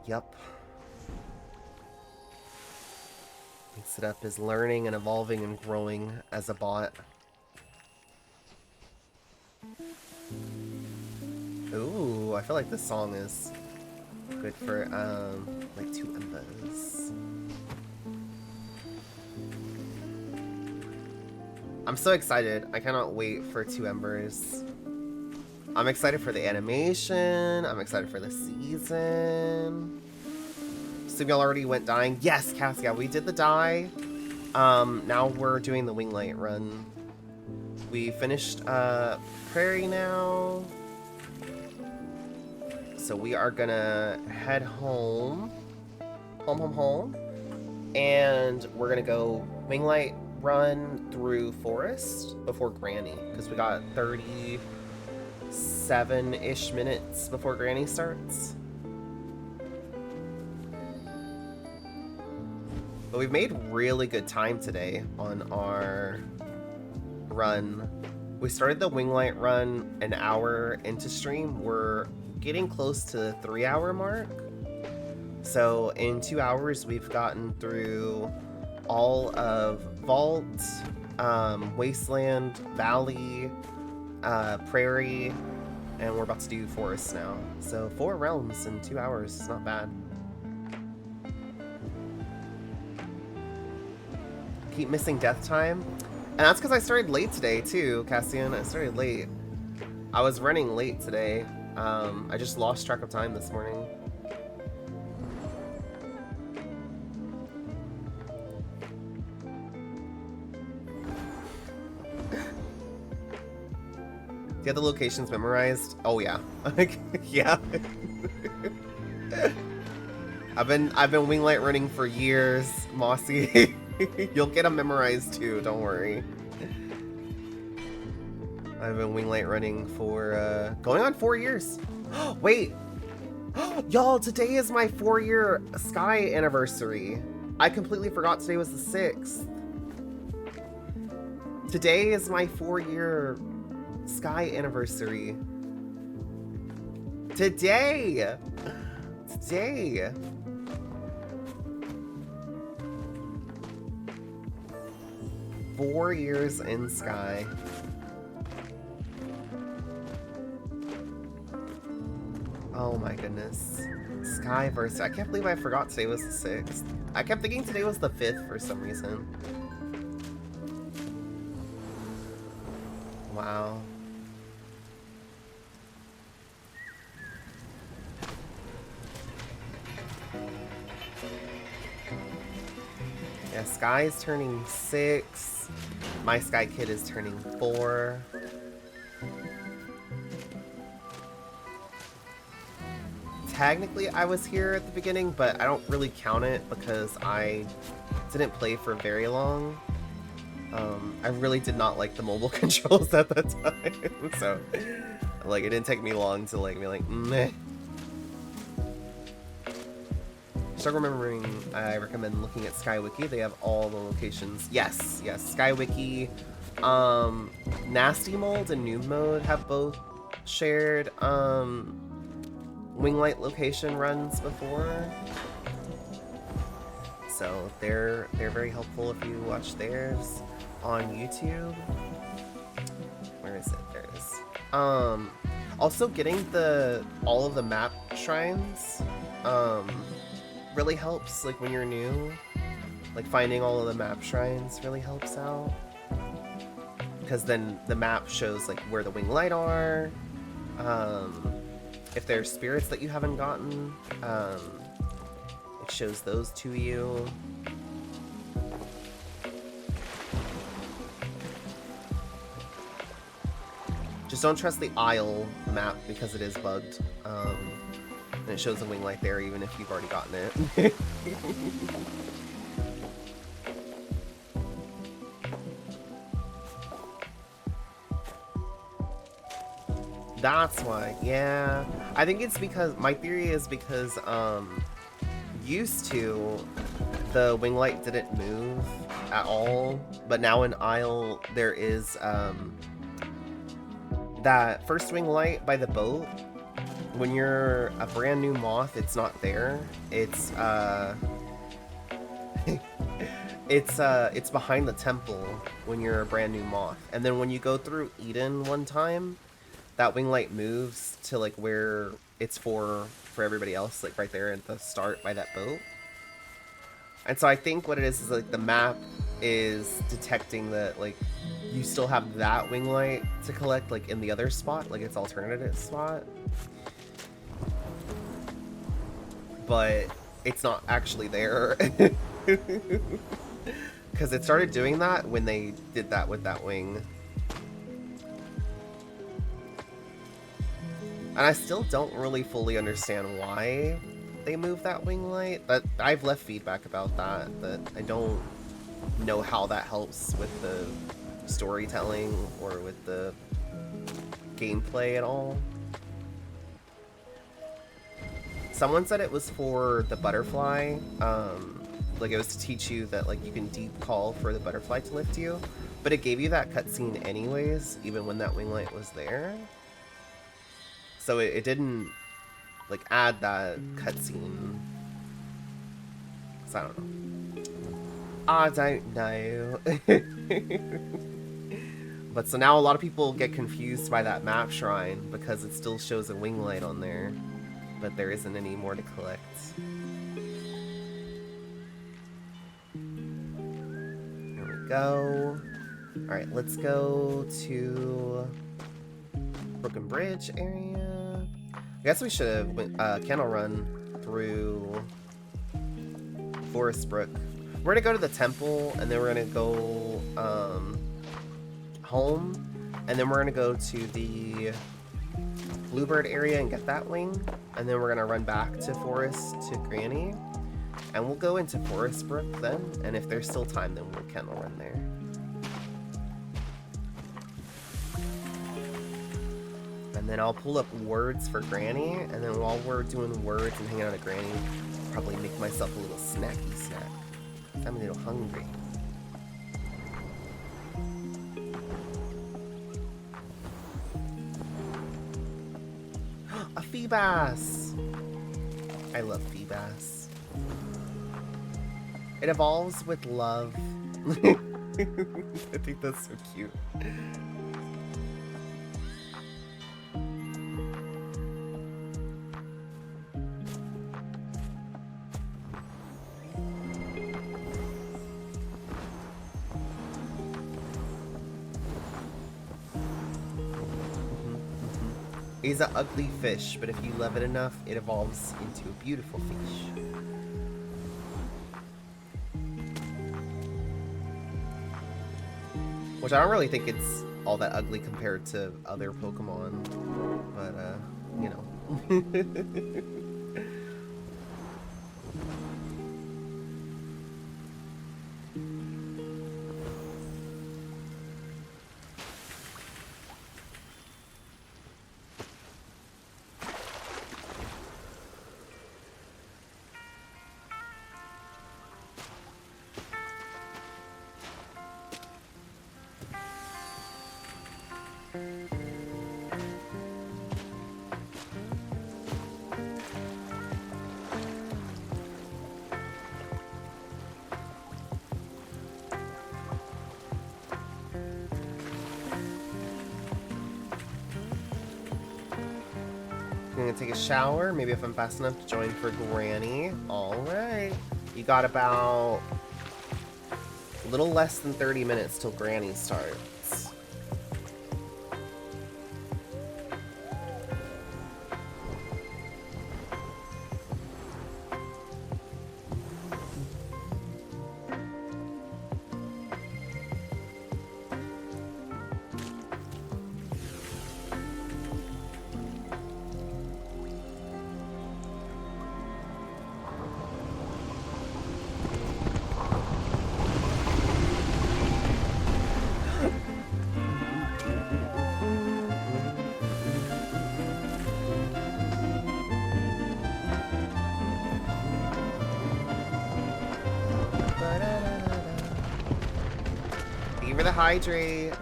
Yup. Mix it up is learning and evolving and growing as a bot. Ooh, I feel like this song is good for like 2 embers. I'm so excited. I cannot wait for 2 embers. I'm excited for the animation. I'm excited for the season. So y'all already went dying. Yes, Cass, yeah, we did the dye. Now we're doing the Winglight run. We finished Prairie now. So we are gonna head home. Home. And we're gonna go Winglight run through Forest before Granny. Because we got 37-ish minutes before Granny starts. But we've made really good time today on our run. We started the Winglight run an hour into stream. We're getting close to the 3-hour mark. So in 2 hours, we've gotten through all of Vault, Wasteland, Valley, Prairie, and we're about to do Forest now. So 4 realms in 2 hours is not bad. Keep missing death time. And that's because I started late today too, Cassian. I started late. I was running late today. I just lost track of time this morning. Do you have the locations memorized? Oh yeah. Yeah. I've been Winglight running for years, Mossy. You'll get them memorized too, don't worry. I've been Winglight running for going on 4 years. Wait. Y'all, today is my 4-year Sky anniversary. I completely forgot today was the 6th. Today is my 4-year Sky anniversary. Today! 4 years in Sky. Oh my goodness. Skyverse. I can't believe I forgot today was the 6th. I kept thinking today was the 5th for some reason. Wow. Yeah, Sky is turning 6. My Sky Kid is turning 4. Technically, I was here at the beginning, but I don't really count it because I didn't play for very long. I really did not like the mobile controls at that time, so like it didn't take me long to like be like meh. Start remembering, I recommend looking at SkyWiki. They have all the locations. Yes, SkyWiki. Nasty Mold and Noob Mode have both shared Winglight location runs before. So they're very helpful if you watch theirs on YouTube. Where is it? There it is. Also getting all of the map shrines really helps, like when you're new. Like finding all of the map shrines really helps out. Because then the map shows like where the Winglight are. If there's spirits that you haven't gotten, it shows those to you. Just don't trust the Isle map because it is bugged. And it shows a Winglight there even if you've already gotten it. That's why, yeah. I think it's because, my theory is because, used to, the Winglight didn't move at all, but now in Isle, there is, that first Winglight by the boat. When you're a brand new moth, it's not there. It's, it's behind the temple when you're a brand new moth. And then when you go through Eden one time, that Winglight moves to like where it's for everybody else, like right there at the start by that boat. And so I think what it is like the map is detecting that like you still have that Winglight to collect like in the other spot, like its alternative spot. But it's not actually there. Because it started doing that when they did that with that wing. And I still don't really fully understand why they moved that Winglight. But I've left feedback about that I don't know how that helps with the storytelling or with the gameplay at all. Someone said it was for the butterfly. Like it was to teach you that like you can deep call for the butterfly to lift you. But it gave you that cutscene anyways, even when that Winglight was there. So it didn't like add that cutscene. So I don't know. I don't know. But so now a lot of people get confused by that map shrine because it still shows a wing light on there, but there isn't any more to collect. Here we go. Alright, let's go to Broken Bridge area. I guess we should have went candle run through Forest Brook. We're gonna go to the temple, and then we're gonna go home, and then we're gonna go to the Bluebird area and get that wing, and then we're gonna run back to Forest to Granny, and we'll go into Forest Brook then, and if there's still time, then we'll candle run there. And then I'll pull up words for Granny, and then while we're doing words and hanging out at Granny, I'll probably make myself a little snacky snack. I'm a little hungry. A Feebas! I love Feebas. It evolves with love. I think that's so cute. It's an ugly fish, but if you love it enough, it evolves into a beautiful fish. Which I don't really think it's all that ugly compared to other Pokemon, but, you know. I'm gonna take a shower, maybe if I'm fast enough to join for Granny. Alright. You got about a little less than 30 minutes till Granny starts. Thank you for the hydrate.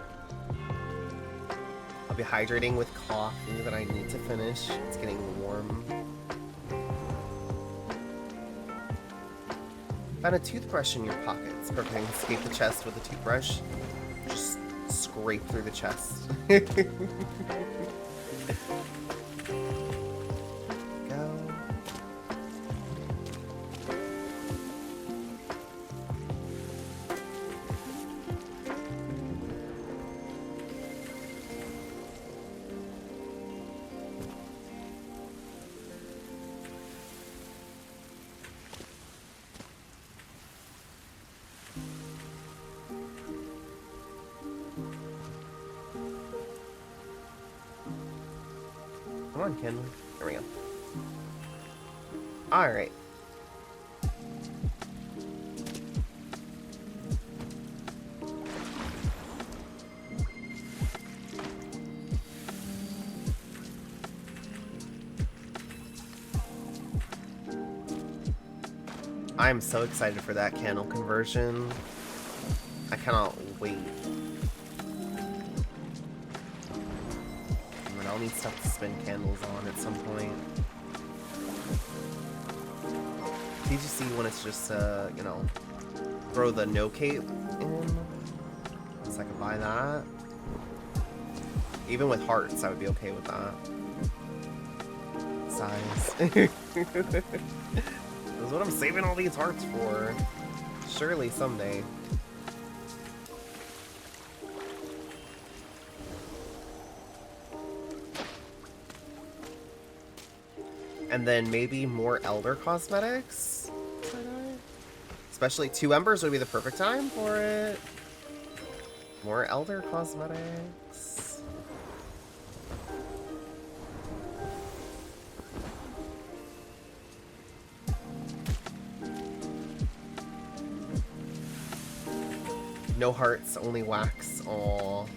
I'll be hydrating with coffee that I need to finish. It's getting warm. Found a toothbrush in your pockets. Perfect. I can escape the chest with a toothbrush. Just scrape through the chest. Go. Come on, Kenley. There we go. Alright. I'm so excited for that candle conversion. I cannot wait. I'll need stuff to spin candles on at some point. TGC when it's just, you know, throw the no cape in. So I can buy that. Even with hearts, I would be okay with that. Size. That's what I'm saving all these hearts for. Surely someday. And then maybe more Elder cosmetics? Especially 2 Embers would be the perfect time for it. More Elder cosmetics. No hearts, only wax. Aww.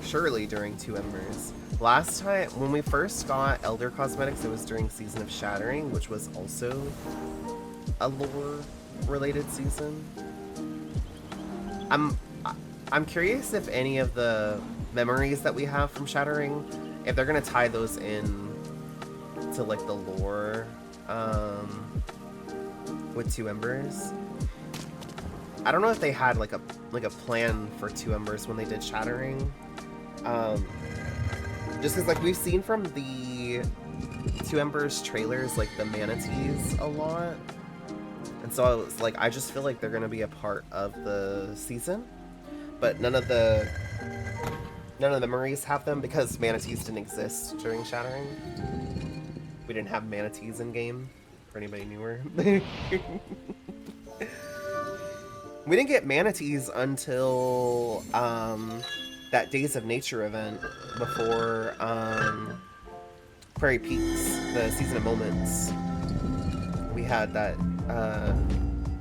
Surely during 2 Embers. Last time, when we first got Elder Cosmetics, it was during Season of Shattering, which was also a lore-related season. I'm curious if any of the memories that we have from Shattering, if they're gonna tie those in to like the lore with 2 Embers. I don't know if they had like a plan for 2 Embers when they did Shattering. Just because like we've seen from the 2 Embers trailers like the manatees a lot, and so I was like, I just feel like they're gonna be a part of the season, but none of the memories have them because manatees didn't exist during Shattering. We didn't have manatees in game for anybody newer. We didn't get manatees until that Days of Nature event before Prairie Peaks, the Season of Moments. We had that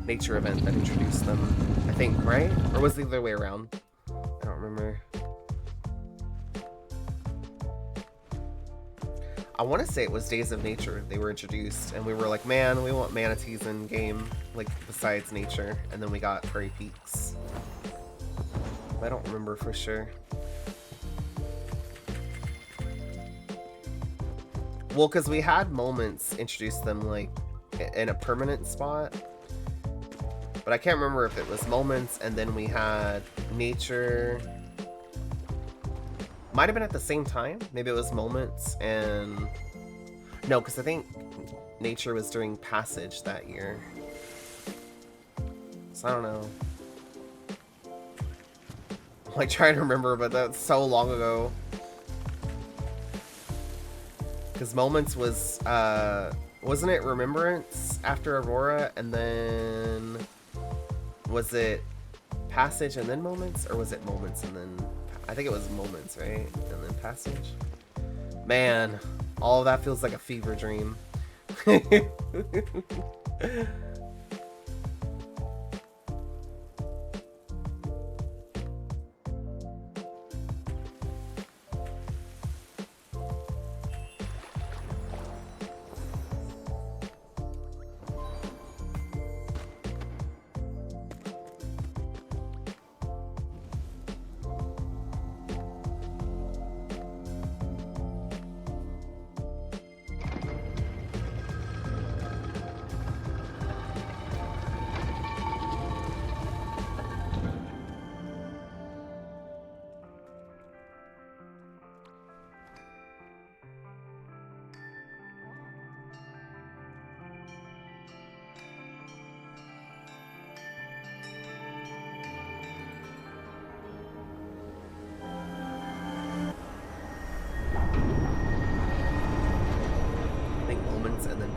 nature event that introduced them, I think, right? Or was it the other way around? I don't remember. I want to say it was Days of Nature they were introduced, and we were like, man, we want manatees in game, like, besides nature. And then we got Prairie Peaks. I don't remember for sure. Well, because we had Moments introduce them, like, in a permanent spot. But I can't remember if it was Moments, and then we had Nature. Might have been at the same time. Maybe it was Moments and... No, because I think Nature was during Passage that year. So I don't know. I'm like trying to remember, but that's so long ago. Because Moments was... wasn't it Remembrance after Aurora, and then... Was it Passage and then Moments? Or was it Moments and then... I think it was Moments, right? And then Passage. Man, all of that feels like a fever dream.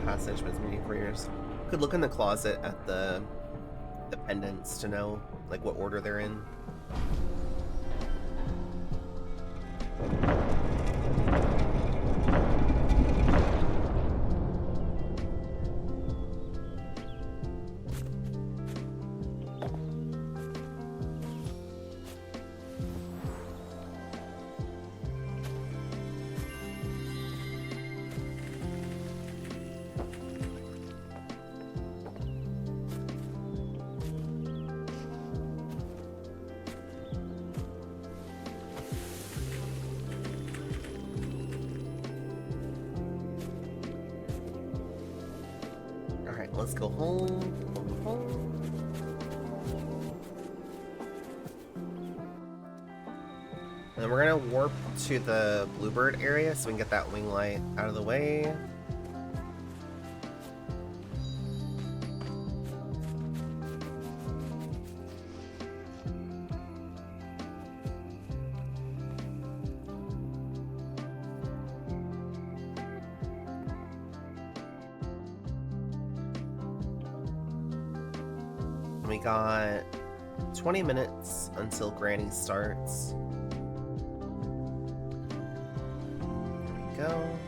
Passage was meaning for years. Could look in the closet at the pendants to know like what order they're in. Let's go home. And we're gonna warp to the Bluebird area so we can get that wing light out of the way. We got 20 minutes until Granny starts. There we go.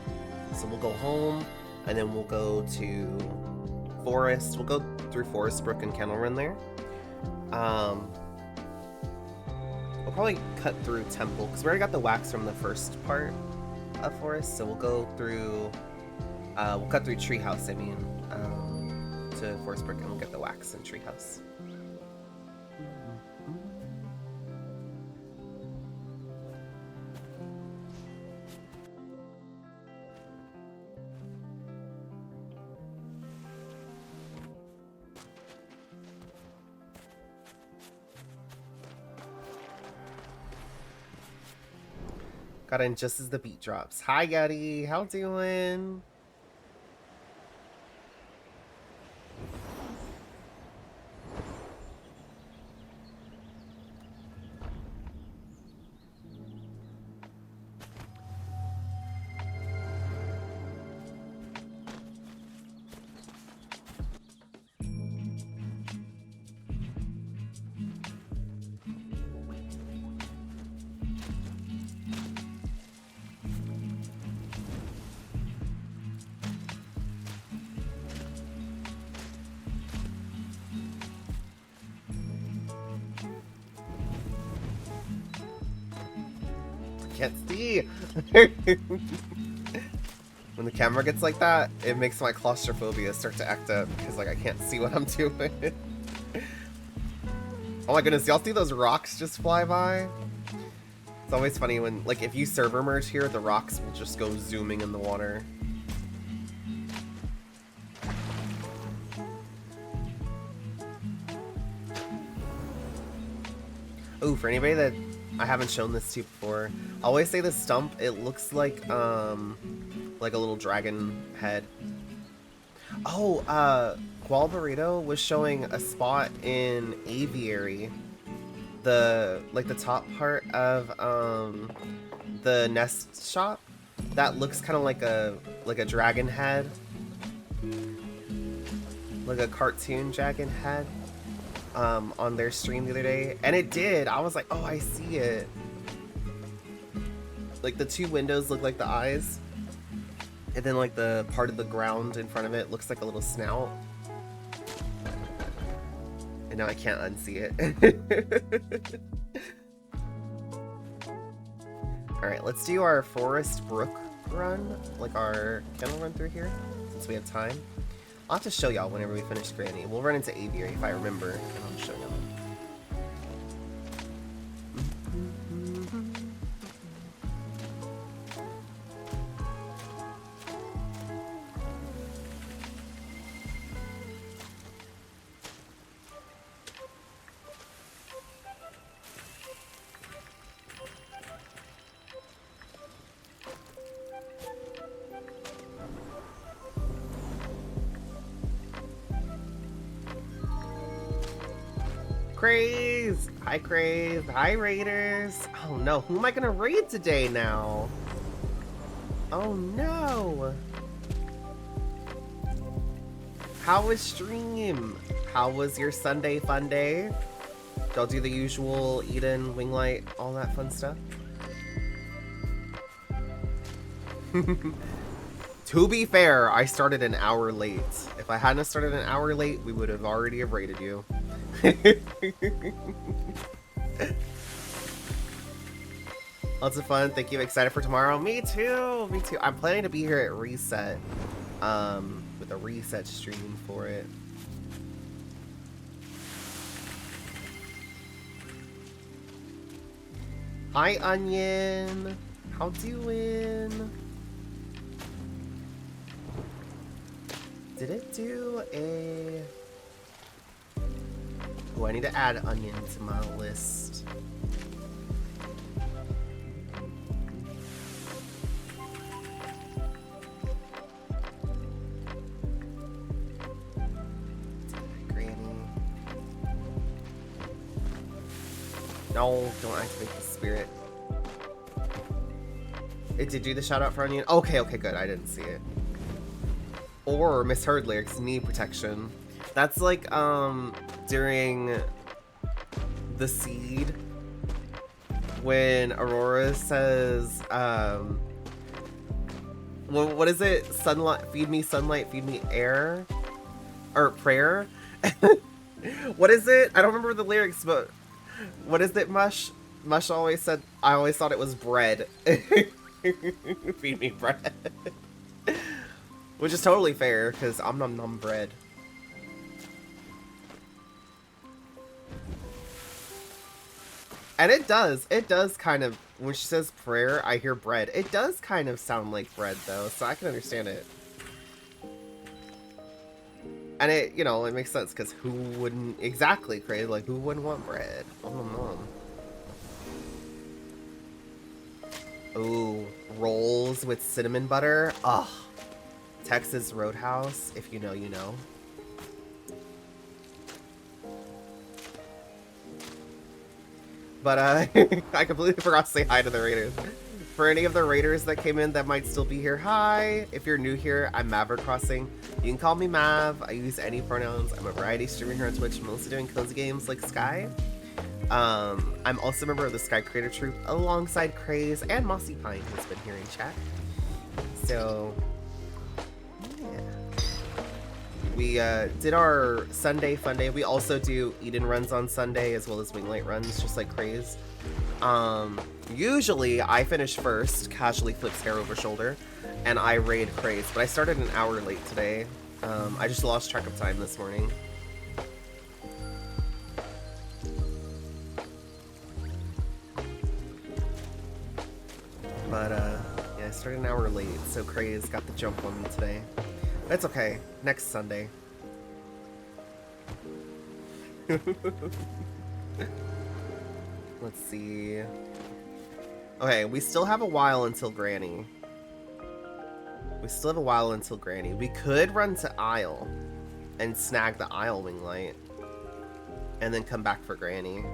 So we'll go home, and then we'll go to Forest. We'll go through Forest Brook and Kennel Run there. We'll probably cut through Temple, because we already got the wax from the first part of Forest, so we'll go through... we'll cut through Treehouse, I mean, to Forest Brook, and we'll get the wax in Treehouse. Got in just as the beat drops. Hi, Yeti. How doing? Can't see. When the camera gets like that, it makes my claustrophobia start to act up because like I can't see what I'm doing. Oh my goodness, y'all see those rocks just fly by? It's always funny when, like, if you server merge here, the rocks will just go zooming in the water. Oh, for anybody that I haven't shown this to before, I always say the stump, it looks like a little dragon head. Oh, Qual Burrito was showing a spot in Aviary, the top part of the nest shop that looks kind of like a dragon head, like a cartoon dragon head. On their stream the other day, and it did. I was like, oh, I see it. Like the two windows look like the eyes, and then like the part of the ground in front of it looks like a little snout. And now I can't unsee it. Alright, let's do our Forest Brook run, like our kennel run through here, since we have time. I'll have to show y'all whenever we finish Granny. We'll run into Aviary if I remember, and I'll show y'all. Craze! Hi, Craze! Hi, Raiders! Oh no, who am I gonna raid today now? Oh no! How was stream? How was your Sunday fun day? Did y'all do the usual Eden, Winglight, all that fun stuff? To be fair, I started an hour late. If I hadn't started an hour late, we would have already have raided you. Lots of fun. Thank you. Excited for tomorrow. Me too. Me too. I'm planning to be here at Reset, with a Reset stream for it. Hi, Onion. How doing? Did it do a... Oh, I need to add Onion to my list. No, don't activate the spirit. It did do the shout out for Onion. Okay, good. I didn't see it. Or misheard lyrics, knee protection. That's like during the seed when Aurora says what is it? Sunlight, feed me sunlight, feed me air, or prayer. What is it? I don't remember the lyrics, but what is it? Mush always said. I always thought it was bread. Feed me bread. Which is totally fair, because I'm num num bread. And it does kind of, when she says prayer, I hear bread. It does kind of sound like bread, though, so I can understand it. And it, you know, it makes sense, because who wouldn't, exactly, Craig, like, who wouldn't want bread? Ooh, rolls with cinnamon butter. Ugh. Texas Roadhouse, if you know, you know. But I completely forgot to say hi to the raiders. For any of the raiders that came in that might still be here, hi. If you're new here, I'm Maverick Crossing. You can call me Mav. I use any pronouns. I'm a variety streamer here on Twitch, mostly doing cozy games like Sky. I'm also a member of the Sky Creator Troupe alongside Craze and Mossy Pine, who's been here in chat. So, yeah. We did our Sunday fun day. We also do Eden runs on Sunday as well as Winglight runs, just like Craze. Usually I finish first, casually flips hair over shoulder, and I raid Craze, but I started an hour late today. I just lost track of time this morning. But yeah, I started an hour late, so Craze got the jump on me today. That's okay. Next Sunday. Let's see. Okay, we still have a while until Granny. We could run to Isle and snag the Isle Winglight and then come back for Granny.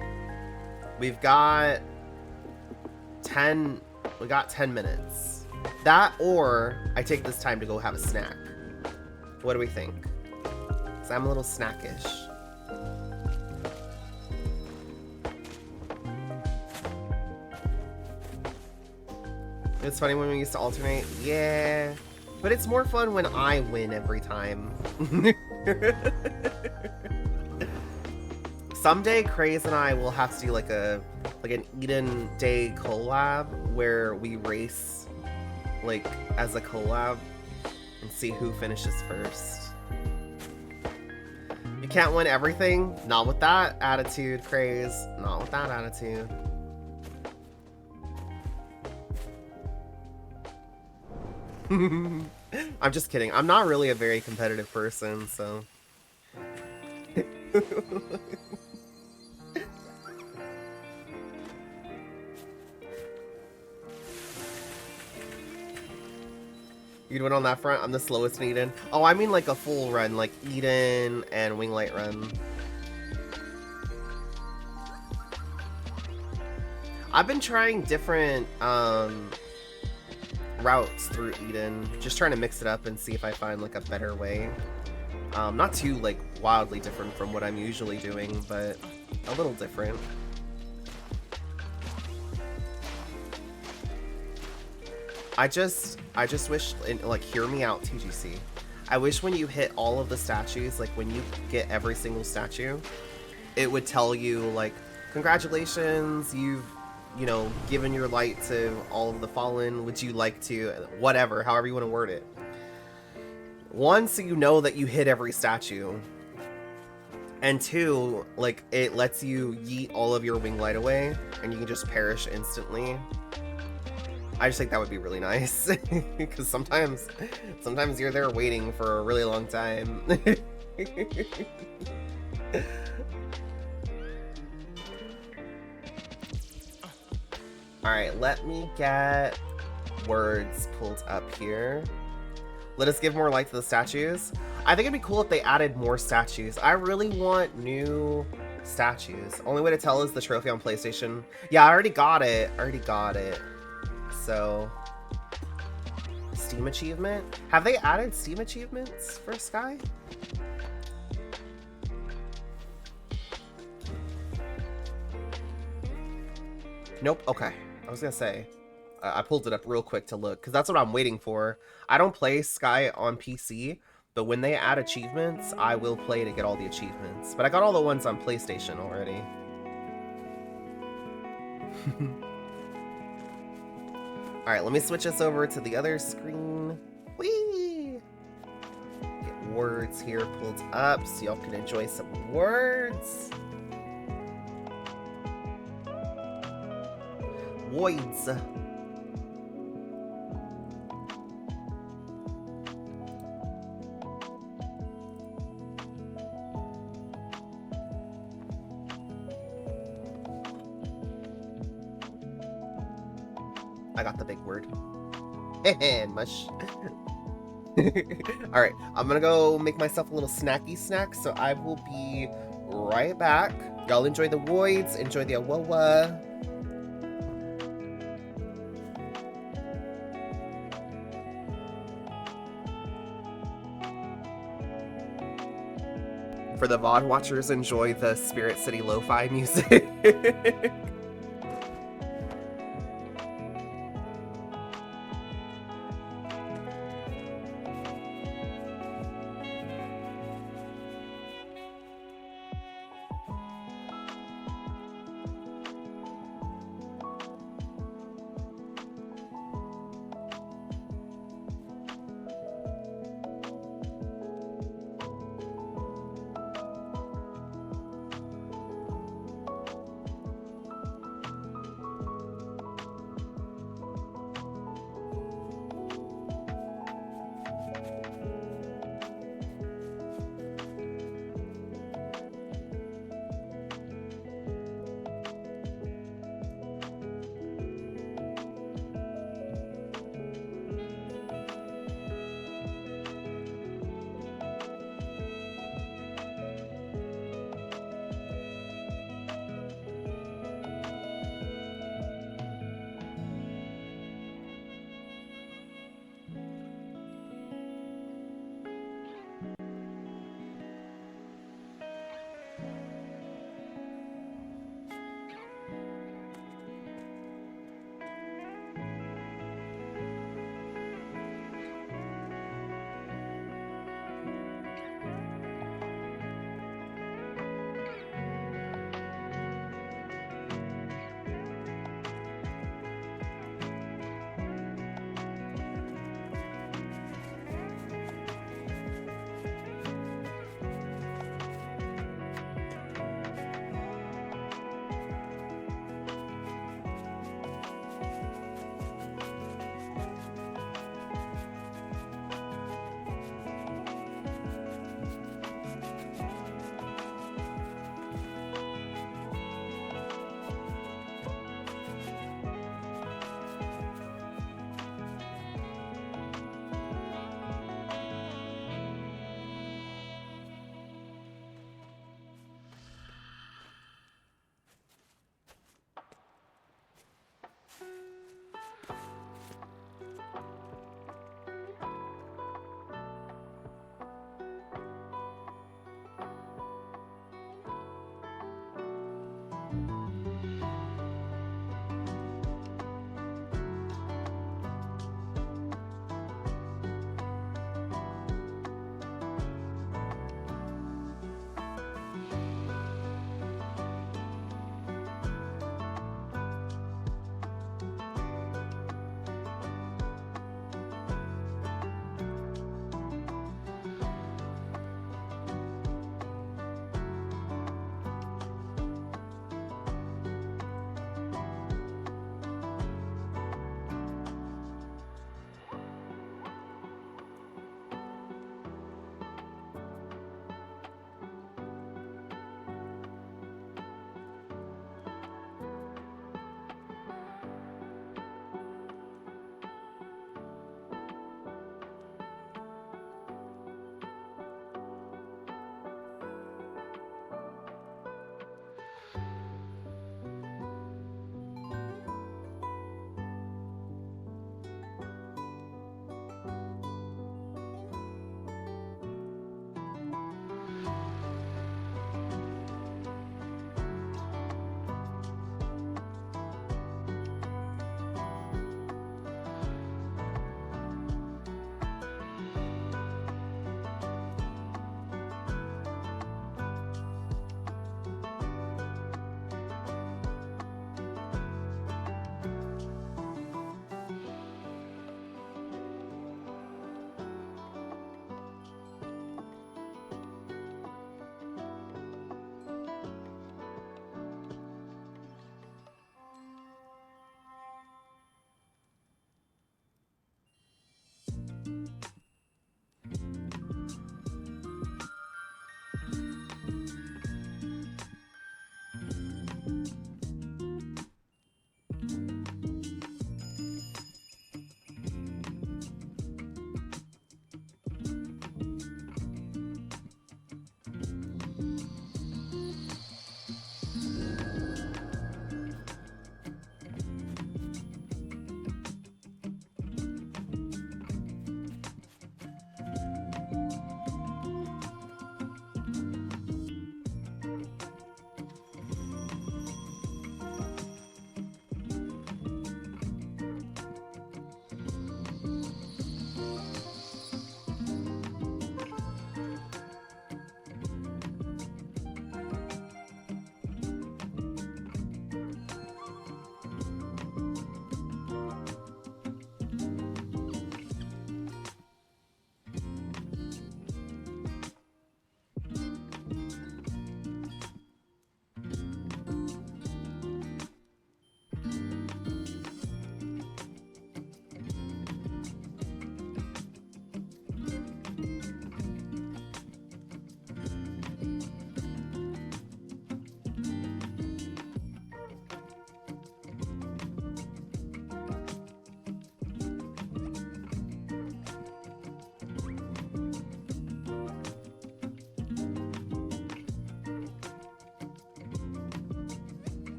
We've got 10 minutes. That, or I take this time to go have a snack. What do we think? 'Cause I'm a little snackish. It's funny when we used to alternate. Yeah. But it's more fun when I win every time. Someday Craze and I will have to do like an Eden Day collab where we race like as a collab and see who finishes first. You can't win everything. Not with that attitude, Craze. Not with that attitude. I'm just kidding. I'm not really a very competitive person, so. You'd win on that front? I'm the slowest in Eden. Oh, I mean like a full run, like Eden and Winglight run. I've been trying different routes through Eden, just trying to mix it up and see if I find like a better way. Not too like wildly different from what I'm usually doing, but a little different. I just wish, like, hear me out, TGC. I wish when you hit all of the statues, like when you get every single statue, it would tell you like, congratulations, you've, you know, given your light to all of the fallen. Would you like to, whatever, however you want to word it. One, so you know that you hit every statue. And two, like, it lets you yeet all of your Winglight away and you can just perish instantly. I just think that would be really nice, because sometimes you're there waiting for a really long time. Alright, let me get words pulled up here. Let us give more light to the statues. I think it'd be cool if they added more statues. I really want new Statues. Only way to tell is the trophy on PlayStation. Yeah, I already got it. So, Steam achievement. Have they added Steam achievements for Sky? Nope. Okay. I was gonna say. I pulled it up real quick to look because that's what I'm waiting for. I don't play Sky on PC, but when they add achievements, I will play to get all the achievements. But I got all the ones on PlayStation already. Alright, let me switch us over to the other screen. Whee! Get words here pulled up so y'all can enjoy some words. Voids. I got the big word. And mush. Alright, I'm gonna go make myself a little snacky snack, so I will be right back. Y'all enjoy the voids, enjoy the Awoa. For the VOD watchers, enjoy the Spirit City lo-fi music.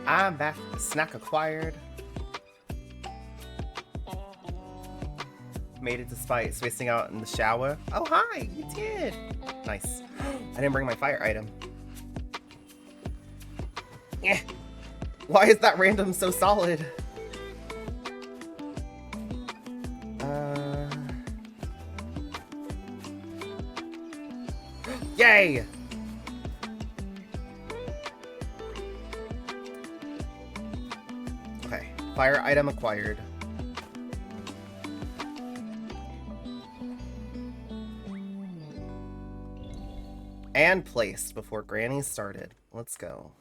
I'm back. Snack acquired. Made it despite spacing out in the shower. Oh, hi! You did! Nice. I didn't bring my fire item. Eh. Why is that random so solid? Yay! Okay, fire item acquired. And placed before Granny started. Let's go.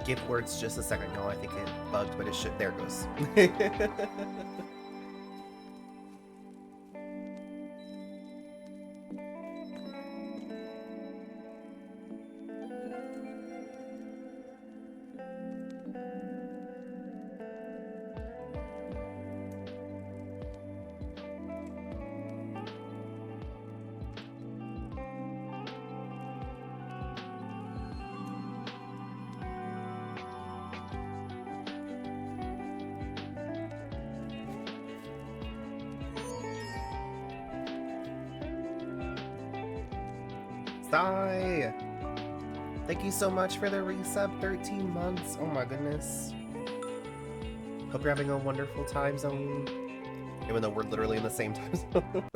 Give words just a second, y'all. I think it bugged, but it should. There it goes. Sigh! Thank you so much for the resub, 13 months. Oh my goodness. Hope you're having a wonderful time zone. Even though we're literally in the same time zone.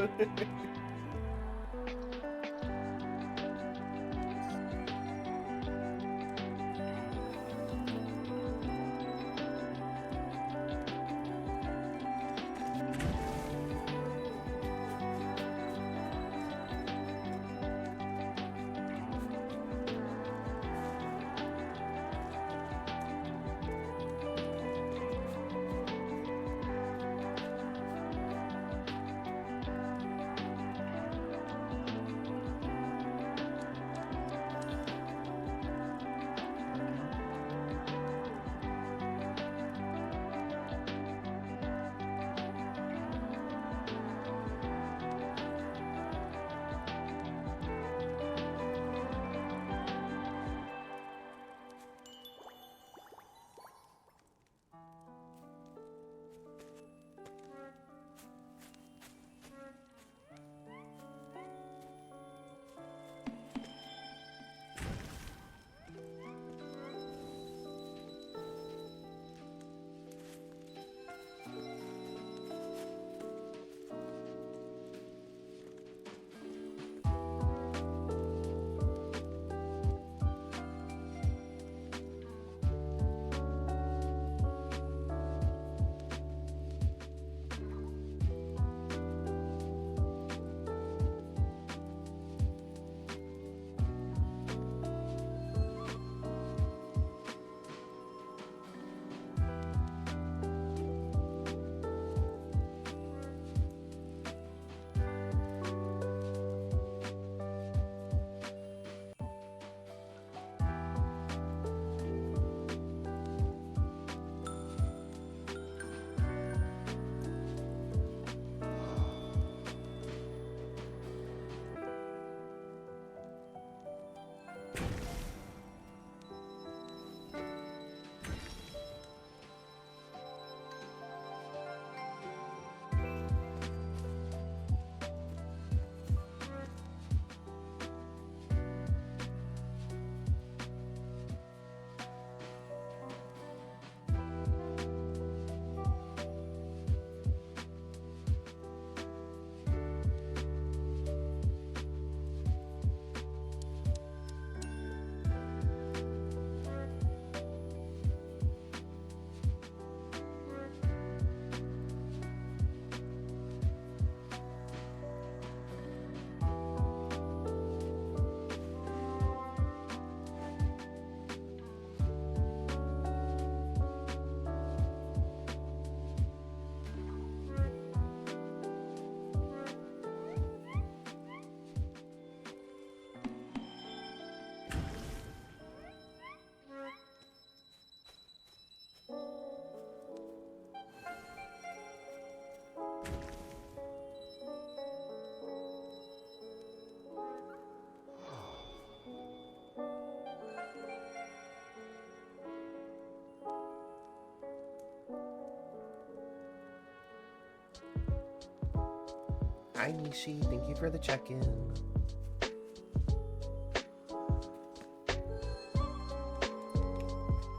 Hi Nishi, thank you for the check-in.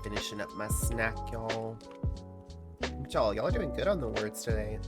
Finishing up my snack, y'all. Y'all are doing good on the words today.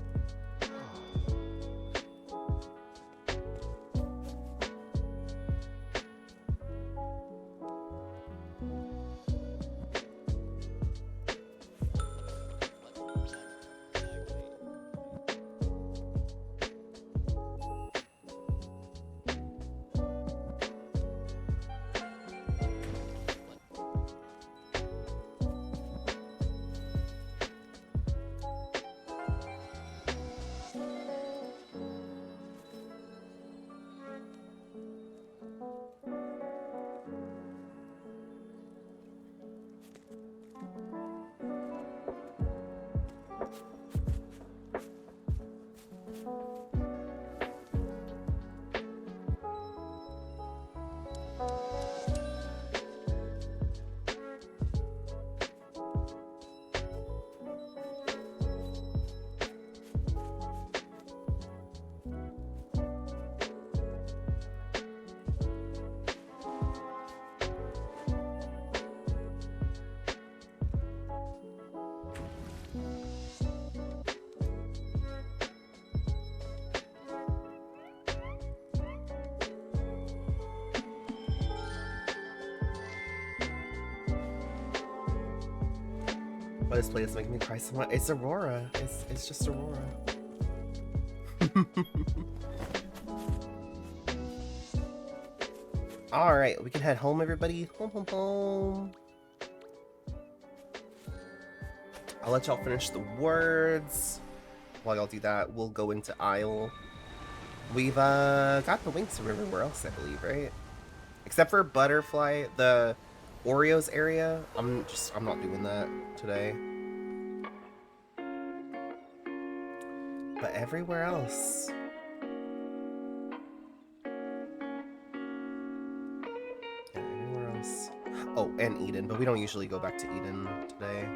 Oh, this play is making me cry so much. It's Aurora. It's just Aurora. Alright, we can head home, everybody. Home, home, home. I'll let y'all finish the words. While y'all do that, we'll go into Isle. We've got the wings from everywhere else, I believe, right? Except for Butterfly, the Oreos area. I'm not doing that today. But everywhere else. Yeah, everywhere else. Oh, and Eden, but we don't usually go back to Eden today.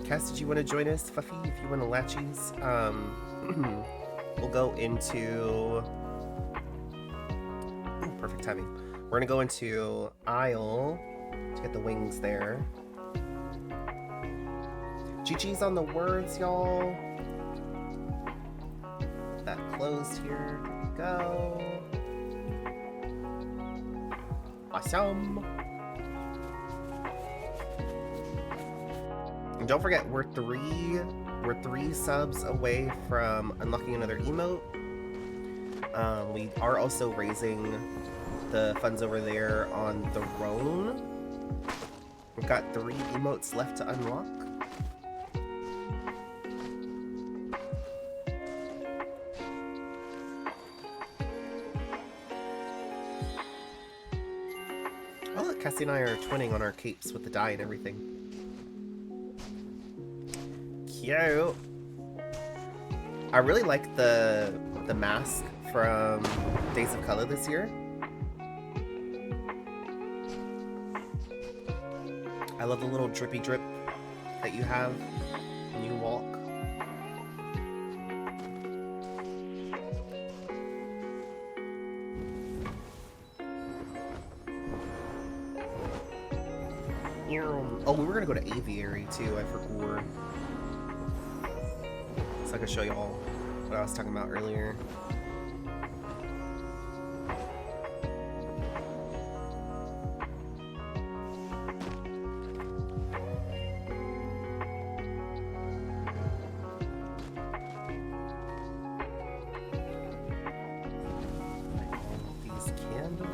Cass, did you want to join us? Fuffy, if you want to latchies. We'll go into... Ooh, perfect timing. We're going to go into Isle to get the wings there. GG's on the words, y'all. That closed here. There we go. Awesome. And don't forget, we're three subs away from unlocking another emote. We are also raising the funds over there on the Roan. We've got 3 emotes left to unlock. Oh look, Cassie and I are twinning on our capes with the dye and everything. Cute. I really like the mask from Days of Color this year. I love the little drippy drip that you have when you walk. Oh, we were gonna go to Aviary too, I forgot. So I can show y'all what I was talking about earlier. These candles.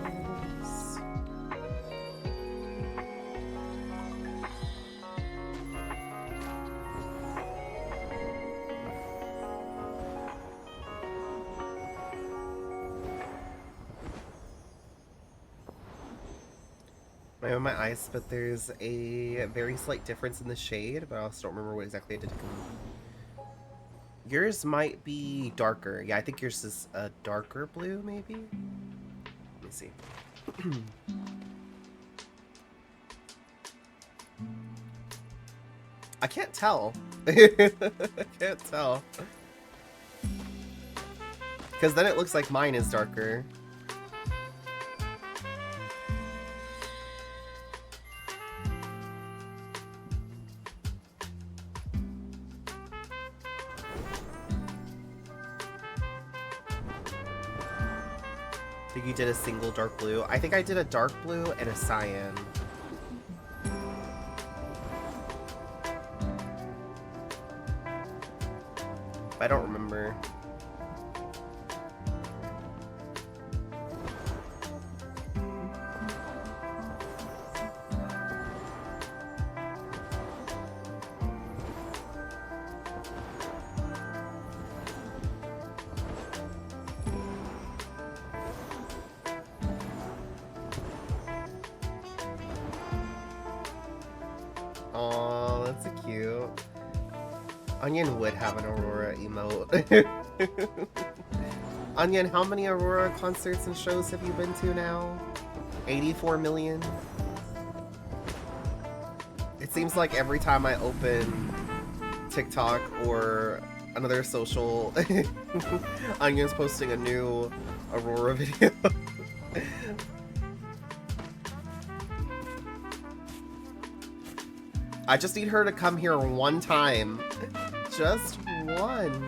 I have my eyes, but there's a very slight difference in the shade, but I also don't remember what exactly I did to come. Yours might be darker. Yeah, I think yours is a darker blue, maybe? Let me see. I can't tell. I can't tell. Because then it looks like mine is darker. I think you did a single dark blue. I think I did a dark blue and a cyan. I don't remember. Aw, that's so cute. Onion would have an Aurora emote. Onion, how many Aurora concerts and shows have you been to now? 84 million? It seems like every time I open TikTok or another social, Onion's posting a new Aurora video. I just need her to come here one time. Just one.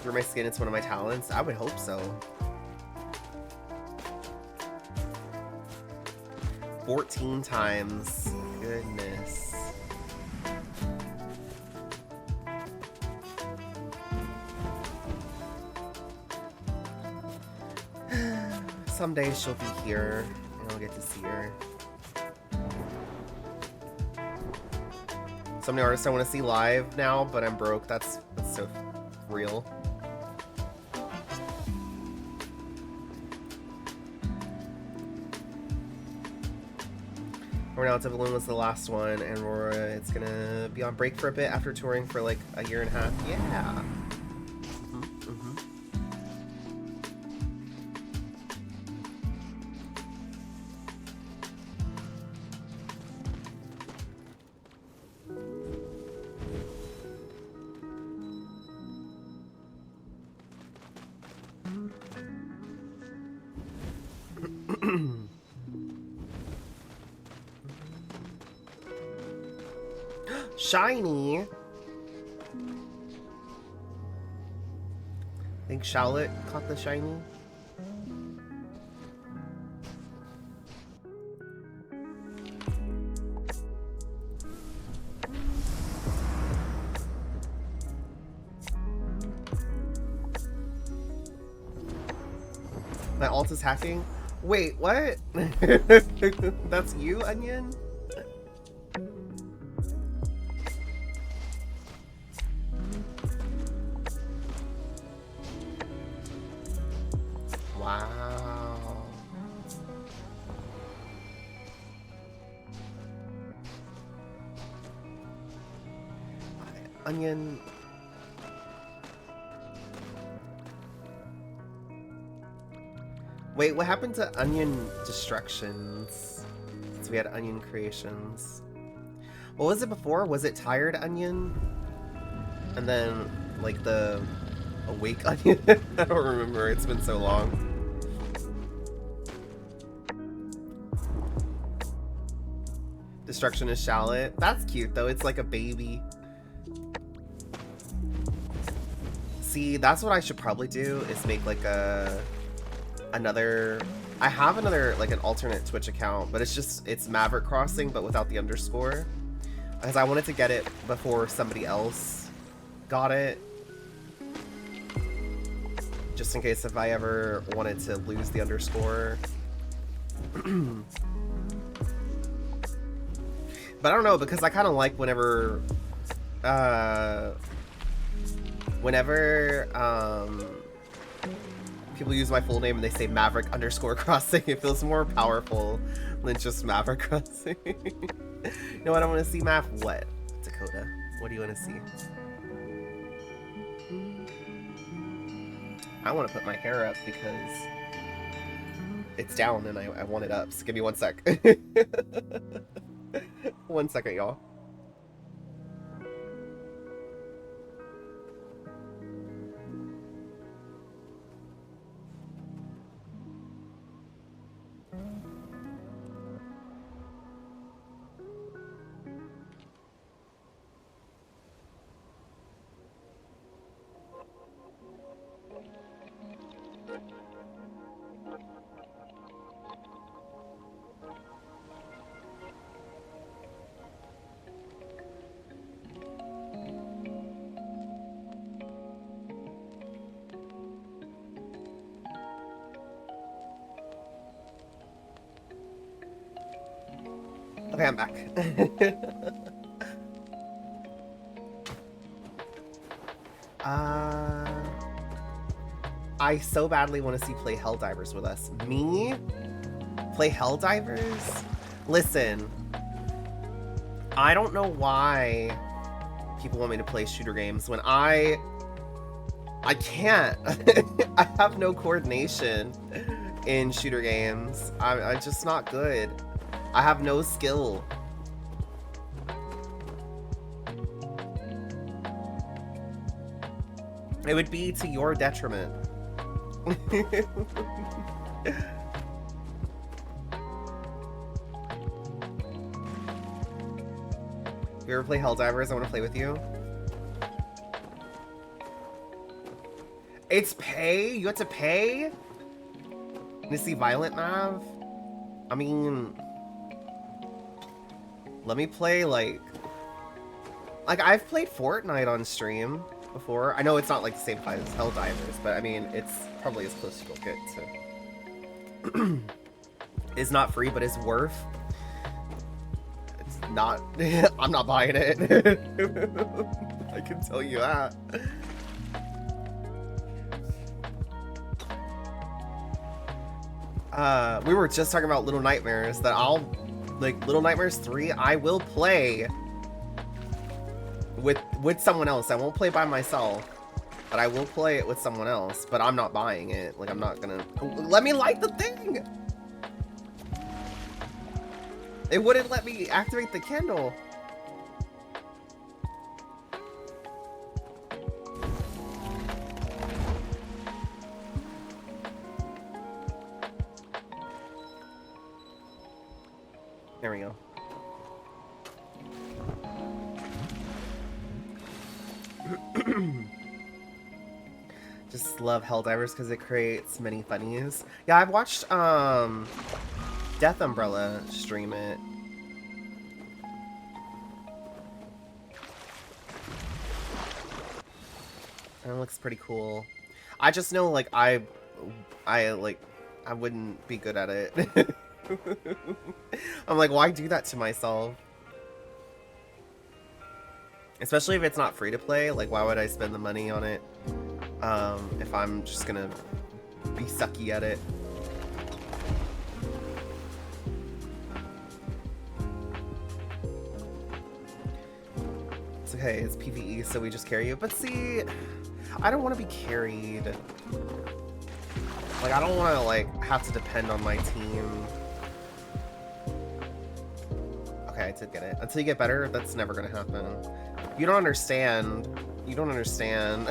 Through my skin, it's one of my talents. I would hope so. 14 times. Goodness. Someday she'll be here and I'll get to see her. So many artists I want to see live now, but I'm broke. That's so real. Aurora Evelyn was the last one, and Aurora, it's gonna be on break for a bit after touring for like a year and a half. Yeah. Shiny! I think Charlotte caught the shiny. My alt is hacking? Wait, what? That's you, Onion? Wow. Onion. Wait, what happened to Onion Destructions? Since we had Onion Creations. What was it before? Was it Tired Onion? And then, like, the Awake Onion? I don't remember. It's been so long. Destruction is Shallot. That's cute, though. It's like a baby. See, that's what I should probably do, is make, like, another... I have another, like, an alternate Twitch account, but it's Maverick Crossing, but without the underscore. Because I wanted to get it before somebody else got it. Just in case if I ever wanted to lose the underscore. But I don't know, because I kind of like whenever people use my full name and they say Maverick underscore Crossing, it feels more powerful than just Maverick Crossing. You know what I want to see, Mav? What? Dakota, what do you want to see? I want to put my hair up because it's down and I want it up. So give me 1 sec. 1 second, y'all. Okay, I'm back. I so badly want to see play Helldivers with us. Me? Play Helldivers? Listen, I don't know why people want me to play shooter games when I can't. I have no coordination. in shooter games. I'm just not good. I have no skill. It would be to your detriment. You ever play Helldivers? I want to play with you. It's pay? You have to pay? You see Violent Nav? I mean... Let me play, like... I've played Fortnite on stream before. I know it's not, like, the same fight as Helldivers, but, I mean, it's probably as close as you'll get to... It's not free, but it's worth... It's not... I'm not buying it. I can tell you that. We were just talking about Little Nightmares, that I'll... Like, Little Nightmares 3, I will play... With someone else. I won't play by myself. But I will play it with someone else. But I'm not buying it. Like, I'm not gonna... Let me light the thing! It wouldn't let me activate the candle. There we go. Just love Helldivers because it creates many funnies. Yeah, I've watched Death Umbrella stream it. And it looks pretty cool. I just know, like, I wouldn't be good at it. I'm like, why do that to myself? Especially if it's not free to play. Like, why would I spend the money on it if I'm just gonna be sucky at it? It's okay, it's PvE, so we just carry you. But see, I don't want to be carried. Like, I don't want to, like, have to depend on my team. Okay, I did get it. Until you get better, that's never gonna happen. You don't understand. You don't understand.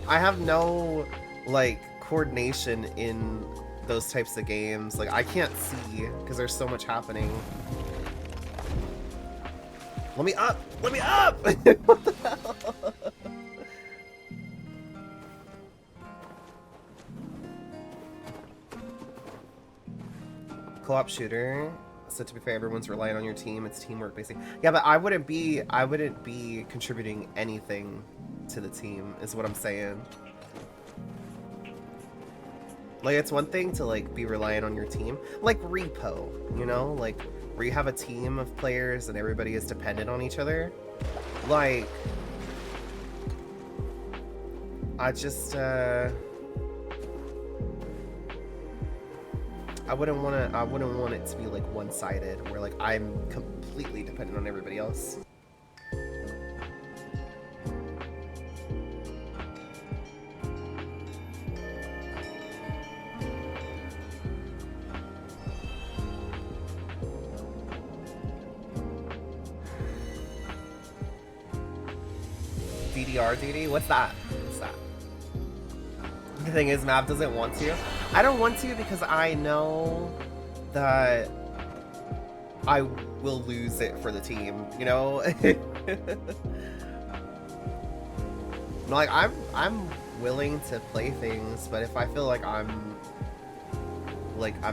I have no, like, coordination in those types of games. Like, I can't see because there's so much happening. Let me up! Let me up! What the hell? Co-op shooter. So to be fair, everyone's relying on your team. It's teamwork, basically. Yeah, but I wouldn't be contributing anything to the team, is what I'm saying. Like, it's one thing to, like, be reliant on your team. Like Repo, you know? Like, where you have a team of players and everybody is dependent on each other. Like, I just, I wouldn't want it to be, like, one-sided, where, like, I'm completely dependent on everybody else. DDR DD? What's that? What's that? The thing is, Mav doesn't want to. I don't want to because I know that I will lose it for the team, you know? Like, I'm willing to play things, but if I feel like I'm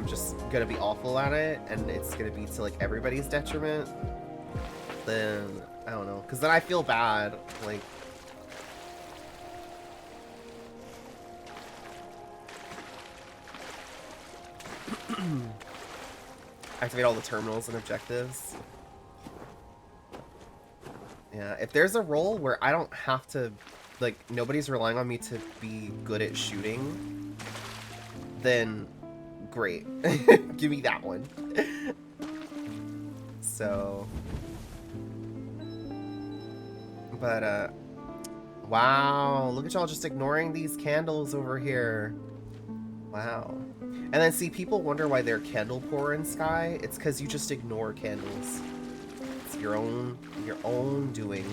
just gonna be awful at it and it's gonna be to, like, everybody's detriment, then I don't know, because then I feel bad, like. Activate all the terminals and objectives. Yeah, if there's a role where I don't have to, like, nobody's relying on me to be good at shooting, then great. Give me that one. So, but, wow, look at y'all just ignoring these candles over here. Wow. And then see, people wonder why they're candle poor in Sky. It's because you just ignore candles. It's your own doing.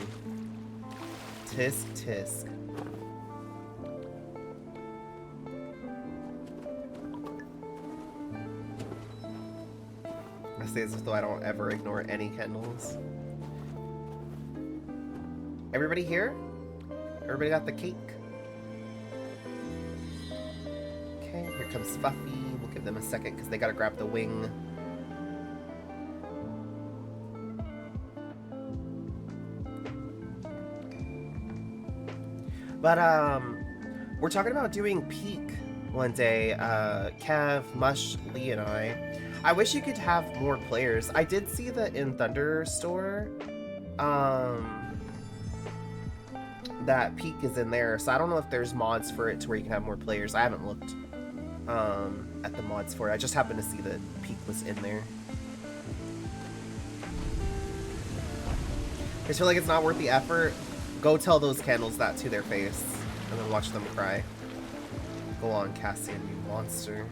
Tisk tisk. I say as though I don't ever ignore any candles. Everybody here? Everybody got the cake? Okay, here comes Fuffy. We'll give them a second because they gotta grab the wing. But, we're talking about doing Peak one day. Kev, Mush, Lee, and I. I wish you could have more players. I did see that in Thunderstore, that Peak is in there, so I don't know if there's mods for it to where you can have more players. I haven't looked at the mods for it. I just happened to see that Peak was in there. I just feel like it's not worth the effort. Go tell those candles that to their face, and then watch them cry. Go on, Cassian, you monster.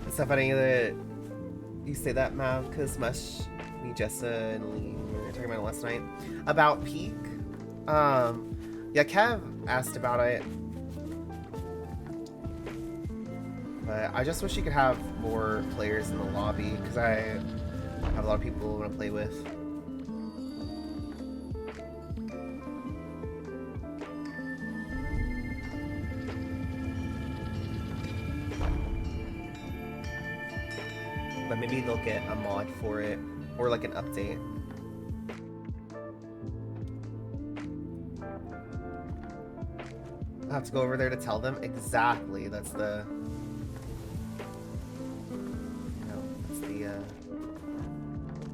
It's so funny that you say that, Mav, because Mush, me, Jessa, and Lee were talking about it last night. About Peak. Yeah, Kev asked about it. But I just wish you could have more players in the lobby, because I have a lot of people I want to play with. But maybe they'll get a mod for it, or like an update. I'll have to go over there to tell them. Exactly, that's the...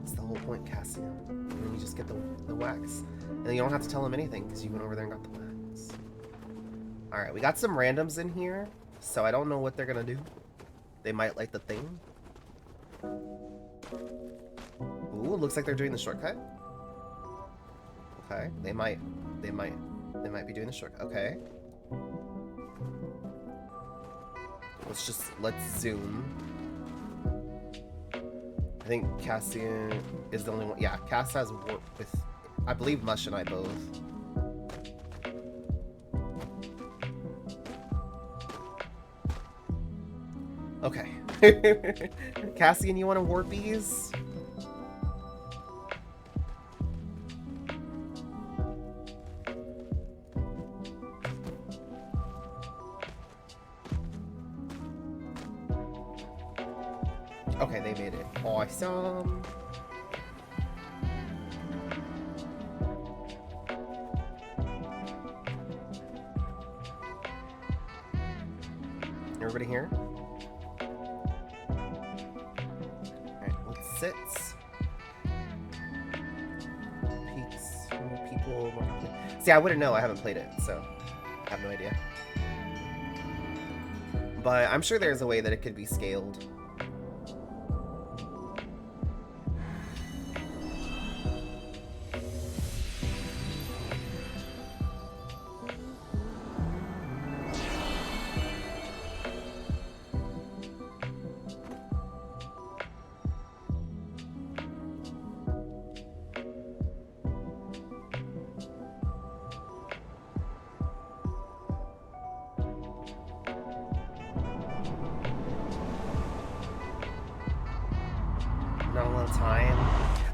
That's the whole point, Cassian. And then you just get the wax. And then you don't have to tell them anything, because you went over there and got the wax. Alright, we got some randoms in here, so I don't know what they're gonna do. They might like the thing. Ooh, looks like they're doing the shortcut. Okay, they might be doing the shortcut. Okay. Let's zoom. I think Cassian is the only one. Yeah, Cass has worked with, I believe, Mush and I both. Okay. Cassian, you want to warp bees? Okay, they made it. Awesome. Everybody here? Alright, let's sit. Peaks, more people, more people. See, I wouldn't know. I haven't played it, so I have no idea. But I'm sure there's a way that it could be scaled. Not a lot of time.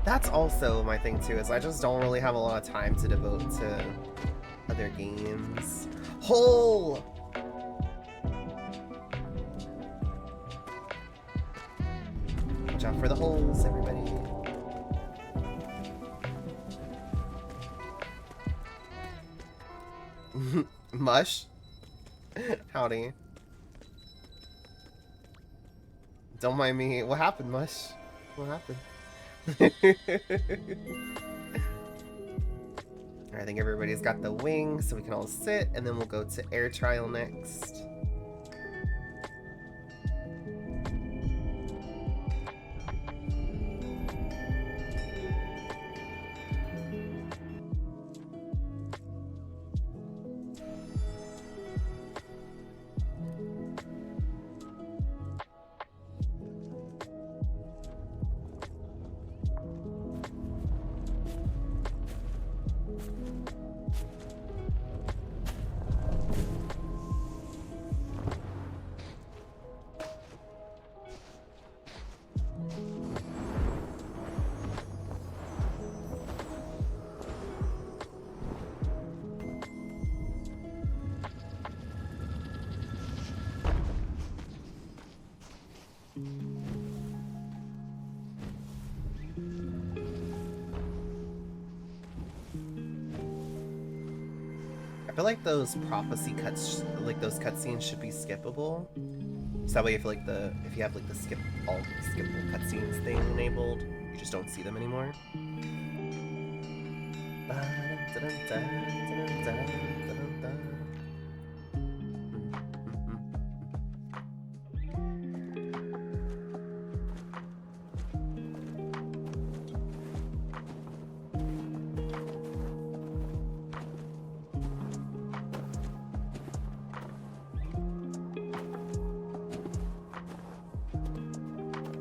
That's also my thing too, is I just don't really have a lot of time to devote to other games. Hole! Watch out for the holes, everybody. Mush? Howdy. Don't mind me. What happened, Mush? What happened? I think everybody's got the wing, so we can all sit, and then we'll go to air trial next. feel like those prophecy cuts, like those cutscenes, should be skippable. So that way, if you have like the all skippable cutscenes thing enabled, you just don't see them anymore.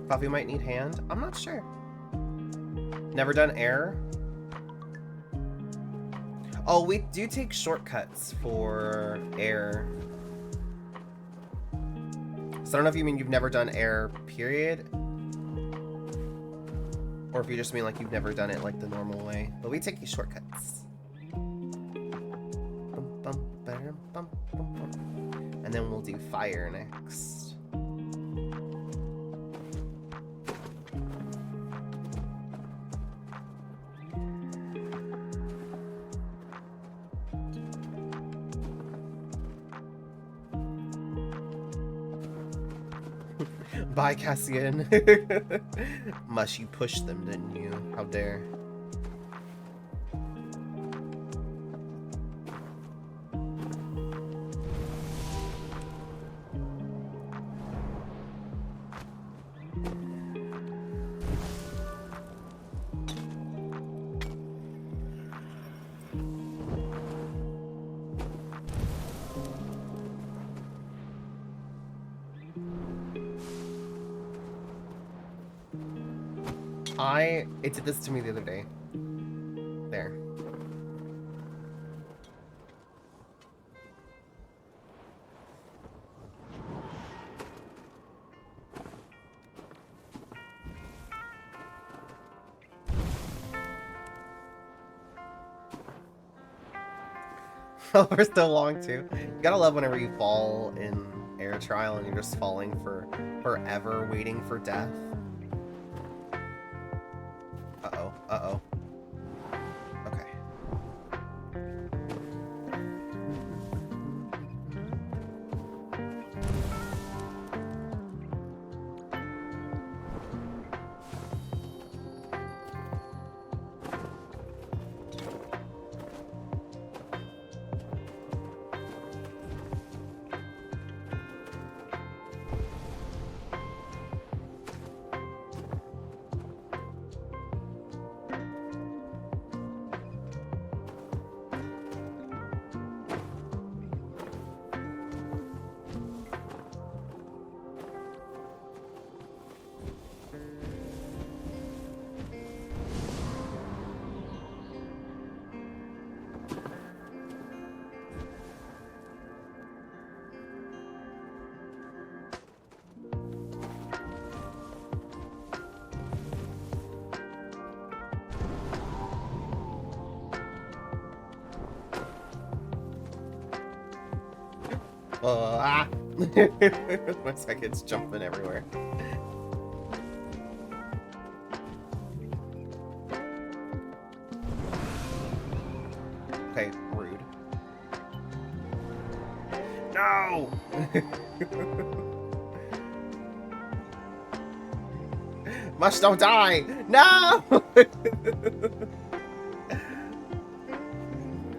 Coffee might need hand. I'm not sure. Never done air. Oh, we do take shortcuts for air. So I don't know if you mean you've never done air, period. Or if you just mean like you've never done it like the normal way. But we take these shortcuts. And then we'll do fire next. Bye, Cassian. Mush, you pushed them, didn't you? How dare. It did this to me the other day. There. Oh, we're still long too. You gotta love whenever you fall in air trial and you're just falling for forever waiting for death. Uh-oh, uh-oh. Okay. Looks like it's jumping everywhere. Okay, rude. No! Mush, don't die! No!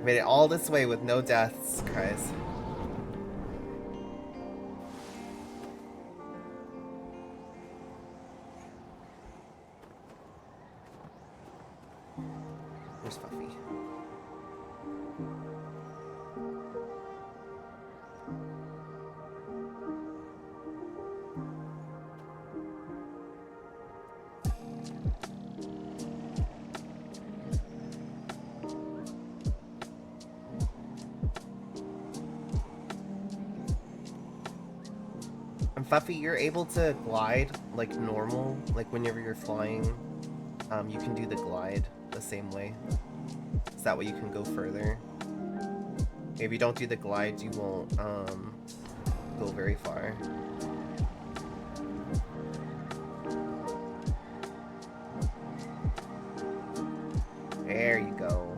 Made it all this way with no deaths, guys. Where's Puffy? And Puffy, you're able to glide like normal, like whenever you're flying. You can do the glide the same way. So that way you can go further. If you don't do the glide, you won't go very far. There you go.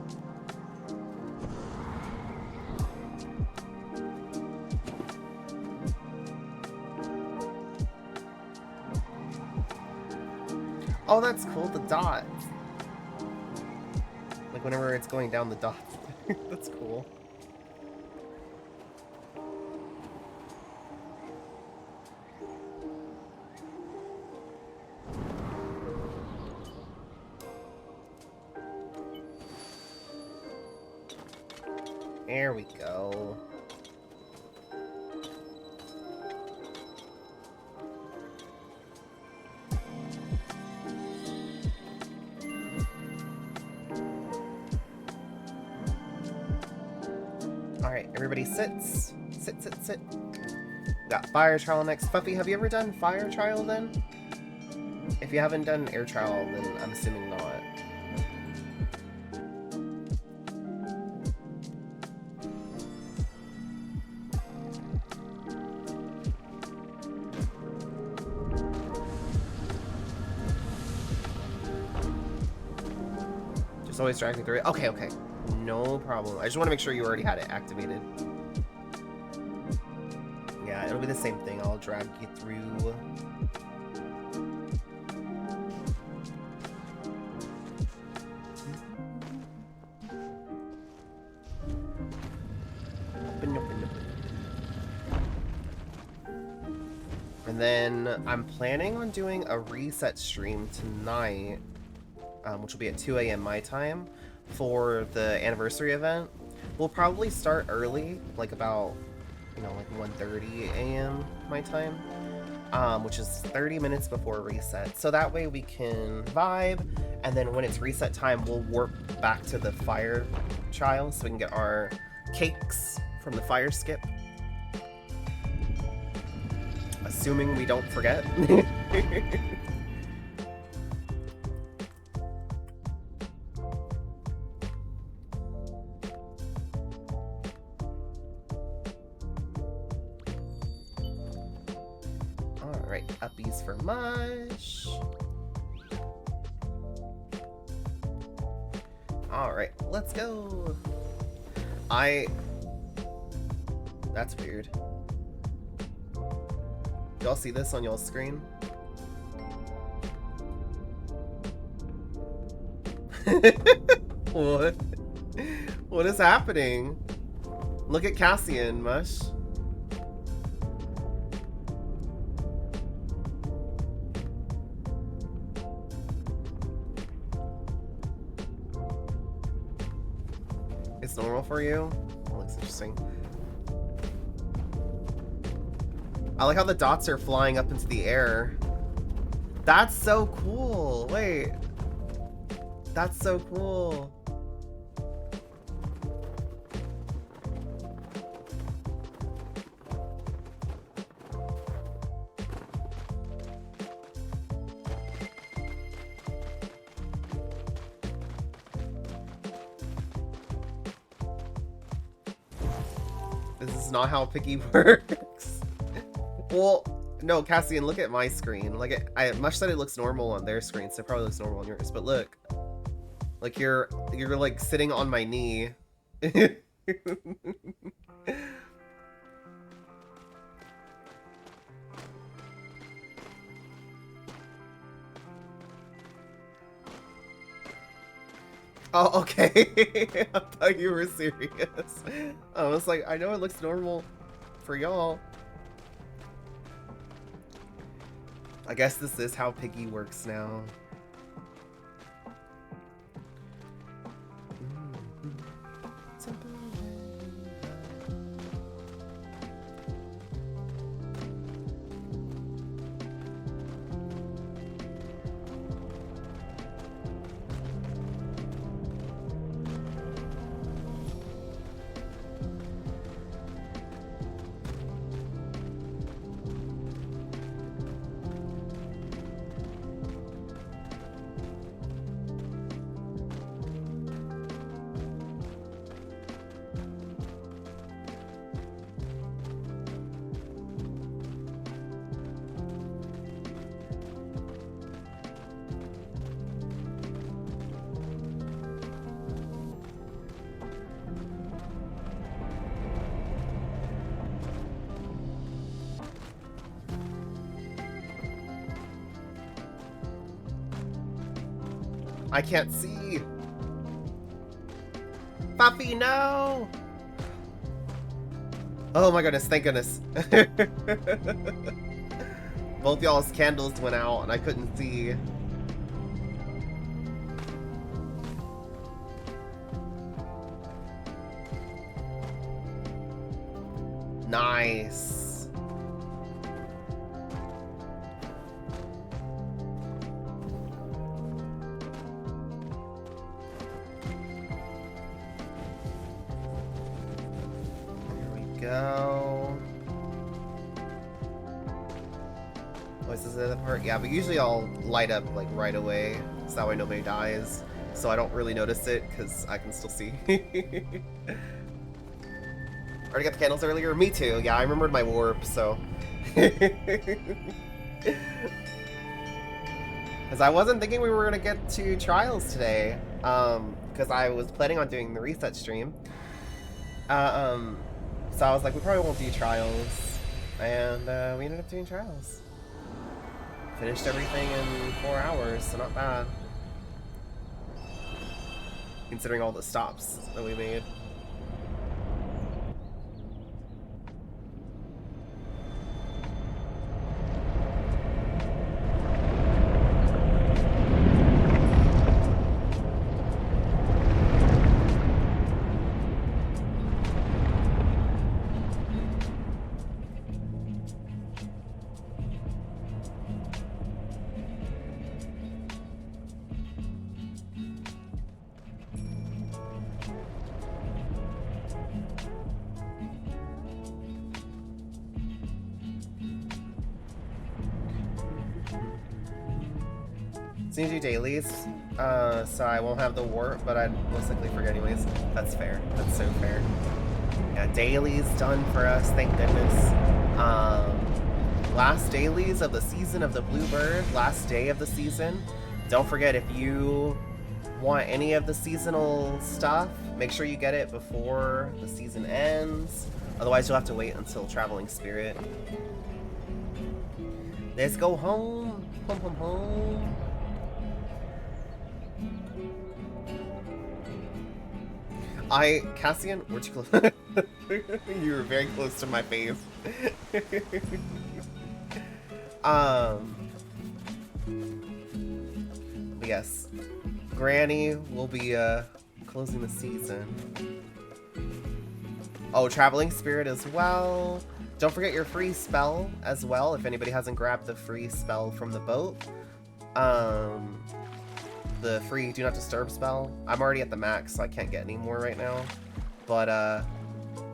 Oh, that's cool, the dots. Like whenever it's going down the dots. That's cool. There we go. Alright, everybody sits. Sit, sit, sit. Got fire trial next. Fuffy, have you ever done fire trial then? If you haven't done air trial, then I'm assuming not. Just always drag me through it. Okay, okay. No problem. I just want to make sure you already had it activated. Yeah, it'll be the same thing. I'll drag you through. And then I'm planning on doing a reset stream tonight, which will be at 2 a.m. my time, for the anniversary event. We'll probably start early, like about, you know, like 1:30 a.m. my time, which is 30 minutes before reset. So that way we can vibe, and then when it's reset time, we'll warp back to the fire trial so we can get our cakes from the fire skip. Assuming we don't forget. Alright, uppies for mush. Alright, let's go. That's weird. Y'all see this on y'all's screen? What? What is happening? Look at Cassian, Mush. It's normal for you? That looks interesting. I like how the dots are flying up into the air. That's so cool. Wait. That's so cool. This is not how Piggy works. Well, no, Cassian, look at my screen. Like, Mush said it looks normal on their screen, so it probably looks normal on yours. But look, like you're like sitting on my knee. Oh, okay. I thought you were serious. I was like, I know it looks normal for y'all. I guess this is how Piggy works now. I can't see. Puppy, no! Oh my goodness, thank goodness. Both y'all's candles went out and I couldn't see. Nice. Here we go. What's this other part? Yeah, but usually I'll light up like right away, so that way nobody dies. So I don't really notice it because I can still see. Already got the candles earlier? Me too. Yeah, I remembered my warp, so. Because I wasn't thinking we were going to get to trials today. Because I was planning on doing the reset stream. So I was like, we probably won't do trials. And we ended up doing trials. Finished everything in 4 hours, so not bad. Considering all the stops that we made. So you do dailies, so I won't have the warp, but I'd most likely forget anyways. That's fair. That's so fair. Yeah, dailies done for us, thank goodness. Last dailies of the season of the Bluebird, last day of the season. Don't forget, if you want any of the seasonal stuff, make sure you get it before the season ends. Otherwise, you'll have to wait until Traveling Spirit. Let's go home. Home, home, home. Cassian, where'd you close? You were very close to my face. Yes, Granny will be closing the season. Oh, Traveling Spirit as well. Don't forget your free spell as well, if anybody hasn't grabbed the free spell from the boat. The free Do Not Disturb spell. I'm already at the max, so I can't get any more right now. But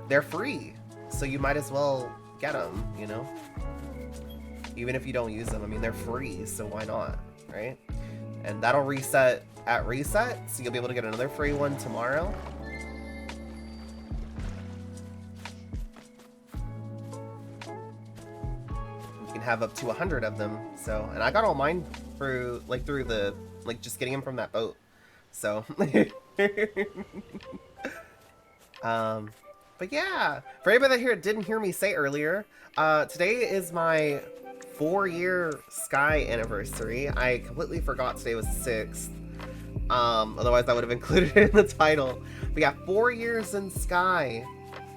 they're free, so you might as well get them, you know? Even if you don't use them, I mean, they're free, so why not, right? And that'll reset at reset, so you'll be able to get another free one tomorrow. You can have up to 100 of them, so, and I got all mine through the, just getting them from that boat, so. But yeah, for anybody that didn't hear me say earlier, today is my 4-year Sky anniversary. I completely forgot today was 6th. Otherwise I would have included it in the title. But yeah, 4 years in Sky.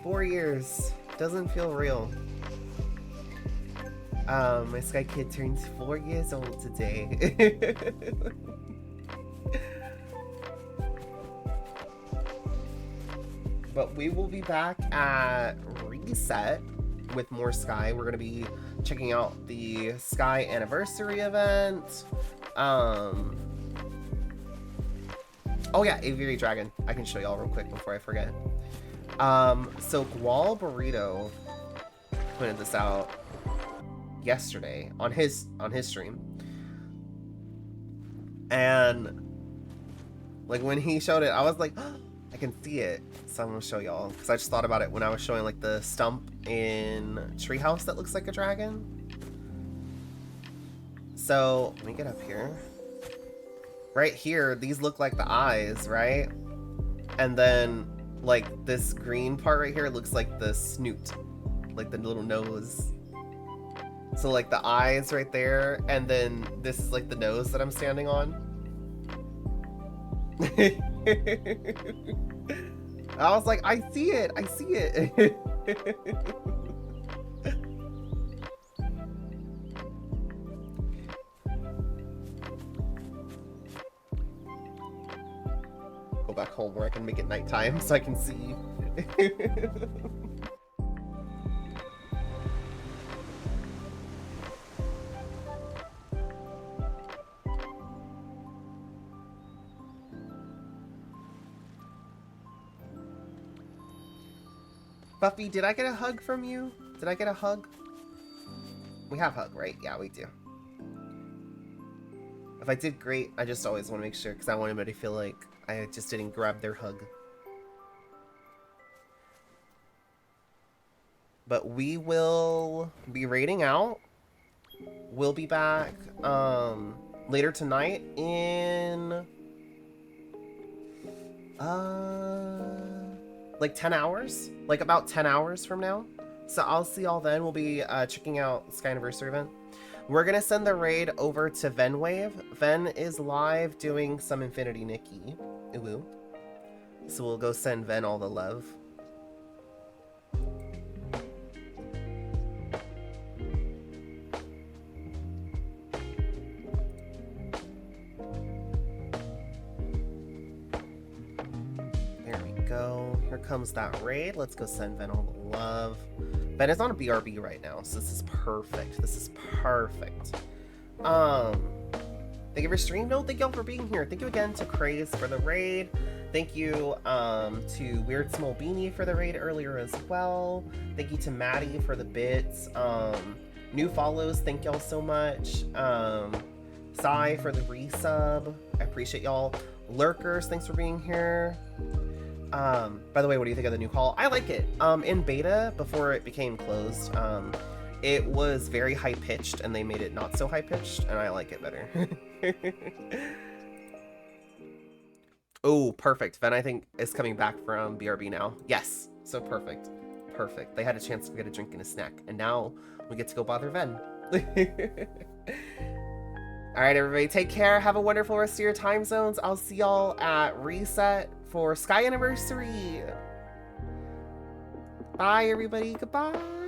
4 years. Doesn't feel real. My Sky kid turns 4 years old today. But we will be back at Reset with more Sky. We're going to be checking out the Sky anniversary event. Oh yeah, Aviary Dragon. I can show y'all real quick before I forget. So Gual Burrito pointed this out yesterday on his stream. And like when he showed it, I was like, oh, I can see it. So I'm gonna show y'all, because I just thought about it when I was showing like the stump in Treehouse that looks like a dragon. So let me get up here. Right here, these look like the eyes, right? And then like this green part right here looks like the snoot, like the little nose. So like the eyes right there, and then this is like the nose that I'm standing on. I was like, I see it. I see it. Go back home where I can make it nighttime so I can see. Buffy, did I get a hug from you? Did I get a hug? We have hug, right? Yeah, we do. If I did great, I just always want to make sure because I want everybody to feel like I just didn't grab their hug. But we will be raiding out. We'll be back later tonight in like 10 hours, like about 10 hours from now. So I'll see y'all then. We'll be checking out Sky Anniversary event. We're gonna send the raid over to Venwave. Ven is live doing some Infinity Nikki. Ooh. So we'll go send Ven all the love. Here comes that raid. Let's go send Ven all the love. Ven is on a BRB right now, so this is perfect. This is perfect. Thank you for stream. No, thank y'all for being here. Thank you again to Craze for the raid. Thank you to Weird Small Beanie for the raid earlier as well. Thank you to Maddie for the bits. New follows, thank y'all so much. Sai for the resub. I appreciate y'all. Lurkers, thanks for being here. By the way, what do you think of the new call? I like it. In beta, before it became closed, it was very high-pitched, and they made it not so high-pitched, and I like it better. Oh, perfect. Ven, I think, is coming back from BRB now. Yes, so perfect. Perfect. They had a chance to get a drink and a snack, and now we get to go bother Ven. All right, everybody, take care. Have a wonderful rest of your time zones. I'll see y'all at Reset for Sky Anniversary. Bye, everybody. Goodbye.